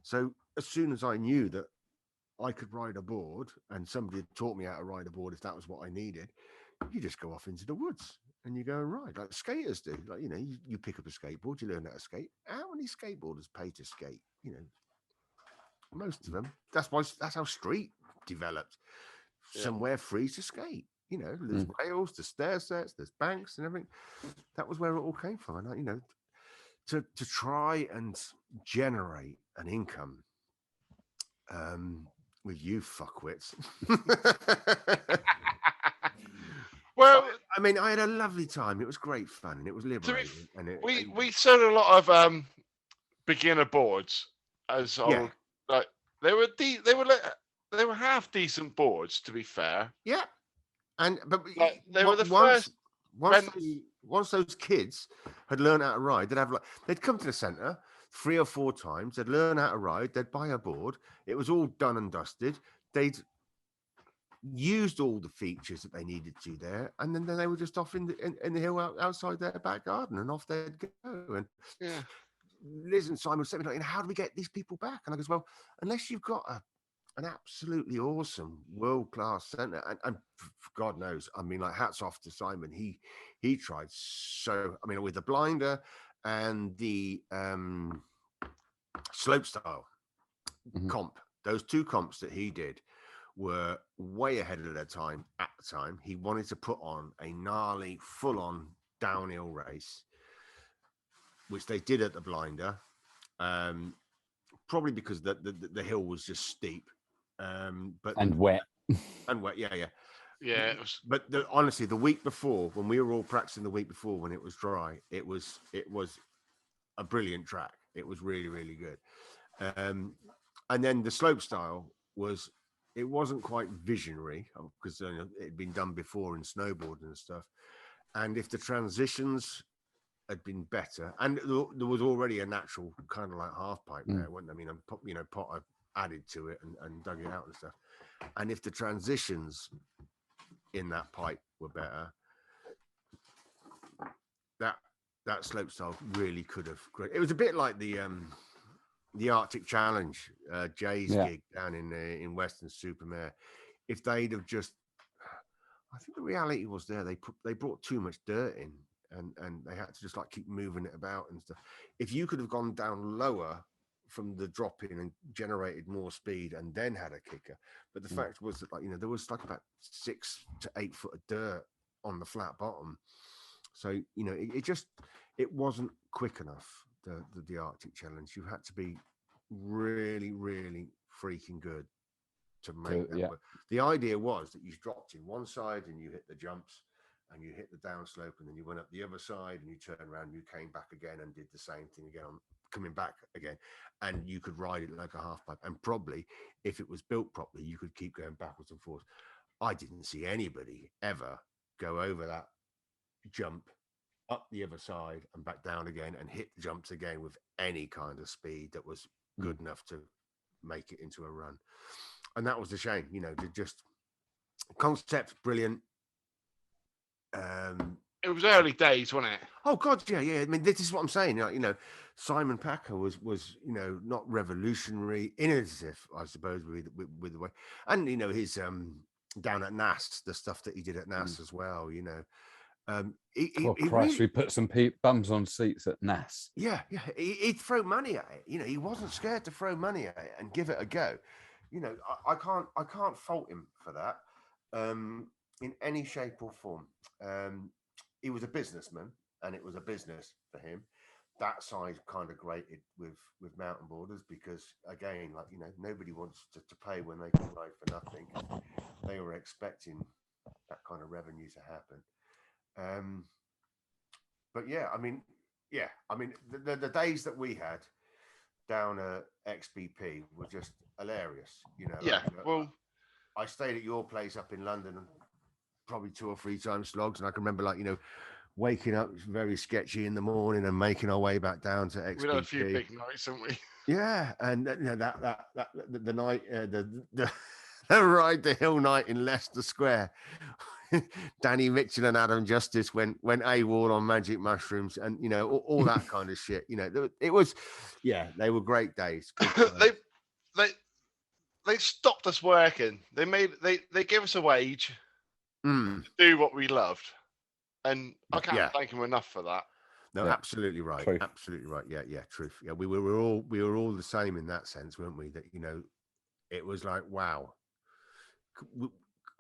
So as soon as I knew that I could ride a board, and somebody had taught me how to ride a board, if that was what I needed, you just go off into the woods and you go and ride like skaters do. Like, you know, you pick up a skateboard, you learn how to skate. How many skateboarders pay to skate? You know, most of them. That's how street developed. Somewhere free to skate. You know, there's rails, there's stair sets, there's banks and everything. That was where it all came from. And, you know, to try and generate an income with you fuckwits. Well, I mean, I had a lovely time. It was great fun, and it was liberating. We sold a lot of beginner boards as old. Like they were half decent boards, to be fair. Yeah. But they were the first. Once those kids had learned how to ride, they'd come to the centre 3 or 4 times. They'd learn how to ride. They'd buy a board. It was all done and dusted. They'd used all the features that they needed to there, and then they were just off in the hill outside their back garden, and off they'd go. And Liz and Simon said, like, how do we get these people back? And I goes, well, unless you've got an absolutely awesome world-class centre, and God knows, I mean, like, hats off to Simon. He tried so, I mean, with the blinder and the slope style comp, those 2 comps that he did were way ahead of their time at the time. He wanted to put on a gnarly, full-on downhill race, which they did at the blinder, probably because the hill was just steep, and wet. And wet, yeah. It was. But honestly, the week before, when we were all practicing the week before, when it was dry, it was a brilliant track. It was really, really good. And then the slope style it wasn't quite visionary, because it had been done before in snowboarding and stuff. And if the transitions had been better, and there was already a natural kind of like half pipe there, wasn't there? I mean, Potter added to it and dug it out and stuff. And if the transitions in that pipe were better, that slope style really could have. It was a bit like the Arctic Challenge, Jay's gig down in Western Supermare. If they'd have just, I think the reality was they brought too much dirt in, and they had to just like keep moving it about and stuff. If you could have gone down lower from the drop in and generated more speed and then had a kicker, but the fact was that, like, you know, there was like about 6 to 8 foot of dirt on the flat bottom, so you know it wasn't quick enough. The Arctic Challenge, you had to be really, really freaking good to make that work. The idea was that you dropped in one side and you hit the jumps and you hit the downslope, and then you went up the other side and you turned around and you came back again and did the same thing again, coming back again, and you could ride it like a half pipe. And probably, if it was built properly, you could keep going backwards and forwards. I didn't see anybody ever go over that jump, up the other side and back down again, and hit the jumps again with any kind of speed that was good enough to make it into a run. And that was a shame, you know. Just concept brilliant. It was early days, wasn't it? Oh God, yeah. I mean, this is what I'm saying. You know, Simon Packer was you know, not revolutionary, innovative, I suppose, with the way, and you know, his down at NAS, the stuff that he did at NAS as well. You know. We put some bums on seats at NAS. Yeah, he'd throw money at it. You know, he wasn't scared to throw money at it and give it a go. You know, I can't fault him for that in any shape or form. He was a businessman, and it was a business for him. That side kind of grated with mountain boarders, because again, like, you know, nobody wants to pay when they can ride for nothing. They were expecting that kind of revenue to happen. But yeah, I mean, the days that we had down at XBP were just hilarious, you know. Yeah. Like, well, I stayed at your place up in London probably 2 or 3 times slogs, and I can remember, like, you know, waking up very sketchy in the morning and making our way back down to XBP. We had a few big nights, haven't we? Yeah, and you know, that the night the ride the hill night in Leicester Square. Danny Mitchell and Adam Justice went AWOL on magic mushrooms, and you know, all that kind of shit. You know, it was, yeah, they were great days. They stopped us working. They gave us a wage to do what we loved, and I can't thank them enough for that. No, absolutely right. Truth. Absolutely right. Yeah, truth. Yeah, we were all the same in that sense, weren't we? That, you know, it was like, wow.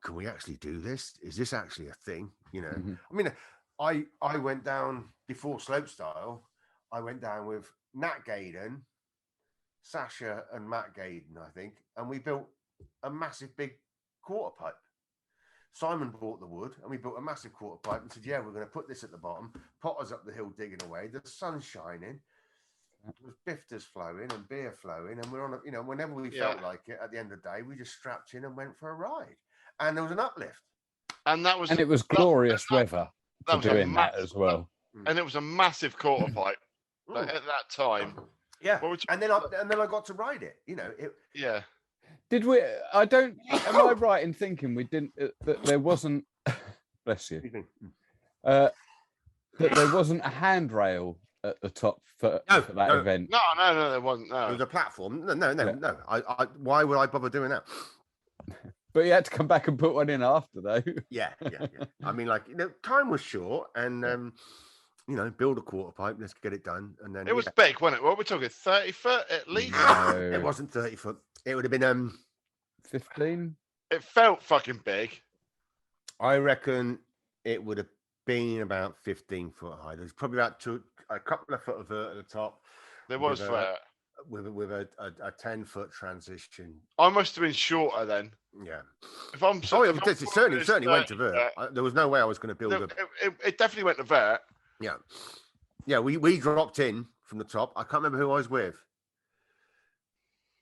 Can we actually do this? Is this actually a thing? You know, I mean, I went down before slopestyle. I went down with Nat Gaydon, Sasha and Matt Gaydon, I think, and we built a massive big quarter pipe. Simon brought the wood, and we built a massive quarter pipe and said, yeah, we're going to put this at the bottom. Potter's up the hill digging away. The sun's shining. There's bifters flowing and beer flowing, and we're on a, you know, whenever we felt like it, at the end of the day, we just strapped in and went for a ride. And there was an uplift. And it was glorious weather that for doing that as well. And it was a massive quarter pipe at that time. Yeah, and then I got to ride it. Yeah. Did we? Am I right in thinking we didn't? That there wasn't. Bless you. That there wasn't a handrail at the top for that event. No, there wasn't. No, it was a platform. No. Why would I bother doing that? But you had to come back and put one in after, though. Yeah. I mean, time was short, and build a quarter pipe. Let's get it done, and then it was big, wasn't it? What we're talking, 30 foot at least. No, it wasn't 30 foot. It would have been 15. It felt fucking big. I reckon it would have been about 15 foot high. There's probably about a couple of foot of vert at the top. There was with a 10-foot transition. I must have been shorter then. Yeah. It certainly went to vert. There was no way I was going to build it definitely went to vert. Yeah. We dropped in from the top. I can't remember who I was with.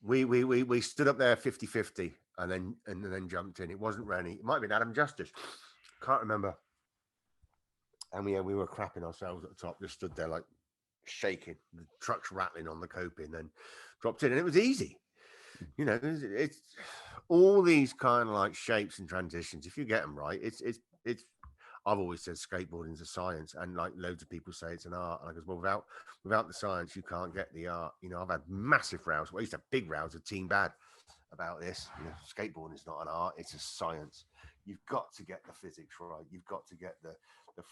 We stood up there 50-50 and then jumped in. It wasn't Rennie. It might have been Adam Justice. Can't remember. And we were crapping ourselves at the top. Just stood there like shaking. The trucks rattling on the coping, then dropped in, and it was easy. It's all these kind of like shapes and transitions. If you get them right, it's. I've always said skateboarding is a science, and like loads of people say it's an art. And I goes, well, without the science, you can't get the art. I've had massive rows. Well, I used to have big rows with Team Bad about this. Skateboarding is not an art; it's a science. You've got to get the physics right. You've got to get the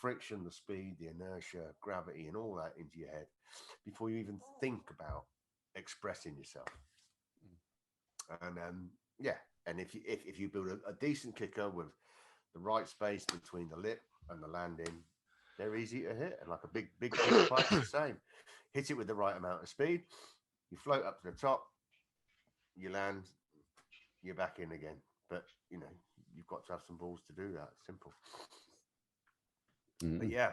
friction, the speed, the inertia, gravity, and all that into your head before you even think about expressing yourself. And and if you build a decent kicker with the right space between the lip and the landing, they're easy to hit. And like a big kick pipe, the same. Hit it with the right amount of speed. You float up to the top. You land. You're back in again. But you've got to have some balls to do that. It's simple. But yeah.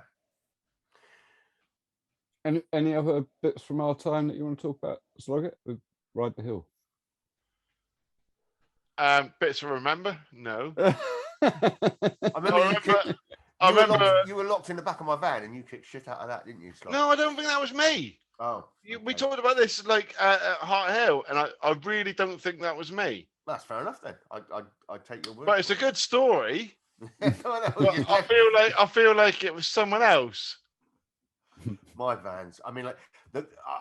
Any other bits from our time that you want to talk about? Slog it with Ride the Hill. Bits to remember? No. I remember you were locked in the back of my van and you kicked shit out of that, didn't you, Slog? No, I don't think that was me. Oh. Okay. We talked about this at Hart Hill, and I really don't think that was me. That's fair enough then. I take your word. But it's a good story. I feel like it was someone else. My vans. I mean,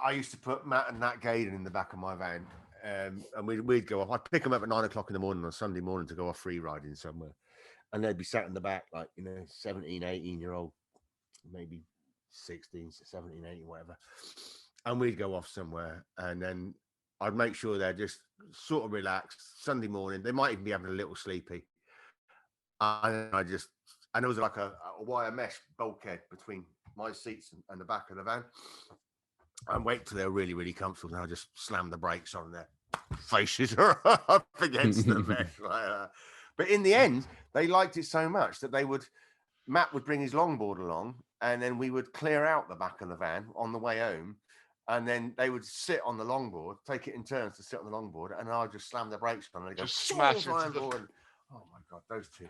I used to put Matt and Nat Gaydon in the back of my van, and we'd go off. I'd pick them up at 9 o'clock in the morning on Sunday morning to go off free riding somewhere, and they'd be sat in the back 17, 18-year-old, maybe 16, 17, 18, whatever, and we'd go off somewhere, and then I'd make sure they're just sort of relaxed. Sunday morning, they might even be having a little sleepy. And there was like a wire mesh bulkhead between my seats and the back of the van. And wait till they're really, really comfortable. And I just slam the brakes on their faces up against the mesh. But in the end, they liked it so much that Matt would bring his longboard along, and then we would clear out the back of the van on the way home. And then they would sit on the longboard, take it in turns to sit on the longboard, and I'd just slam the brakes on and they'd go smash into the... Oh my God, those two.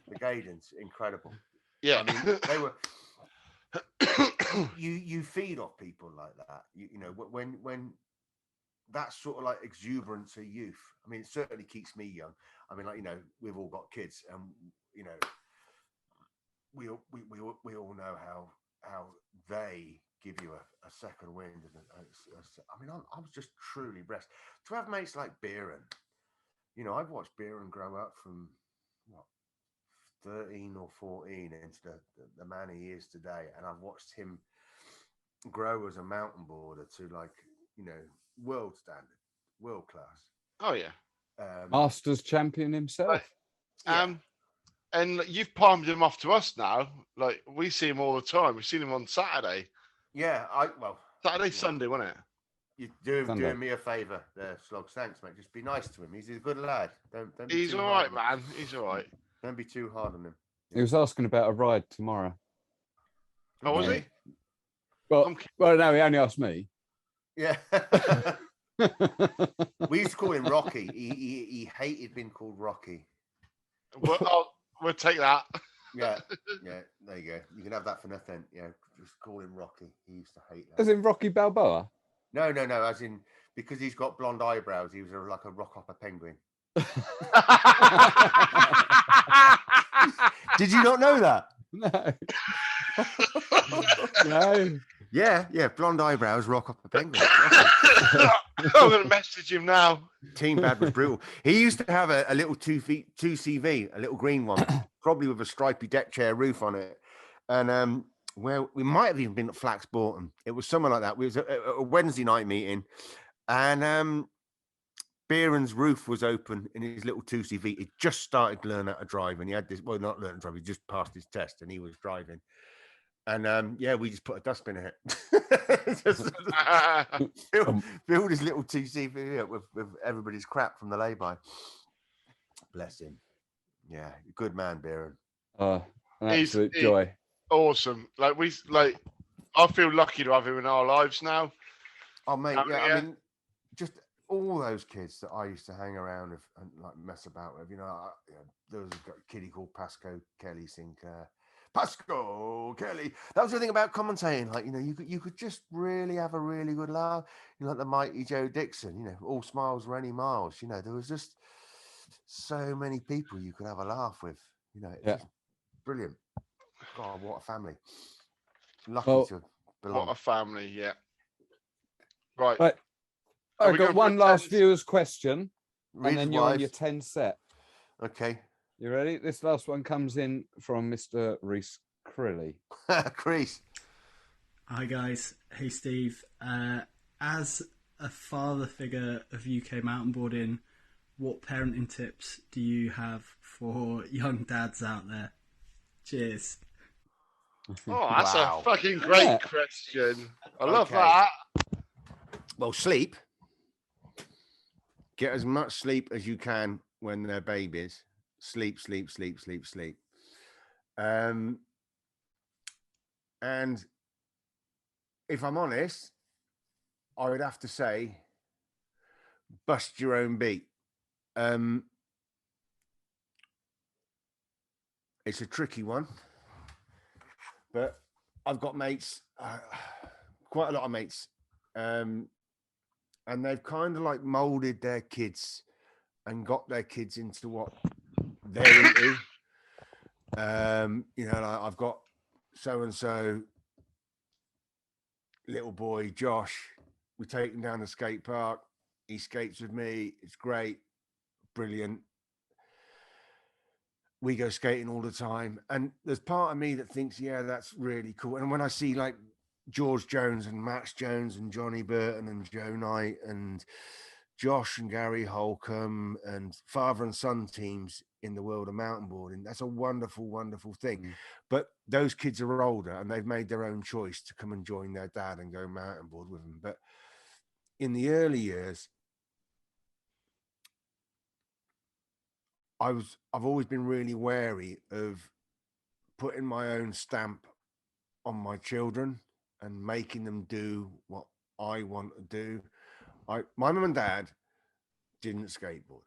The Gaydons, incredible. Yeah. I mean, they were you feed off people like that. When that sort of like exuberance of youth. I mean, it certainly keeps me young. I mean, we've all got kids, and we all know how they give you a second wind. And I was just truly blessed to have mates like Beirans. I've watched Beirans grow up from 13 or 14 into the man he is today, and I've watched him grow as a mountain boarder to world standard, world class. Oh yeah, Masters champion himself. And you've palmed him off to us now. Like, we see him all the time. We've seen him on Saturday. Yeah, Saturday, Sunday, wasn't it? You're doing me a favour there, Slogs. Thanks, mate. Just be nice to him. He's a good lad. Don't be He's all right, man. He's all right. Don't be too hard on him. He was asking about a ride tomorrow. Oh, was he? Well, no, he only asked me. Yeah. We used to call him Rocky. He hated being called Rocky. Well, We'll take that. Yeah, there you go. You can have that for nothing. Yeah, just call him Rocky. He used to hate that. As in Rocky Balboa? No. As in, because he's got blonde eyebrows, he was like a rock hopper penguin. Did you not know that? No. No. Yeah, blonde eyebrows, rock hopper penguin. I'm going to message him now. Team Bad was brutal. He used to have a little 2CV, a little green one, probably with a stripy deck chair roof on it. And where we might have even been at Flaxbourton. It was somewhere like that. We was at a Wednesday night meeting, and Beirans' roof was open in his little 2CV. He just started to learn how to drive, and he had this. Well, not learning to drive. He just passed his test, and he was driving. And we just put a dustbin in it. Filled his little 2CV up with everybody's crap from the lay-by. Bless him. Yeah, good man, Beirans. An absolute joy. Awesome. I feel lucky to have him in our lives now. Oh, mate, I mean, just all those kids that I used to hang around with and like mess about with. There was a kid called Pasco Kelly Sinclair. Pasco Kelly. That was the thing about commentating. Like, you could just really have a really good laugh. Like the mighty Joe Dixon. All smiles were any miles. There was just so many people you could have a laugh with. It's brilliant. God, what a family. Lucky to belong. What a family, yeah. Right. I've got one last viewer's question, and then you're on wise. your 10 set. Okay. You ready? This last one comes in from Mr. Reese Crilly. Chris. Hi, guys. Hey, Steve. As a father figure of UK mountainboarding, what parenting tips do you have for young dads out there? Cheers. Oh, that's a fucking great question. I love that. Well, sleep. Get as much sleep as you can when they're babies. Sleep. And if I'm honest, I would have to say, bust your own beat. It's a tricky one, but I've got mates, quite a lot of mates, and they've kind of like molded their kids and got their kids into what they're into. I've got so-and-so little boy, Josh. We take him down the skate park. He skates with me. It's great. Brilliant. We go skating all the time. And there's part of me that thinks, yeah, that's really cool. And when I see like George Jones and Max Jones and Johnny Burton and Joe Knight and Josh and Gary Holcomb and father and son teams in the world of mountain boarding, that's a wonderful, wonderful thing. But those kids are older and they've made their own choice to come and join their dad and go mountain board with them. But in the early years, I've always been really wary of putting my own stamp on my children and making them do what I want to do. My mum and dad didn't skateboard.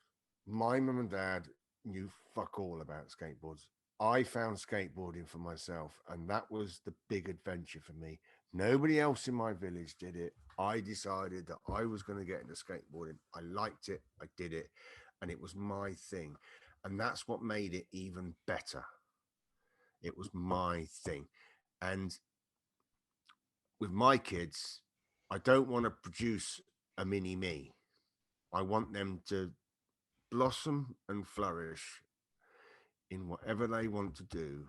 My mum and dad knew fuck all about skateboards. I found skateboarding for myself, and that was the big adventure for me. Nobody else in my village did it. I decided that I was going to get into skateboarding. I liked it. I did it. And it was my thing. And that's what made it even better. It was my thing. And with my kids, I don't want to produce a mini me. I want them to blossom and flourish in whatever they want to do,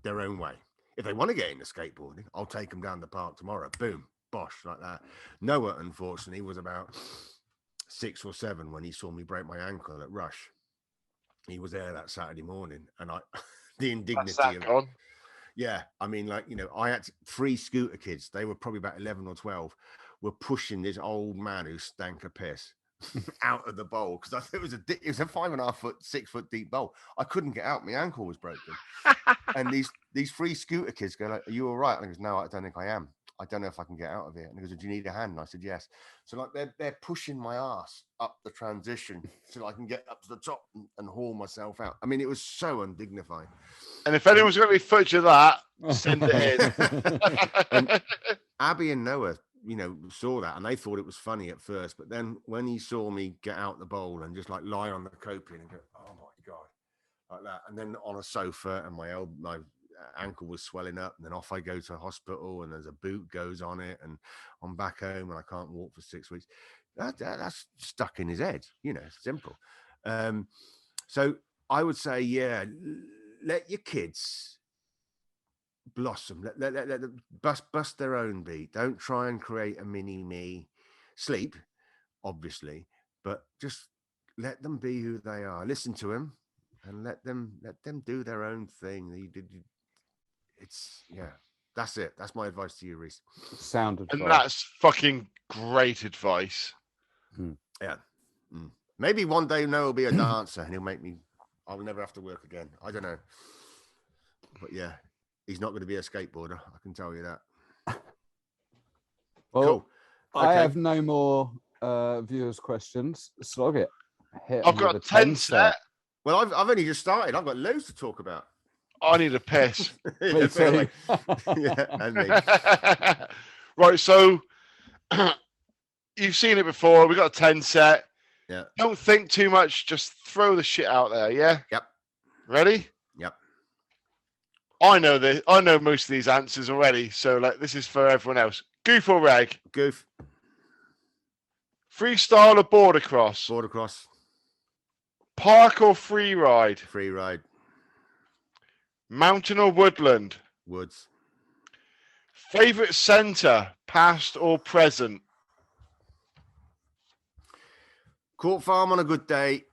their own way. If they want to get into skateboarding, I'll take them down the park tomorrow. Boom, bosh, like that. Noah, unfortunately, was about 6 or 7 when he saw me break my ankle at Rush. He was there that Saturday morning, and the indignity of it. Yeah, I mean, I had 3 scooter kids. They were probably about 11 or 12. Were pushing this old man who stank of piss out of the bowl because it was a 5.5 foot, 6 foot deep bowl. I couldn't get out. My ankle was broken. And these 3 scooter kids go like, "Are you all right?" And I goes, "No, I don't think I am." I don't know if I can get out of here. And he goes, do you need a hand? And I said, yes. So like they're pushing my ass up the transition so I can get up to the top and haul myself out. I mean, it was so undignified. And if anyone's got any footage of that, send it in. And Abby and Noah, saw that and they thought it was funny at first. But then when he saw me get out the bowl and just like lie on the coping and go, oh my God, like that. And then on a sofa and my ankle was swelling up, and then off I go to hospital, and there's a boot goes on it, and I'm back home and I can't walk for 6 weeks. That's stuck in his head, simple. So I would say, yeah, let your kids blossom, let them bust their own beat. Don't try and create a mini me. Sleep, obviously, but just let them be who they are. Listen to them and let them do their own thing. That's it. That's my advice to you, Reese. Sound advice. And that's fucking great advice. Yeah. Maybe one day Noah will be a dancer and he'll make me. I'll never have to work again. I don't know. But yeah, he's not going to be a skateboarder. I can tell you that. Well, Cool. Okay. I have no more viewers' questions. Slog it. I've got a 10 set. Well, I've only just started. I've got loads to talk about. I need a piss. Me too. Yeah, and me. Right, so you've seen it before. We got a 10 set. Yeah. Don't think too much. Just throw the shit out there. Yeah. Yep. Ready? Yep. I know this. I know most of these answers already. So this is for everyone else. Goof or reg? Goof. Freestyle or border cross? Border cross. Park or free ride? Free ride. Mountain or woodland? Woods. Favorite center, past or present? Court Farm on a good day.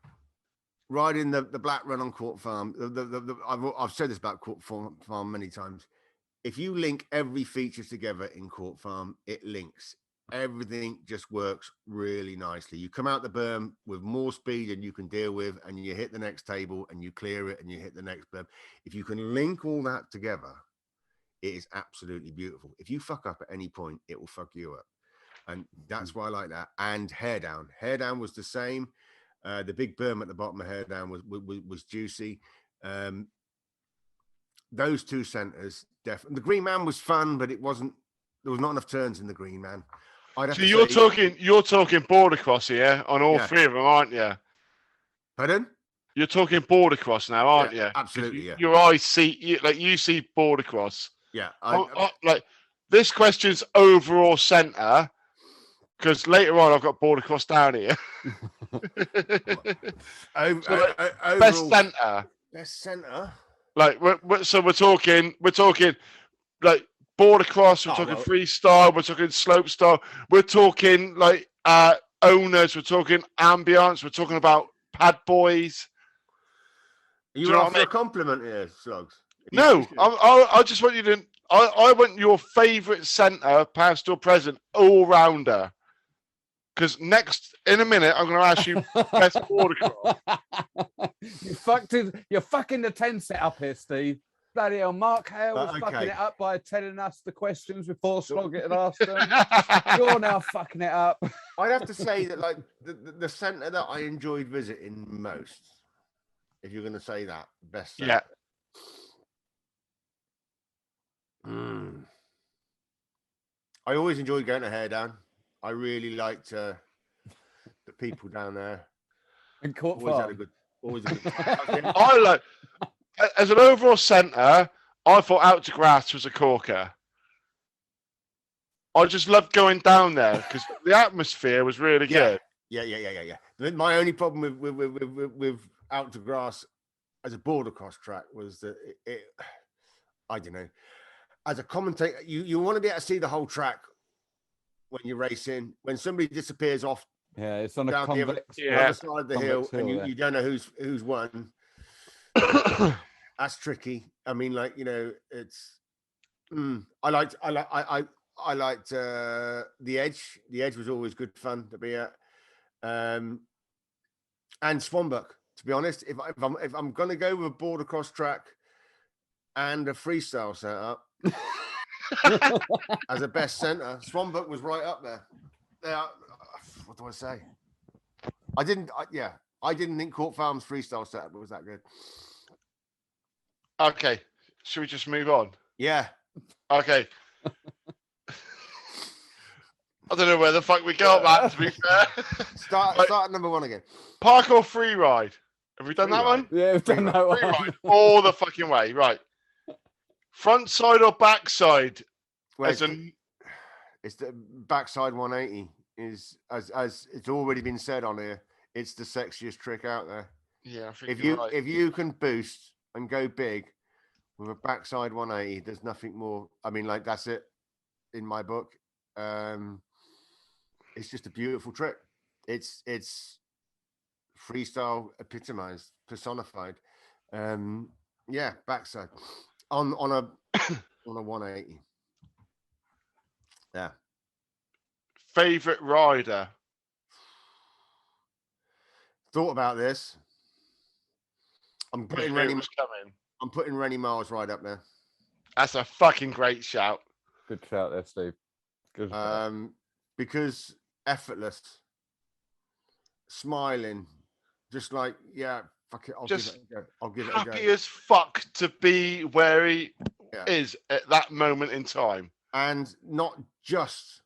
Riding the black run on Court Farm. I've said this about Court Farm many times. If you link every feature together in Court Farm, it links. Everything just works really nicely. You come out the berm with more speed than you can deal with, and you hit the next table and you clear it and you hit the next berm. If you can link all that together, it is absolutely beautiful. If you fuck up at any point, it will fuck you up. And that's why I like that. And hair down. Hair down was the same. The big berm at the bottom of hair down was juicy. Those two centers, definitely. The Green Man was fun, but there was not enough turns in the Green Man. So you're talking border cross here on all three of them, aren't you? Pardon? You're talking border cross now, aren't you? Absolutely, yeah. Your eyes see, you see border cross. Yeah. This question's overall center, because later on I've got border cross down here. Best center. Best center. We're talking like border cross, we're talking freestyle, we're talking slope style, we're talking owners, we're talking ambience, we're talking about pad boys. You want a compliment here, Slugs? No, I just want you to. I want your favourite centre, past or present, all rounder. Because in a minute, I'm going to ask you best border cross. You're fucking the 10 set up here, Steve. Bloody hell, Mark Hale was fucking it up by telling us the questions before Sloggett had asked them. You're now fucking it up. I'd have to say that the centre that I enjoyed visiting most, if you're going to say that, best centre. Yeah. I always enjoyed going to Hair Down. I really liked the people down there. And Court always Farm. had a good time. I like, as an overall centre, I thought Out to Grass was a corker. I just loved going down there because the atmosphere was really good. Yeah. My only problem with Out to Grass as a border cross track was that I don't know. As a commentator, you want to be able to see the whole track when you're racing. When somebody disappears off, it's on down the other side of the hill, and you don't know who's won. That's tricky. I mean, it's. I liked the Edge. The Edge was always good fun to be at, and Swanbuck. To be honest, if I'm going to go with a border cross track and a freestyle setup, as a best centre. Swanbook was right up there. What do I say? I didn't think Court Farm's freestyle setup was that good. Okay, should we just move on? Yeah. Okay. I don't know where the fuck we go, man, to be fair. Start at number 1 again. Park or free ride? Have we done that one? Yeah, we've done that one. Free ride all the fucking way, right. Front side or back side? It's the backside 180 is, as it's already been said on here, it's the sexiest trick out there. Yeah, I think if you can boost and go big with a backside 180, there's nothing more. I mean, like, that's it in my book. It's just a beautiful trick. It's freestyle epitomized, personified. Yeah, backside on a 180. Yeah. Favorite rider? Thought about this. I'm putting Rennie Miles right up there. That's a fucking great shout. Good shout there, Steve. Good shout. Because effortless, smiling, just like, yeah, fuck it, I'll give it a go. I'll give it a go. Happy as fuck to be where he is at that moment in time. And not just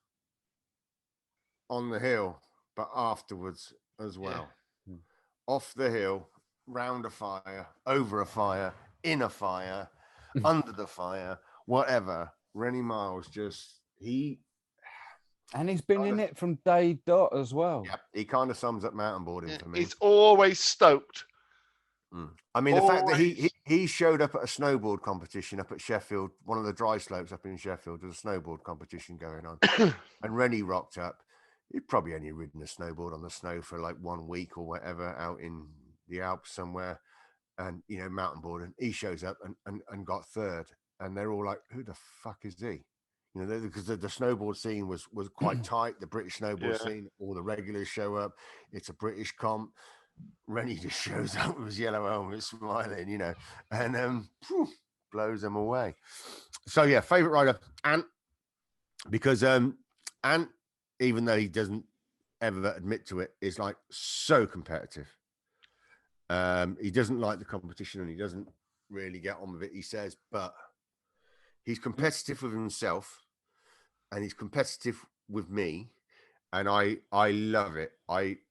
on the hill, but afterwards as well. Yeah. Off the hill, round a fire, over a fire, in a fire, under the fire, whatever. Rennie Miles and he's been in it from day dot as well. Yeah, he kind of sums up mountain boarding for me. He's always stoked. I mean, the fact that he showed up at a snowboard competition up at Sheffield, one of the dry slopes up in Sheffield, there's a snowboard competition going on, and Rennie rocked up. He'd probably only ridden a snowboard on the snow for like 1 week or whatever out in the Alps somewhere, and mountain boarding. He shows up and got third, and they're all like, "Who the fuck is he?" Because the snowboard scene was quite tight. The British snowboard scene, all the regulars show up. It's a British comp. Rennie just shows up with his yellow helmet, smiling, and blows them away. So yeah, favorite rider, Ant, because Ant, even though he doesn't ever admit to it, is like so competitive. He doesn't like the competition and he doesn't really get on with it, he says, but he's competitive with himself and he's competitive with me, and I love it.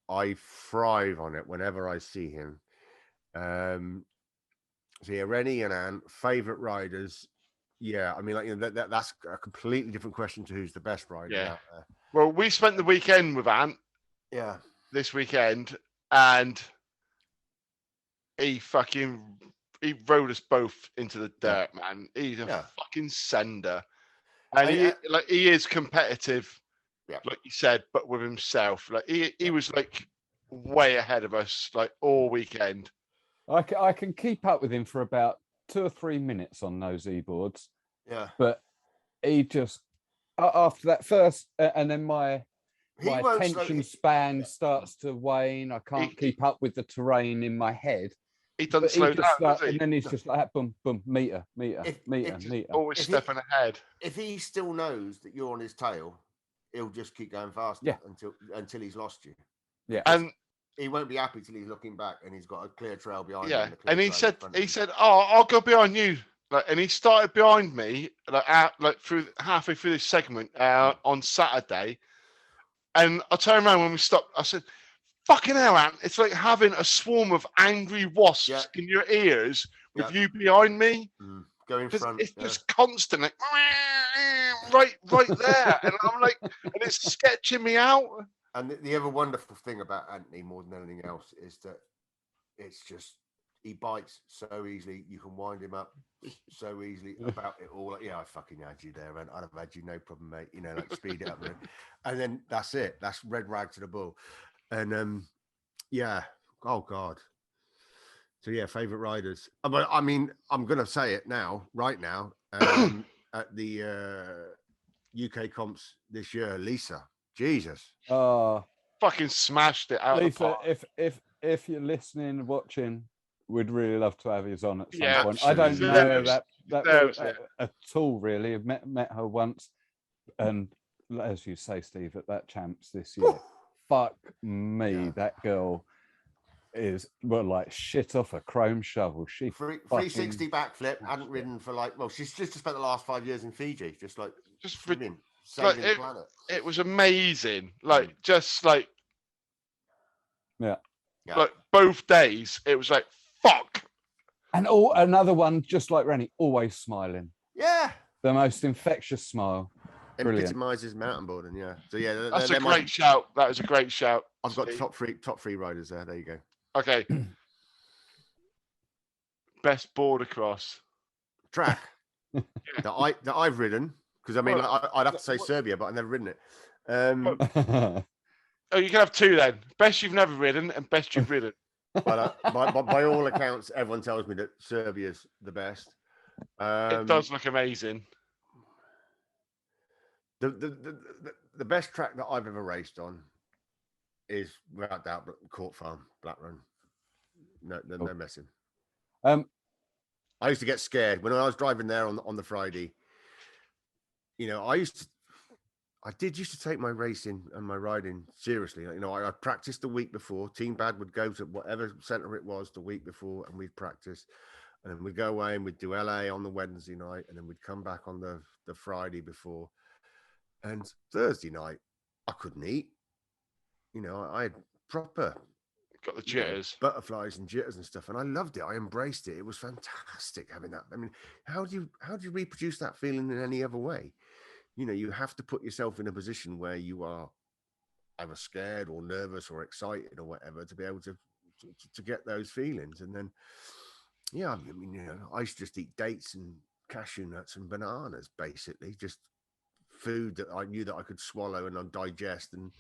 I thrive on it whenever I see him. So yeah, Rennie and Ant, favorite riders. Yeah, I mean, like, that's a completely different question to who's the best rider out there. Well, we spent the weekend with Ant. Yeah. This weekend, and he rode us both into the dirt, man. He's a fucking sender. And he is competitive, like you said, but with himself. Like he was like way ahead of us, like all weekend. I can keep up with him for about 2 or 3 minutes on those e-boards. Yeah. But he just, after that first, and then my attention span starts to wane. I can't keep up with the terrain in my head. He doesn't slow down, does he? And then he's just like, boom, boom, meter. Always stepping ahead. If he still knows that you're on his tail, he'll just keep going faster until he's lost you. Yeah. And he won't be happy till he's looking back and he's got a clear trail behind him. Yeah. And he said, "Oh, I'll go behind you." Like, and he started behind me, through halfway through this segment on Saturday. And I turned around when we stopped. I said, "Fucking hell, Ant! It's like having a swarm of angry wasps in your ears with you behind me." Go in front. It's just constant, like, right there, and I'm like, and it's sketching me out. And the other wonderful thing about Anthony, more than anything else, is that it's just he bites so easily. You can wind him up so easily about it all. Like, yeah, I fucking had you there, and I'd have had you no problem, mate. Like speed it up, and then that's it. That's red rag to the bull. And oh god. So yeah, favorite riders. But I mean, I'm gonna say it now, right now, at the UK comps this year, Lisa. Jesus. Fucking smashed it out. Lisa, if you're listening, watching, we'd really love to have you on at some point. Absolutely. I don't know that at all, really. I've met her once, and as you say, Steve, at that champs this year, fuck me, that girl is like shit off a chrome shovel. She 360 backflip, hadn't ridden for she's just spent the last 5 years in Fiji, just saving the planet. It was amazing. Like both days, it was like fuck. And another one, just like Rennie, always smiling. Yeah. The most infectious smile. Epitomizes mountain boarding, yeah. So yeah, that's a great shout. That was a great shout. I've got top three riders there. There you go. Okay. Best border cross track that I've ridden, because I mean I'd have to say Serbia, but I've never ridden it. Oh, you can have two then. Best you've never ridden and best you've ridden. But by all accounts, everyone tells me that Serbia's the best. It does look amazing. The best track that I've ever raced on is without doubt Court Farm, Black Run. No messing. I used to get scared when I was driving there on the Friday. You know, I used to take my racing and my riding seriously. You know, I practiced the week before. Team Bad would go to whatever centre it was the week before, and we'd practice. And then we'd go away and we'd do LA on the Wednesday night, and then we'd come back on the Friday before. And Thursday night, I couldn't eat. You know, I had proper got the jitters, butterflies and jitters and stuff, and I loved it. I embraced it. It was fantastic having that. I mean, how do you reproduce that feeling in any other way? You know, you have to put yourself in a position where you are either scared or nervous or excited or whatever to be able to get those feelings. And then, yeah, I mean, you know, I used to just eat dates and cashew nuts and bananas, basically, just food that I knew that I could swallow and digest, and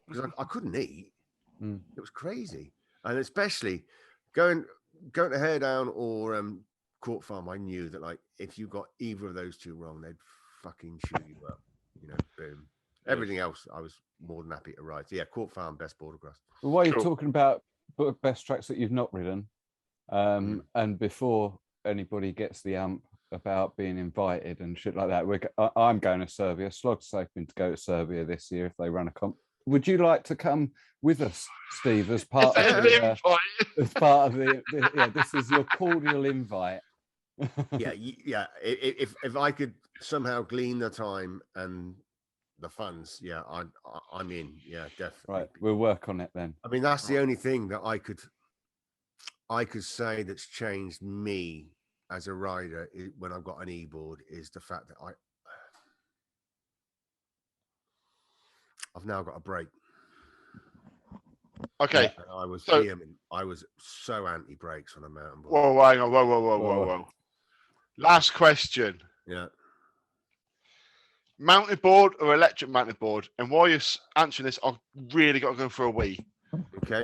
because I couldn't eat. It was crazy. And especially going to Hair Down or Court Farm, I knew that like if you got either of those two wrong, they'd fucking shoot you up. You know, boom. Everything else I was more than happy to ride. So yeah, Court Farm, best border cross. Well, while you're talking about best tracks that you've not ridden, and before anybody gets the about being invited and shit like that, I'm going to Serbia. Slog's hoping to go to Serbia this year if they run a comp. Would you like to come with us, Steve, as part of the this is your cordial invite. yeah. If I could somehow glean the time and the funds, yeah, I'm in. Yeah, definitely. Right, we'll work on it then. I mean, that's the only thing that I could say that's changed me as a rider when I've got an e-board is the fact that I've now got a brake. Okay. And I was vehement. I was so anti-brakes on a mountain board. Whoa, hang on. Whoa. Last question. Yeah. Mounted board or electric mounted board? And while you're answering this, I've really got to go for a wee. Okay.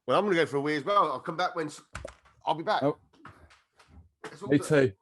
Well, I'm going to go for a wee as well. I'll come back when... I'll be back. Oh. Me too.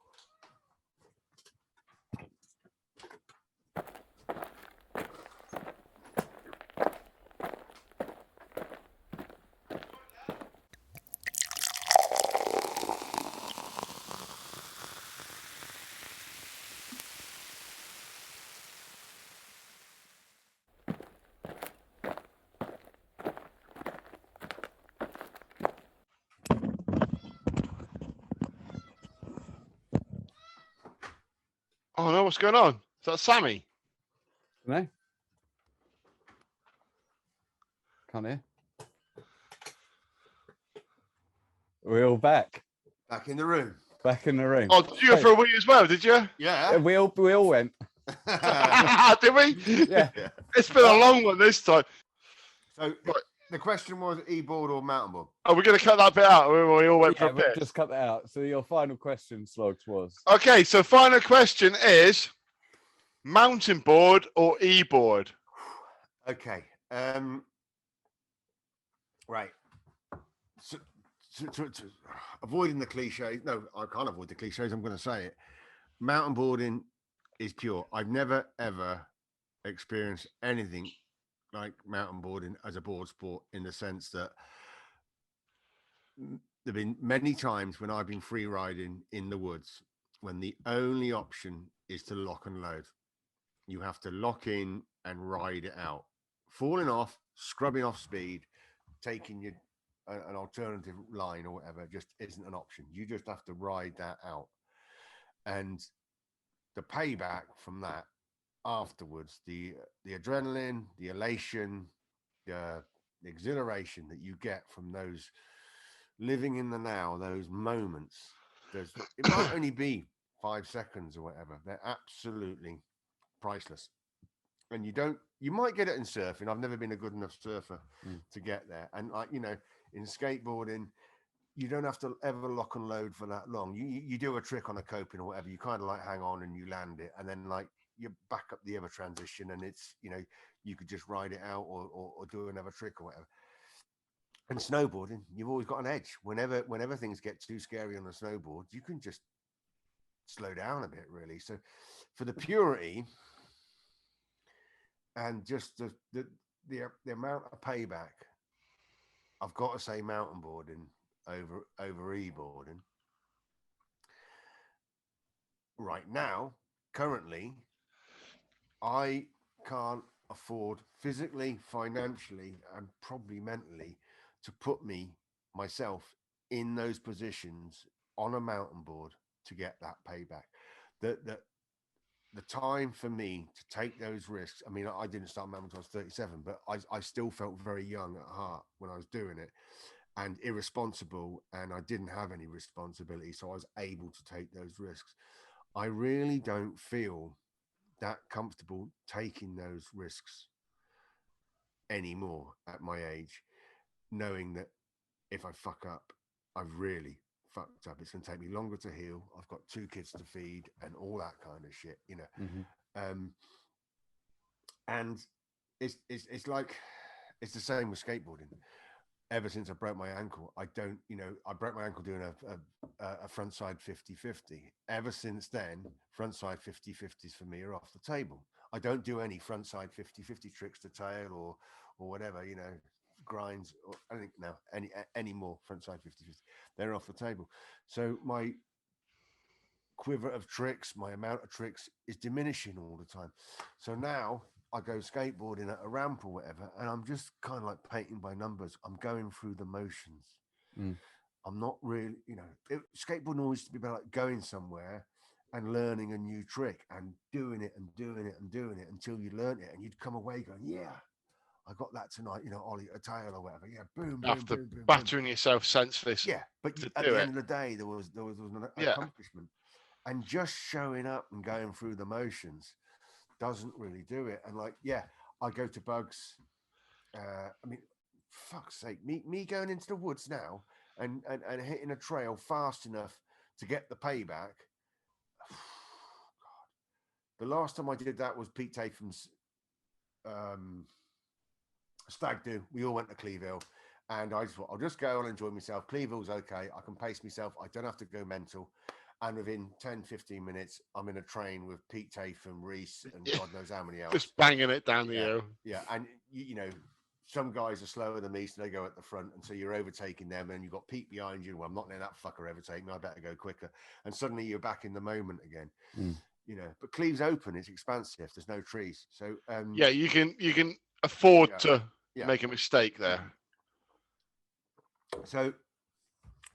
Oh no, what's going on? Is that Sammy? No. Can't hear. We're all back. Back in the room. Back in the room. Oh, did you go for a wee as well, did you? Yeah. We all went. Did we? Yeah. It's been a long one this time. So the question was e-board or mountain board? Oh, we're going to cut that bit out. We all went for a bit. Just cut that out. So your final question, Slogs, was? Okay, so final question is mountain board or e-board? Okay. Right. So, avoiding the cliches. No, I can't avoid the cliches. I'm going to say it. Mountain boarding is pure. I've never, ever experienced anything like mountain boarding as a board sport in the sense that there've been many times when I've been free riding in the woods when the only option is to lock and load. You have to lock in and ride it out. Falling off, scrubbing off speed, taking your an alternative line or whatever just isn't an option. You just have to ride that out. And the payback from that afterwards, the adrenaline, the elation, the exhilaration that you get from those living in the now, those moments, it might only be 5 seconds or whatever. They're absolutely priceless. And you might get it in surfing. I've never been a good enough surfer to get there. And like, you know, in skateboarding, you don't have to ever lock and load for that long. You do a trick on a coping or whatever, you kind of like hang on and you land it, and then like you back up the other transition, and it's, you know, you could just ride it out or do another trick or whatever. And snowboarding, you've always got an edge. Whenever things get too scary on a snowboard, you can just slow down a bit, really. So for the purity and just the amount of payback, I've got to say mountain boarding over e-boarding. Right now, currently, I can't afford physically, financially, and probably mentally to put myself in those positions on a mountain board to get that payback. The time for me to take those risks, I mean, I didn't start mountain until I was 37, but I still felt very young at heart when I was doing it, and irresponsible, and I didn't have any responsibility, so I was able to take those risks. I really don't feel that comfortable taking those risks anymore at my age, knowing that if I fuck up, I've really fucked up. It's going to take me longer to heal. I've got 2 kids to feed and all that kind of shit, you know. And it's like, it's the same with skateboarding. Ever since I broke my ankle, I broke my ankle doing a front side 50-50. Ever since then, front side 50-50s for me are off the table. I don't do any front side 50-50 tricks to tail or whatever, you know, grinds, or I think now any more front side 50-50. They're off the table. So my quiver of tricks, my amount of tricks is diminishing all the time. So now I go skateboarding at a ramp or whatever, and I'm just kind of like painting by numbers. I'm going through the motions. I'm not really, you know, skateboarding always used to be about like going somewhere and learning a new trick and doing it and doing it and doing it until you learn it, and you'd come away going, yeah, I got that tonight, you know, ollie a tail or whatever. Yeah, boom, boom, After boom, boom, battering boom. yourself senseless. Yeah, but at the end of the day, there was an accomplishment, and just showing up and going through the motions doesn't really do it. And like, yeah, I go to bugs. I mean, fuck's sake, me going into the woods now and hitting a trail fast enough to get the payback. God, the last time I did that was Pete Tatham's stag do. We all went to Clevehill, and I just thought, I'll just go and enjoy myself. Clevehill's okay. I can pace myself. I don't have to go mental. And within 10-15 minutes, I'm in a train with Pete Tatham, Reese, and God knows how many else. Just banging it down the hill. Yeah, and you know, some guys are slower than me, so they go at the front, and so you're overtaking them, and you've got Pete behind you. Well, I'm not letting that fucker overtake me. I better go quicker. And suddenly you're back in the moment again. You know, but Cleve's open. It's expansive. There's no trees, so yeah, you can afford to make a mistake there. So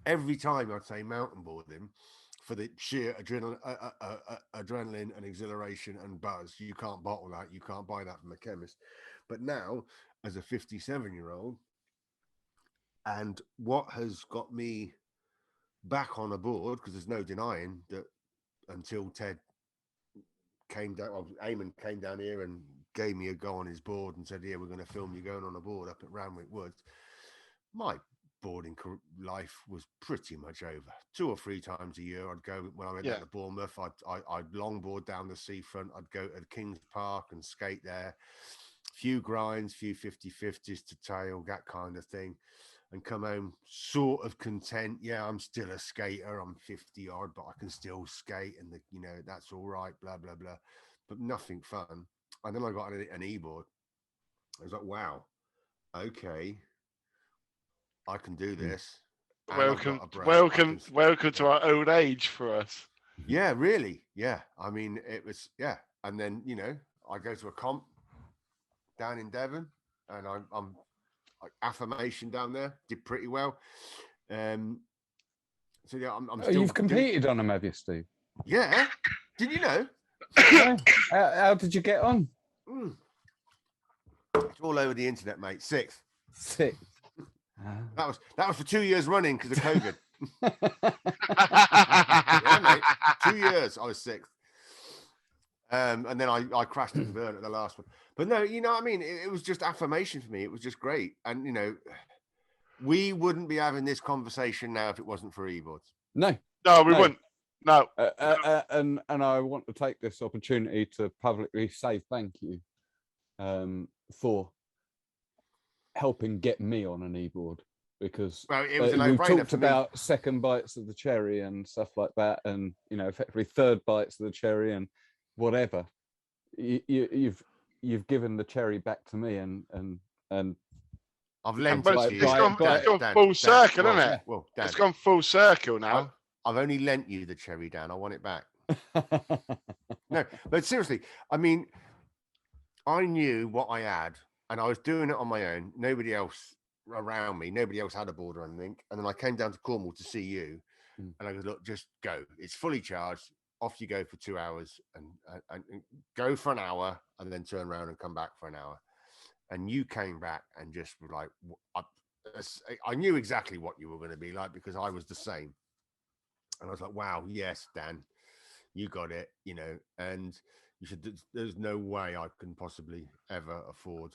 every time I'd say mountain boarding, for the sheer adrenaline and exhilaration and buzz, you can't bottle that. You can't buy that from a chemist. But now, as a 57-year-old, and what has got me back on a board, because there's no denying that until Ted came down, well, Eamon came down here and gave me a go on his board and said, yeah, we're going to film you going on a board up at Ranwick Woods. My boarding life was pretty much over. 2 or 3 times a year I'd go. When I went down to Bournemouth, I'd longboard down the seafront. I'd go to Kings Park and skate there. Few grinds, few 50-50s to tail, that kind of thing, and come home sort of content. Yeah, I'm still a skater. I'm 50 odd, but I can still skate, and you know, that's all right, blah blah blah, but nothing fun. And then I got an e-board. I was like, wow, okay, I can do this. And I've got Welcome, a break. welcome to our old age for us. Yeah, really. Yeah. I mean, it was, yeah. And then, I go to a comp down in Devon, and I'm like affirmation down there, did pretty well. So yeah, I'm still. You've competed on them, have you, Steve? Yeah. Did you know? How did you get on? It's all over the internet, mate. Sixth. That was for 2 years running because of COVID. Yeah, mate. 2 years I was sixth. And then I crashed and burned at the last one. But no, you know what I mean? It was just affirmation for me. It was just great. And, we wouldn't be having this conversation now if it wasn't for e-boards. No, we wouldn't. No. And I want to take this opportunity to publicly say thank you for helping get me on an e-board, because it was a we no-brainer talked for me. about second bites of the cherry and stuff like that, and effectively third bites of the cherry and whatever. You've given the cherry back to me, and I've lent it to you. It's gone full circle, isn't it? Well, Dan, it's gone full circle now. I've only lent you the cherry, Dan. I want it back. No, but seriously, I mean, I knew what I had, and I was doing it on my own. Nobody else around me, nobody else had a board or anything. And then I came down to Cornwall to see you, and I go, look, just go. It's fully charged. Off you go for 2 hours, and go for an hour, and then turn around and come back for an hour. And you came back and just were like, I knew exactly what you were going to be like, because I was the same. And I was like, wow, yes, Dan, you got it, and you said, there's no way I can possibly ever afford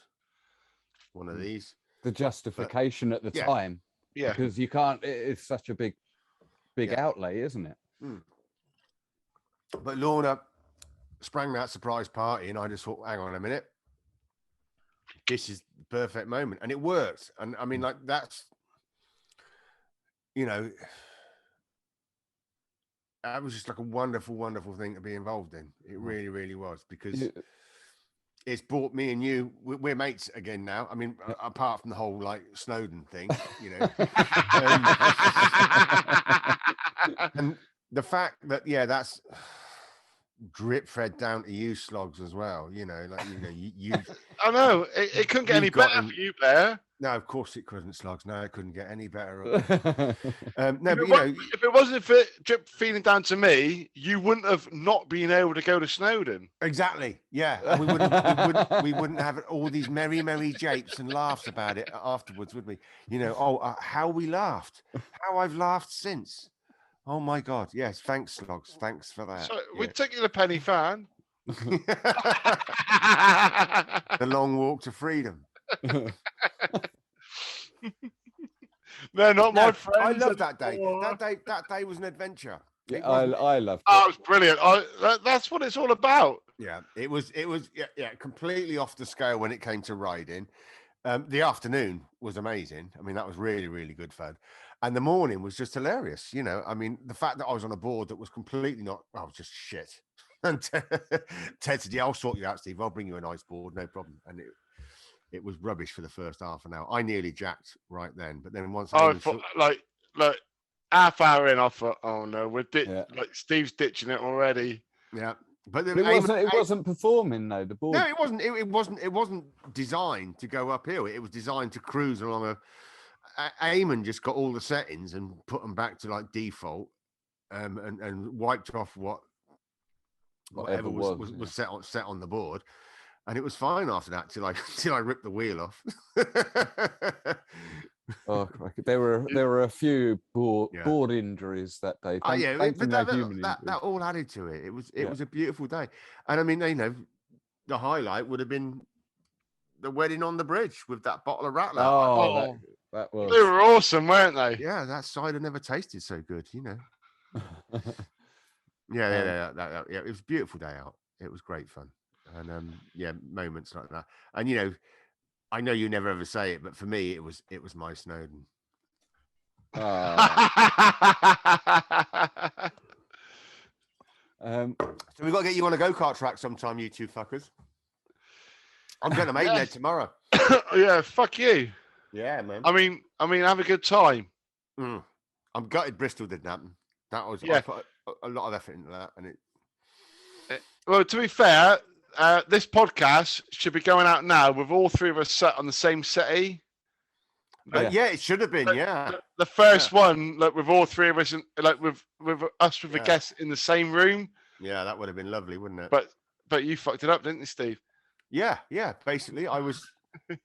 one of these. The justification at the time, because you can't, it's such a big outlay, isn't it? But Lorna sprang that surprise party, and I just thought, hang on a minute, this is the perfect moment. And it worked. And I mean, like, that's, that was just like a wonderful, wonderful thing to be involved in. It really, really was, because it's brought me and you, we're mates again now. I mean, apart from the whole like Snowden thing, and the fact that, that's drip fed down to you, Slogs, as well. You I know it couldn't get any better for you, Blair. No, of course it couldn't, Slogs. No, it couldn't get any better. No, if it wasn't for drip feeding down to me, you wouldn't have not been able to go to Snowden. Exactly. Yeah, and we wouldn't have all these merry japes and laughs about it afterwards, would we? How we laughed, how I've laughed since. Oh my God! Yes, thanks, Slogs. Thanks for that. So we took you to Penny Fan. The long walk to freedom. They're not my friends. I love that day. That day was an adventure. Yeah, I loved it. Oh, it was brilliant. That's what it's all about. Yeah, it was completely off the scale when it came to riding. The afternoon was amazing. I mean, that was really, really good fun. And the morning was just hilarious. I mean, the fact that I was on a board that was completely just shit. And Ted said, I'll sort you out, Steve. I'll bring you a nice board, no problem. And it was rubbish for the first half an hour. I nearly jacked right then. But then once like half hour in, I thought, oh no, like Steve's ditching it already. Yeah. But it wasn't performing though, the board. No, it wasn't. It wasn't designed to go uphill. It was designed to cruise along Eamon just got all the settings and put them back to like default, and wiped off whatever was set on the board, and it was fine after that till I ripped the wheel off. Oh, there were a few board injuries that day. That all added to it. It was a beautiful day, and I mean, the highlight would have been the wedding on the bridge with that bottle of Rattler. Oh, that was. They were awesome, weren't they? Yeah, that cider never tasted so good, Yeah, it was a beautiful day out. It was great fun, and moments like that. And I know you never ever say it, but for me, it was my Snowden. So we've got to get you on a go-kart track sometime, you two fuckers. I'm going to Maidenhead tomorrow. Yeah, fuck you. Yeah, man. I mean, have a good time. I'm gutted Bristol didn't happen. That was I put a lot of effort into that, and it. Well, to be fair, this podcast should be going out now with all three of us sat on the same settee. Yeah, it should have been. The first one, like with all three of us, like with us with a guest in the same room. Yeah, that would have been lovely, wouldn't it? But you fucked it up, didn't you, Steve? Yeah. Basically, I was.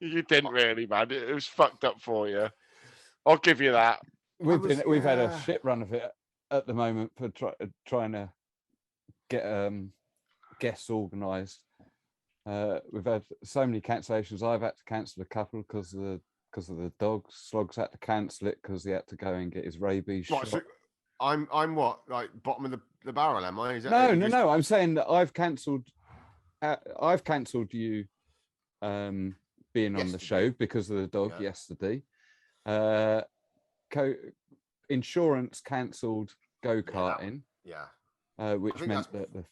You didn't really, man. It was fucked up for you. I'll give you that. We've had a shit run of it at the moment for trying to get guests organised. We've had so many cancellations. I've had to cancel a couple because of the dog. Slogs had to cancel it because he had to go and get his rabies shot. So I'm what, like bottom of the barrel, am I? No. I'm saying that I've cancelled you being on the show because of the dog yesterday. Insurance cancelled go-karting. Which meant that the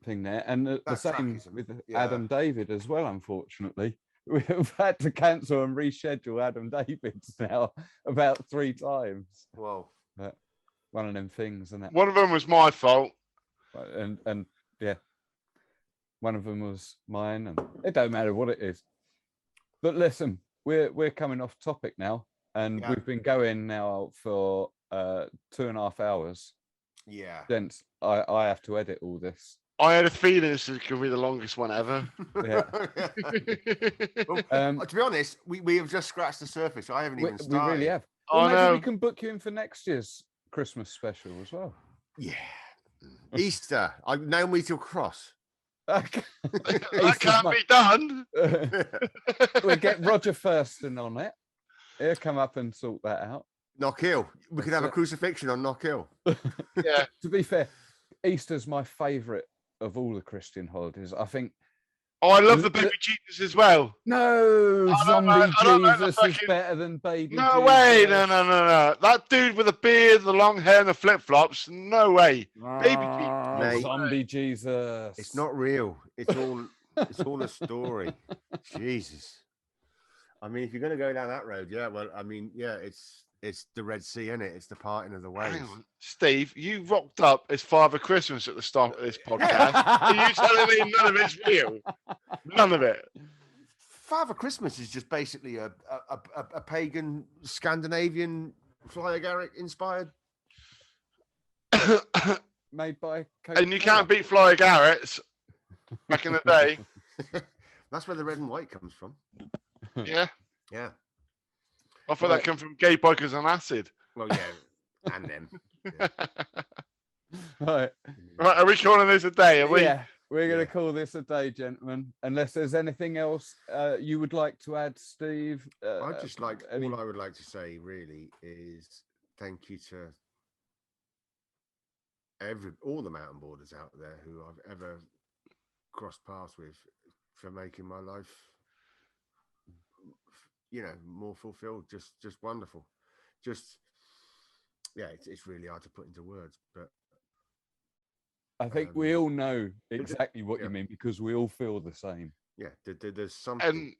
thing there, and the same with Adam David as well. Unfortunately, we've had to cancel and reschedule Adam David's now about 3 times. Whoa! But one of them things, isn't it? One of them was my fault, and one of them was mine, and it don't matter what it is. But listen, we're coming off topic now, and we've been going now for 2.5 hours. Yeah. Since I have to edit all this. I had a feeling this could be the longest one ever. Yeah. To be honest, we have just scratched the surface. I haven't even started. We really have. Well, maybe we can book you in for next year's Christmas special as well. Yeah. Easter. No me till cross. That can't be done. We'll get Roger Thurston on it. He'll come up and sort that out. Knock Hill. We could have a crucifixion on Knock Hill. Yeah. To be fair, Easter's my favourite of all the Christian holidays. I think. Oh, I love the baby Jesus as well. No, zombie Jesus is better than baby. No way! No. That dude with the beard, the long hair, and the flip flops. No way. Baby Jesus. Zombie Jesus. It's not real. It's all a story. Jesus. I mean, if you're going to go down that road, it's the Red Sea, isn't it? It's the parting of the waves. Hang on. Steve, you rocked up as Father Christmas at the start of this podcast. Are you telling me none of it's real? None of it. Father Christmas is just basically a pagan Scandinavian Flyer Garrick inspired. Made by and you can't beat Flyer Garrett's back in the day. That's where the red and white comes from. Yeah. Yeah. I thought that came from gay bikers on acid. Well, yeah, and them. Yeah. Right, are we calling this a day? Are we? Yeah, we're going to call this a day, gentlemen. Unless there's anything else you would like to add, Steve. All I would like to say really is thank you to all the mountain boarders out there who I've ever crossed paths with for making my life, more fulfilled. Just wonderful. It's really hard to put into words, but I think we all know exactly what you mean because we all feel the same. Yeah, there's something. And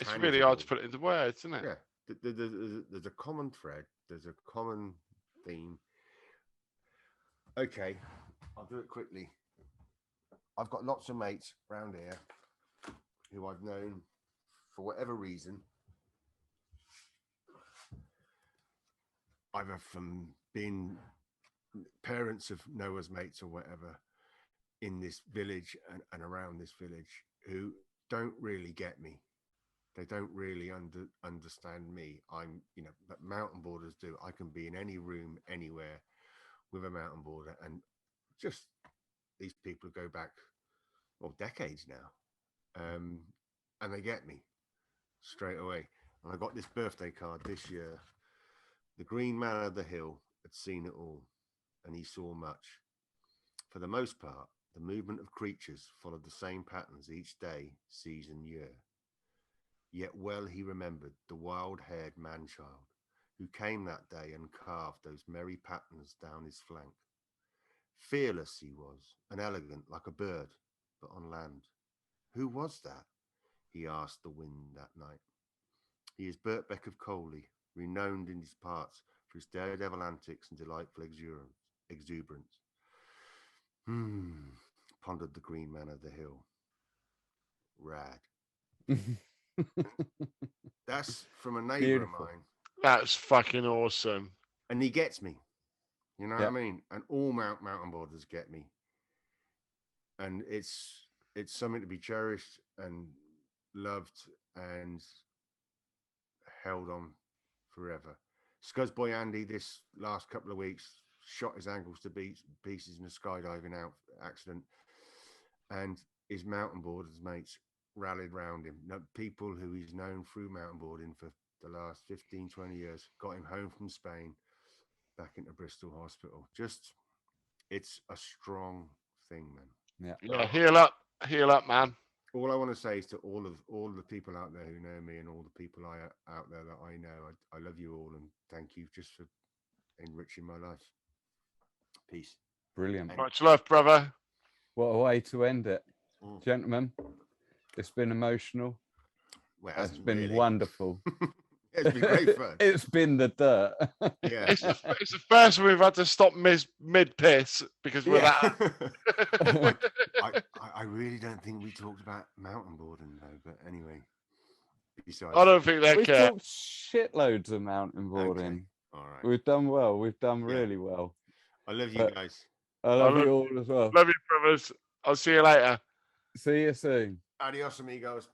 it's really hard to put it into words, isn't it? Yeah, there's a common thread. There's a common theme. Okay, I'll do it quickly. I've got lots of mates around here who I've known for whatever reason, either from being parents of Noah's mates or whatever in this village and around this village, who don't really get me. They don't really understand me. But mountain boarders do. I can be in any room, anywhere with a mountain boarder, and just these people go back, decades now, and they get me straight away. And I got this birthday card this year. The green man of the hill had seen it all, and he saw much. For the most part, the movement of creatures followed the same patterns each day, season, year. Yet well he remembered the wild-haired man-child who came that day and carved those merry patterns down his flank. Fearless he was, and elegant like a bird, but on land. Who was that? He asked the wind that night. He is Birkbeck of Coley, renowned in his parts for his daredevil antics and delightful exuberance. Pondered the green man of the hill. Rad. That's from a neighbour of mine. That's fucking awesome. And he gets me. You know what I mean? And all mountain boarders get me. And it's something to be cherished and loved and held on forever. Scuzz boy Andy, this last couple of weeks, shot his ankles to pieces in a skydiving accident, and his mountain boarders mates rallied round him. People who he's known through mountain boarding for the last 15, 20 years, got him home from Spain, back into Bristol Hospital. Just, it's a strong thing, man. Yeah. Heal up, man. All I want to say is to all the people out there who know me and all the people out there that I know, I love you all and thank you just for enriching my life. Peace. Brilliant. Much love, brother. What a way to end it, gentlemen. It's been emotional. Well, it's been really wonderful. It's been great fun. It's been the dirt. Yeah. It's the first we've had to stop mid piss because we're that. I really don't think we talked about mountain boarding though, but anyway. Besides, I don't think they care. We've talked shitloads of mountain boarding. Okay. All right. We've done well. We've done really well. I love you guys. I love you all as well. Love you, brothers. I'll see you later. See you soon. Adios, amigos.